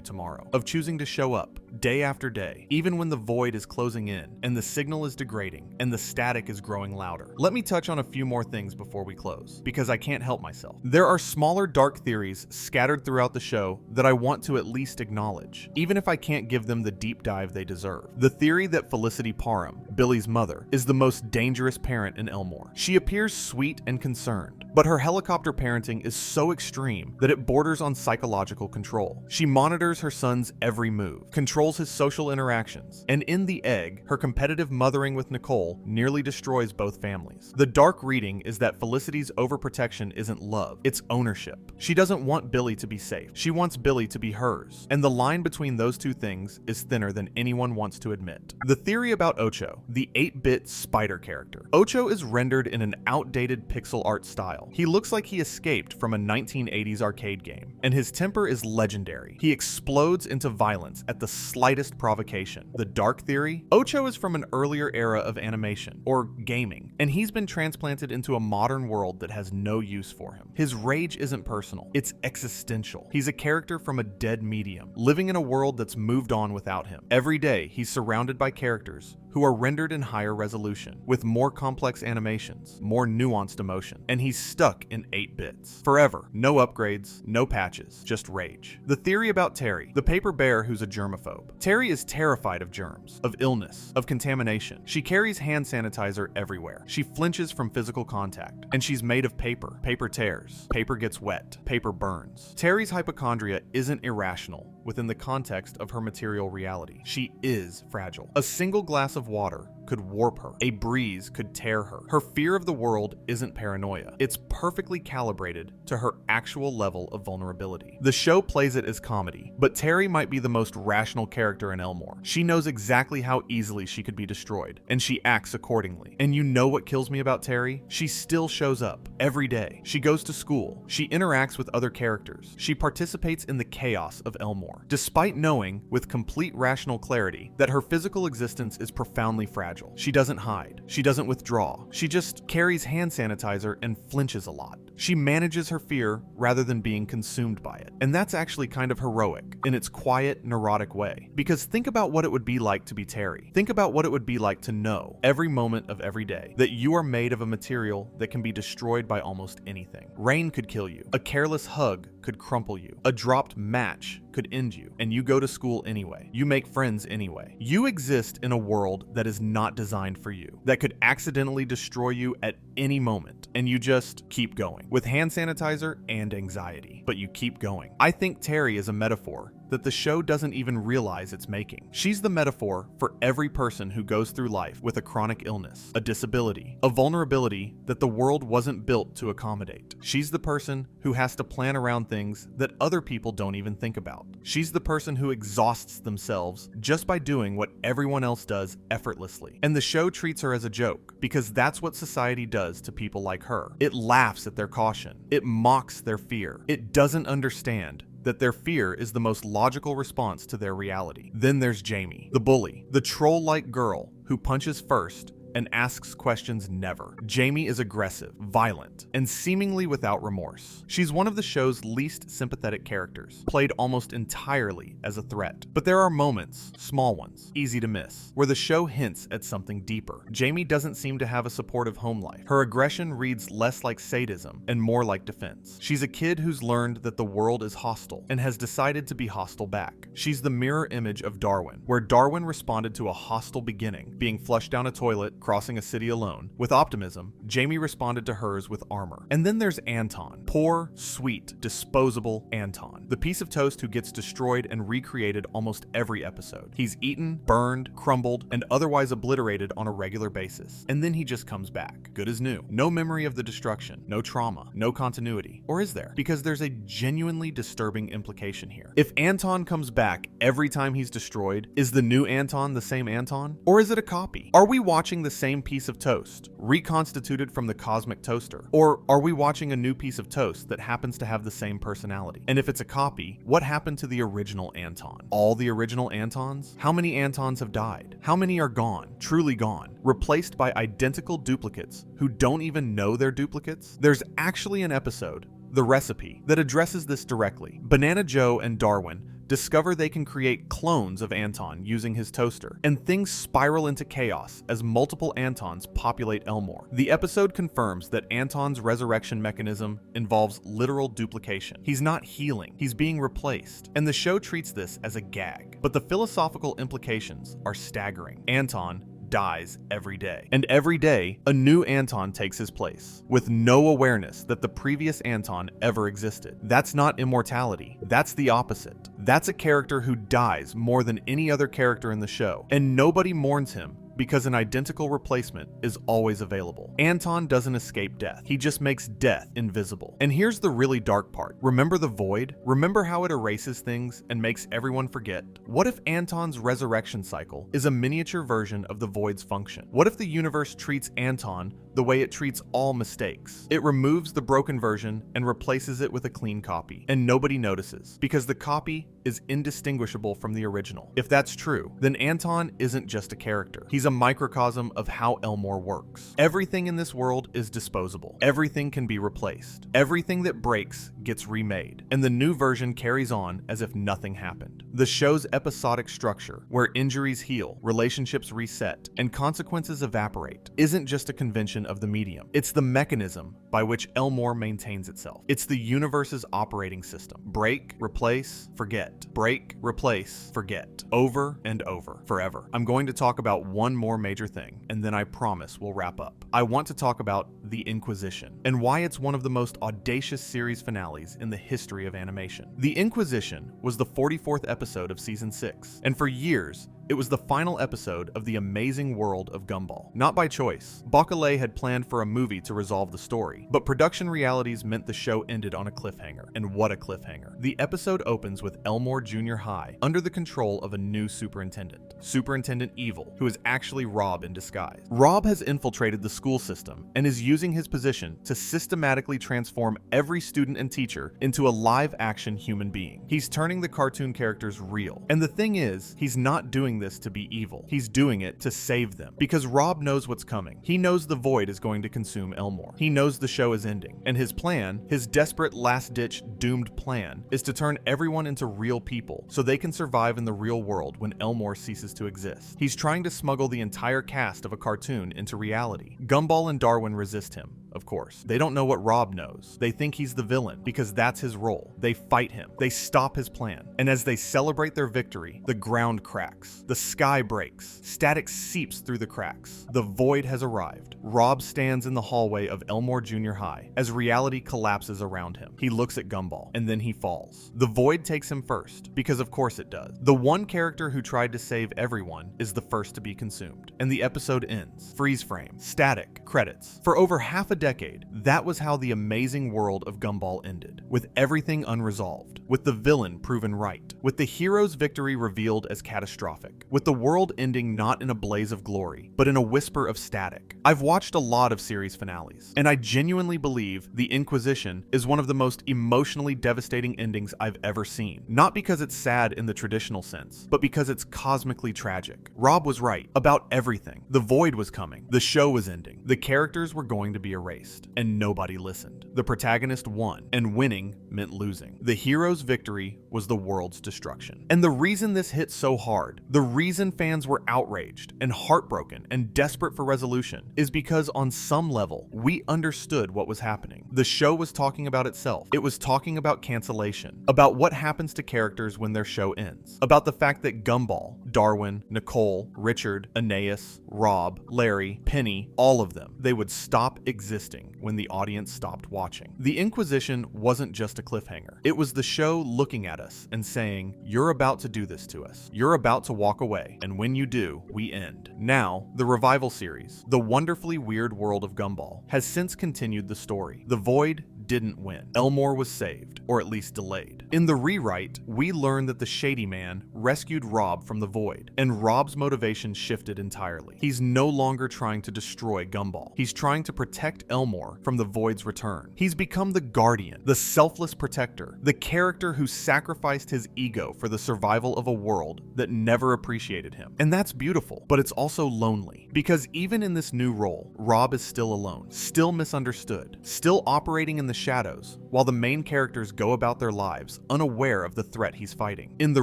tomorrow, of choosing to show up day after day, even when the void is closing in and the signal is degrading and the static is growing louder. Let me touch on a few more things before we close, because I can't help myself. There are smaller dark theories scattered throughout the show that I want to at least acknowledge, even if I can't give them the deep dive they deserve. The theory that Felicity Parham, Billy's mother, is the most dangerous parent in Elmore. She appears sweet and concerned, but her helicopter parenting is so extreme that it borders on psychological control. She monitors her son's every move, controls his social interactions, and in The Egg, her competitive mothering with Nicole nearly destroys both families. The dark reading is that Felicity's overprotection isn't love, it's ownership. She doesn't want Billy to be safe. She wants Billy to be hers. And the line between those two things is thinner than anyone wants to admit. The theory about Ocho, the 8-bit spider character. Ocho is rendered in an outdated pixel art style. He looks like he escaped from a 1980s arcade game, and his temper is legendary. He explodes into violence at the slightest provocation. The dark theory? Ocho is from an earlier era of animation, or gaming, and he's been transplanted into a modern world that has no use for him. His rage isn't personal, it's existential. He's a character from a dead medium, living in a world that's moved on without him. Every day, he's surrounded by characters who are rendered in higher resolution, with more complex animations, more nuanced emotion, and he's stuck in 8 bits. Forever. No upgrades, no patches, just rage. The theory about Terry, the paper bear who's a germaphobe. Terry is terrified of germs, of illness, of contamination. She carries hand sanitizer everywhere. She flinches from physical contact, and she's made of paper. Paper tears, paper gets wet, paper burns. Terry's hypochondria isn't irrational within the context of her material reality. She is fragile. A single glass of water could warp her. A breeze could tear her. Her fear of the world isn't paranoia. It's perfectly calibrated to her actual level of vulnerability. The show plays it as comedy, but Terry might be the most rational character in Elmore. She knows exactly how easily she could be destroyed, and she acts accordingly. And you know what kills me about Terry? She still shows up every day. She goes to school. She interacts with other characters. She participates in the chaos of Elmore, despite knowing with complete rational clarity that her physical existence is profoundly fragile. She doesn't hide. She doesn't withdraw. She just carries hand sanitizer and flinches a lot. She manages her fear rather than being consumed by it. And that's actually kind of heroic in its quiet, neurotic way. Because think about what it would be like to be Terry. Think about what it would be like to know every moment of every day that you are made of a material that can be destroyed by almost anything. Rain could kill you. A careless hug could crumple you. A dropped match could end you, and you go to school anyway. You make friends anyway. You exist in a world that is not designed for you, that could accidentally destroy you at any moment, and you just keep going with hand sanitizer and anxiety, but you keep going. I think Terry is a metaphor that the show doesn't even realize it's making. She's the metaphor for every person who goes through life with a chronic illness, a disability, a vulnerability that the world wasn't built to accommodate. She's the person who has to plan around things that other people don't even think about. She's the person who exhausts themselves just by doing what everyone else does effortlessly. And the show treats her as a joke, because that's what society does to people like her. It laughs at their caution. It mocks their fear. It doesn't understand that their fear is the most logical response to their reality. Then there's Jamie, the bully, the troll-like girl who punches first and asks questions never. Jamie is aggressive, violent, and seemingly without remorse. She's one of the show's least sympathetic characters, played almost entirely as a threat. But there are moments, small ones, easy to miss, where the show hints at something deeper. Jamie doesn't seem to have a supportive home life. Her aggression reads less like sadism and more like defense. She's a kid who's learned that the world is hostile and has decided to be hostile back. She's the mirror image of Darwin, where Darwin responded to a hostile beginning, being flushed down a toilet, crossing a city alone. With optimism, Jamie responded to hers with armor. And then there's Anton. Poor, sweet, disposable Anton. The piece of toast who gets destroyed and recreated almost every episode. He's eaten, burned, crumbled, and otherwise obliterated on a regular basis. And then he just comes back, good as new. No memory of the destruction, no trauma, no continuity. Or is there? Because there's a genuinely disturbing implication here. If Anton comes back every time he's destroyed, is the new Anton the same Anton? Or is it a copy? Are we watching the the same piece of toast, reconstituted from the cosmic toaster? Or are we watching a new piece of toast that happens to have the same personality? And if it's a copy, what happened to the original Anton? All the original Antons? How many Antons have died? How many are gone, truly gone, replaced by identical duplicates who don't even know they're duplicates? There's actually an episode, The Recipe, that addresses this directly. Banana Joe and Darwin discover they can create clones of Anton using his toaster, and things spiral into chaos as multiple Antons populate Elmore. The episode confirms that Anton's resurrection mechanism involves literal duplication. He's not healing, he's being replaced, and the show treats this as a gag. But the philosophical implications are staggering. Anton dies every day. And every day, a new Anton takes his place, with no awareness that the previous Anton ever existed. That's not immortality. That's the opposite. That's a character who dies more than any other character in the show, and nobody mourns him because an identical replacement is always available. Anton doesn't escape death. He just makes death invisible. And here's the really dark part. Remember the void? Remember how it erases things and makes everyone forget? What if Anton's resurrection cycle is a miniature version of the void's function? What if the universe treats Anton the way it treats all mistakes? It removes the broken version and replaces it with a clean copy, and nobody notices, because the copy is indistinguishable from the original. If that's true, then Anton isn't just a character. He's a microcosm of how Elmore works. Everything in this world is disposable. Everything can be replaced. Everything that breaks gets remade, and the new version carries on as if nothing happened. The show's episodic structure, where injuries heal, relationships reset, and consequences evaporate, isn't just a convention of the medium. It's the mechanism by which Elmore maintains itself. It's the universe's operating system. Break, replace, forget. Break, replace, forget. Over and over, forever. I'm going to talk about one more major thing, and then I promise we'll wrap up. I want to talk about The Inquisition, and why it's one of the most audacious series finales in the history of animation. The Inquisition was the 44th episode of season 6, and for years, it was the final episode of The Amazing World of Gumball. Not by choice. Bacalé had planned for a movie to resolve the story, but production realities meant the show ended on a cliffhanger. And what a cliffhanger. The episode opens with Elmore Junior High under the control of a new superintendent, Superintendent Evil, who is actually Rob in disguise. Rob has infiltrated the school system and is using his position to systematically transform every student and teacher into a live-action human being. He's turning the cartoon characters real. And the thing is, he's not doing this to be evil. He's doing it to save them, because Rob knows what's coming. He knows the void is going to consume Elmore. He knows the show is ending, and his plan, his desperate last-ditch doomed plan, is to turn everyone into real people so they can survive in the real world when Elmore ceases to exist. He's trying to smuggle the entire cast of a cartoon into reality. Gumball and Darwin resist him, of course. They don't know what Rob knows. They think he's the villain because that's his role. They fight him. They stop his plan. And as they celebrate their victory, the ground cracks. The sky breaks. Static seeps through the cracks. The void has arrived. Rob stands in the hallway of Elmore Junior High as reality collapses around him. He looks at Gumball, and then he falls. The void takes him first, because of course it does. The one character who tried to save everyone is the first to be consumed. And the episode ends. Freeze frame. Static. Credits. For over half a decade, that was how the amazing world of Gumball ended, with everything unresolved, with the villain proven right, with the hero's victory revealed as catastrophic, with the world ending not in a blaze of glory, but in a whisper of static. I've watched a lot of series finales, and I genuinely believe The Inquisition is one of the most emotionally devastating endings I've ever seen. Not because it's sad in the traditional sense, but because it's cosmically tragic. Rob was right about everything. The void was coming. The show was ending. The characters were going to be erased, and nobody listened. The protagonist won, and winning meant losing. The hero's victory was the world's destruction. And the reason this hit so hard, the reason fans were outraged and heartbroken and desperate for resolution, is because on some level, we understood what was happening. The show was talking about itself. It was talking about cancellation, about what happens to characters when their show ends, about the fact that Gumball, Darwin, Nicole, Richard, Anais, Rob, Larry, Penny, all of them, they would stop existing when the audience stopped watching. The Inquisition wasn't just a cliffhanger. It was the show looking at us and saying, "You're about to do this to us. You're about to walk away, and when you do, we end." Now, the revival series, The Wonderfully Weird World of Gumball, has since continued the story. The void didn't win. Elmore was saved, or at least delayed. In the rewrite, we learn that the Shady Man rescued Rob from the void, and Rob's motivation shifted entirely. He's no longer trying to destroy Gumball. He's trying to protect Elmore from the void's return. He's become the guardian, the selfless protector, the character who sacrificed his ego for the survival of a world that never appreciated him. And that's beautiful, but it's also lonely, because even in this new role, Rob is still alone, still misunderstood, still operating in the shadows, while the main characters go about their lives unaware of the threat he's fighting. In the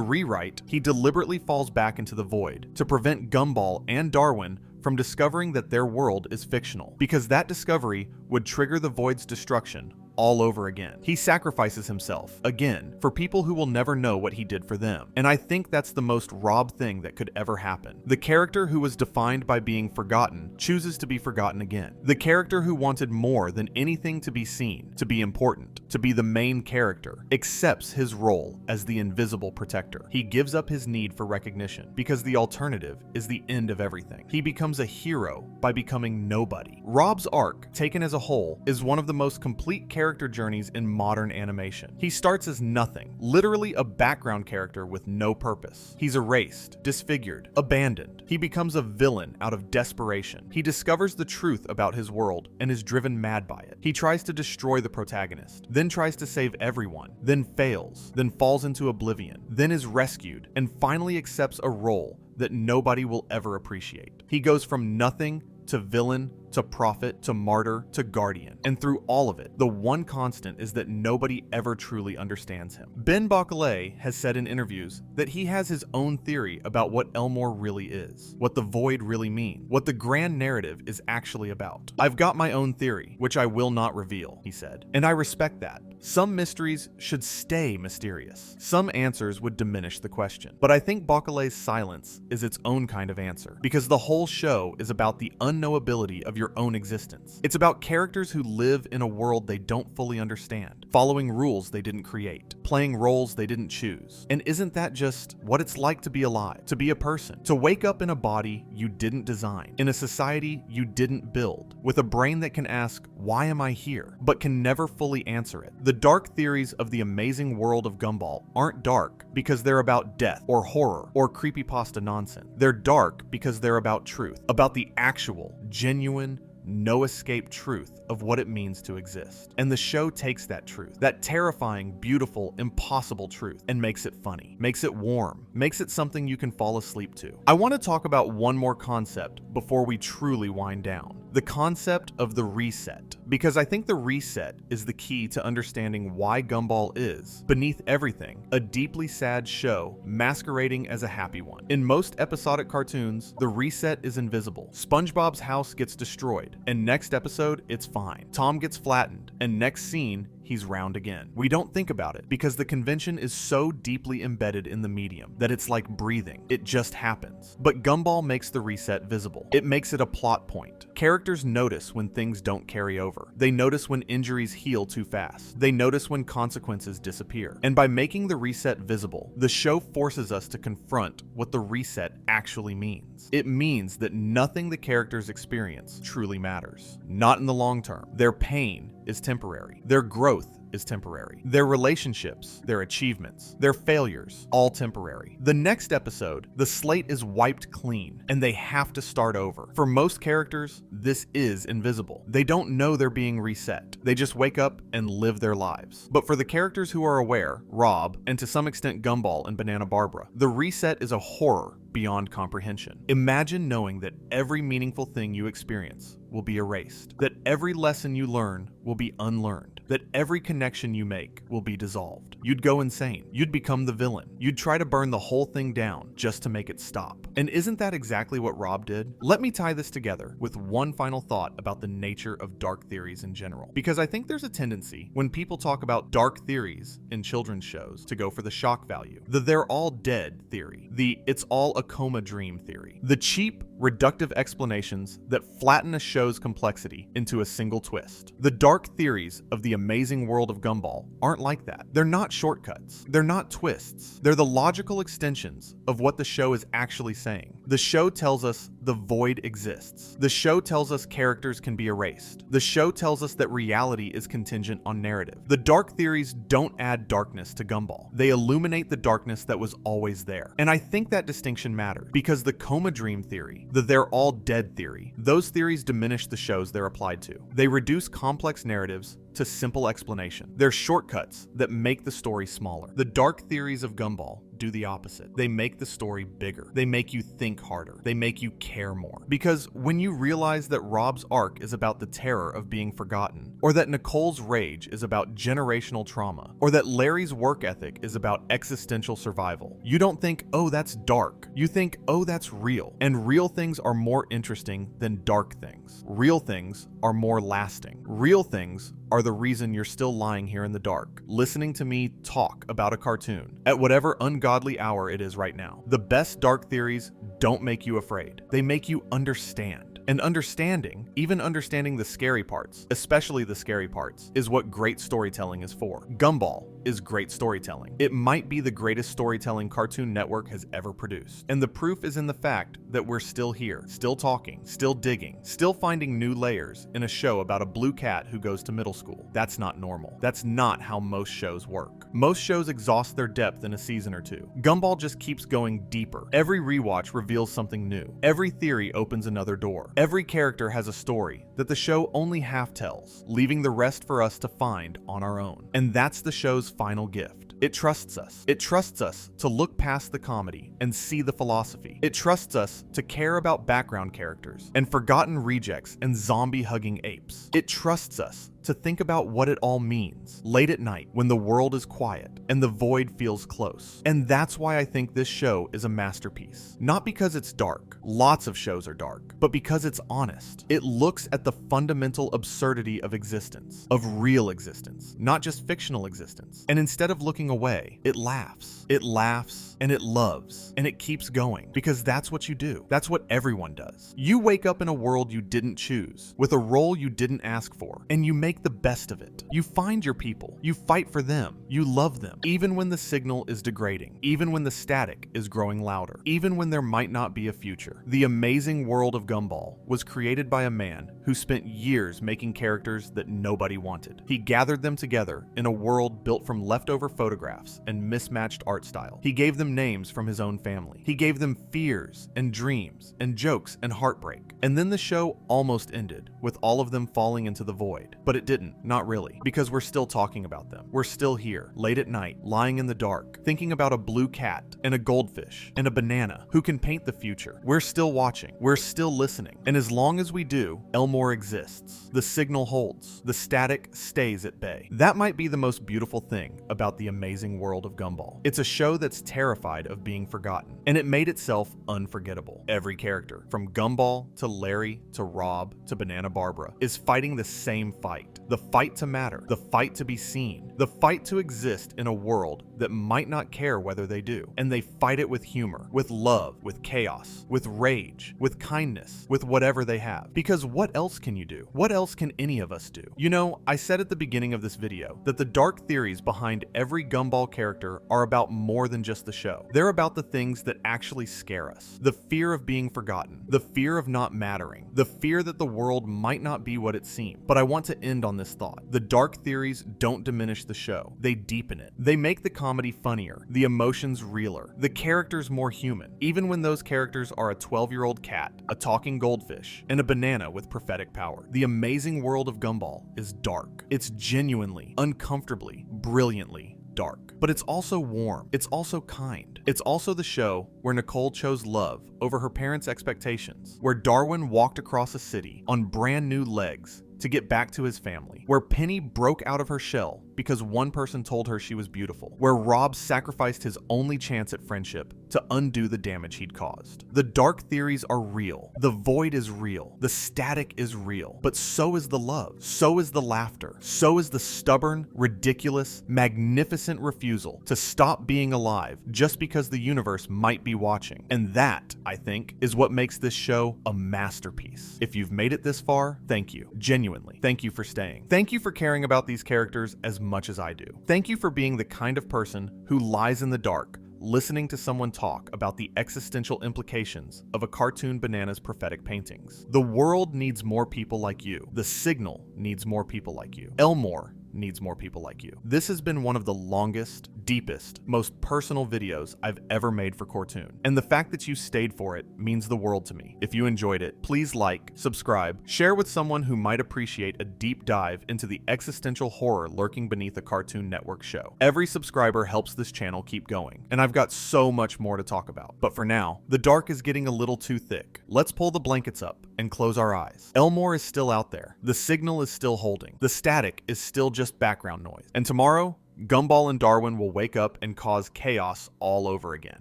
rewrite, he deliberately falls back into the void to prevent Gumball and Darwin from discovering that their world is fictional, because that discovery would trigger the void's destruction all over again. He sacrifices himself, again, for people who will never know what he did for them. And I think that's the most Rob thing that could ever happen. The character who was defined by being forgotten chooses to be forgotten again. The character who wanted more than anything to be seen, to be important, to be the main character, accepts his role as the invisible protector. He gives up his need for recognition, because the alternative is the end of everything. He becomes a hero by becoming nobody. Rob's arc, taken as a whole, is one of the most complete character journeys in modern animation. He starts as nothing, literally a background character with no purpose. He's erased, disfigured, abandoned. He becomes a villain out of desperation. He discovers the truth about his world and is driven mad by it. He tries to destroy the protagonist, then tries to save everyone, then fails, then falls into oblivion, then is rescued, and finally accepts a role that nobody will ever appreciate. He goes from nothing to villain, to prophet, to martyr, to guardian. And through all of it, the one constant is that nobody ever truly understands him. Ben Bacalé has said in interviews that he has his own theory about what Elmore really is, what the void really means, what the grand narrative is actually about. "I've got my own theory, which I will not reveal," he said. And I respect that. Some mysteries should stay mysterious. Some answers would diminish the question. But I think Bacalé's silence is its own kind of answer, because the whole show is about the unknowability of your own existence. It's about characters who live in a world they don't fully understand, following rules they didn't create, playing roles they didn't choose. And isn't that just what it's like to be alive, to be a person, to wake up in a body you didn't design, in a society you didn't build, with a brain that can ask, "Why am I here?" but can never fully answer it? The dark theories of the amazing world of Gumball aren't dark because they're about death or horror or creepypasta nonsense. They're dark because they're about truth, about the actual, genuine, no escape truth of what it means to exist. And the show takes that truth, that terrifying, beautiful, impossible truth, and makes it funny, makes it warm, makes it something you can fall asleep to. I want to talk about one more concept before we truly wind down. The concept of the reset, because I think the reset is the key to understanding why Gumball is, beneath everything, a deeply sad show masquerading as a happy one. In most episodic cartoons, the reset is invisible. SpongeBob's house gets destroyed, and next episode, it's fine. Tom gets flattened, and next scene, he's round again. We don't think about it because the convention is so deeply embedded in the medium that it's like breathing. It just happens. But Gumball makes the reset visible. It makes it a plot point. Characters notice when things don't carry over. They notice when injuries heal too fast. They notice when consequences disappear. And by making the reset visible, the show forces us to confront what the reset actually means. It means that nothing the characters experience truly matters. Not in the long term. Their pain is temporary. Their growth is temporary. Their relationships, their achievements, their failures, all temporary. The next episode, the slate is wiped clean, and they have to start over. For most characters, this is invisible. They don't know they're being reset. They just wake up and live their lives. But for the characters who are aware, Rob, and to some extent Gumball and Banana Barbara, the reset is a horror beyond comprehension. Imagine knowing that every meaningful thing you experience will be erased, that every lesson you learn will be unlearned, that every connection you make will be dissolved. You'd go insane. You'd become the villain. You'd try to burn the whole thing down just to make it stop. And isn't that exactly what Rob did? Let me tie this together with one final thought about the nature of dark theories in general, because I think there's a tendency when people talk about dark theories in children's shows to go for the shock value, the "they're all dead" theory, the "it's all a coma dream" theory, the cheap, reductive explanations that flatten a show's complexity into a single twist. The dark theories of the amazing world of Gumball aren't like that. They're not shortcuts. They're not twists. They're the logical extensions of what the show is actually saying. The show tells us the the void exists. The show tells us characters can be erased. The show tells us that reality is contingent on narrative. The dark theories don't add darkness to Gumball. They illuminate the darkness that was always there. And I think that distinction matters, because the coma dream theory, the they're all dead theory, those theories diminish the shows they're applied to. They reduce complex narratives to simple explanation. They're shortcuts that make the story smaller. The dark theories of Gumball do the opposite. They make the story bigger. They make you think harder. They make you care more. Because when you realize that Rob's arc is about the terror of being forgotten, or that Nicole's rage is about generational trauma, or that Larry's work ethic is about existential survival, you don't think, oh, that's dark. You think, oh, that's real. And real things are more interesting than dark things. Real things are more lasting. Real things are the reason you're still lying here in the dark, listening to me talk about a cartoon at whatever ungodly hour it is right now. The best dark theories don't make you afraid. They make you understand. And understanding, even understanding the scary parts, especially the scary parts, is what great storytelling is for. Gumball is great storytelling. It might be the greatest storytelling Cartoon Network has ever produced. And the proof is in the fact that we're still here, still talking, still digging, still finding new layers in a show about a blue cat who goes to middle school. That's not normal. That's not how most shows work. Most shows exhaust their depth in a season or two. Gumball just keeps going deeper. Every rewatch reveals something new. Every theory opens another door. Every character has a story that the show only half tells, leaving the rest for us to find on our own. And that's the show's final gift. It trusts us. It trusts us to look past the comedy and see the philosophy. It trusts us to care about background characters and forgotten rejects and zombie-hugging apes. It trusts us to think about what it all means late at night when the world is quiet and the void feels close. And that's why I think this show is a masterpiece. Not because it's dark, lots of shows are dark, but because it's honest. It looks at the fundamental absurdity of existence, of real existence, not just fictional existence. And instead of looking away, it laughs. It laughs and it loves and it keeps going, because that's what you do. That's what everyone does. You wake up in a world you didn't choose, with a role you didn't ask for, and you make the best of it. You find your people. You fight for them. You love them. Even when the signal is degrading. Even when the static is growing louder. Even when there might not be a future. The amazing world of Gumball was created by a man who spent years making characters that nobody wanted. He gathered them together in a world built from leftover photographs and mismatched art style. He gave them names from his own family. He gave them fears and dreams and jokes and heartbreak. And then the show almost ended, with all of them falling into the void. But it didn't, not really, because we're still talking about them. We're still here, late at night, lying in the dark, thinking about a blue cat and a goldfish and a banana who can paint the future. We're still watching. We're still listening. And as long as we do, Elmore exists. The signal holds. The static stays at bay. That might be the most beautiful thing about the amazing world of Gumball. It's a show that's terrified of being forgotten, and it made itself unforgettable. Every character, from Gumball to Larry to Rob to Banana Barbara, is fighting the same fight. The fight to matter. The fight to be seen. The fight to exist in a world that might not care whether they do. And they fight it with humor, with love, with chaos, with rage, with kindness, with whatever they have. Because what else can you do? What else can any of us do? You know, I said at the beginning of this video that the dark theories behind every Gumball character are about more than just the show. They're about the things that actually scare us. The fear of being forgotten. The fear of not mattering. The fear that the world might not be what it seems. But I want to end on this thought. The dark theories don't diminish the show. They deepen it. They make the comedy funnier, the emotions realer, the characters more human, even when those characters are a 12-year-old cat, a talking goldfish, and a banana with prophetic power. The amazing world of Gumball is dark. It's genuinely, uncomfortably, brilliantly dark. But it's also warm. It's also kind. It's also the show where Nicole chose love over her parents' expectations, where Darwin walked across a city on brand new legs to get back to his family, where Penny broke out of her shell because one person told her she was beautiful, where Rob sacrificed his only chance at friendship to undo the damage he'd caused. The dark theories are real. The void is real. The static is real. But so is the love. So is the laughter. So is the stubborn, ridiculous, magnificent refusal to stop being alive just because the universe might be watching. And that, I think, is what makes this show a masterpiece. If you've made it this far, thank you. Genuinely, thank you for staying. Thank you for caring about these characters as much as I do. Thank you for being the kind of person who lies in the dark, listening to someone talk about the existential implications of a cartoon banana's prophetic paintings. The world needs more people like you. The Signal needs more people like you. Elmore needs more people like you. This has been one of the longest, deepest, most personal videos I've ever made for Cortoon. And the fact that you stayed for it means the world to me. If you enjoyed it, please like, subscribe, share with someone who might appreciate a deep dive into the existential horror lurking beneath a Cartoon Network show. Every subscriber helps this channel keep going, and I've got so much more to talk about. But for now, the dark is getting a little too thick. Let's pull the blankets up and close our eyes. Elmore is still out there. The Signal is still holding. The static is still just background noise. And tomorrow, Gumball and Darwin will wake up and cause chaos all over again,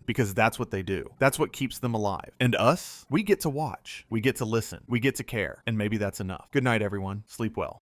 because that's what they do. That's what keeps them alive. And us, we get to watch, we get to listen, we get to care, and maybe that's enough. Good night, everyone. Sleep well.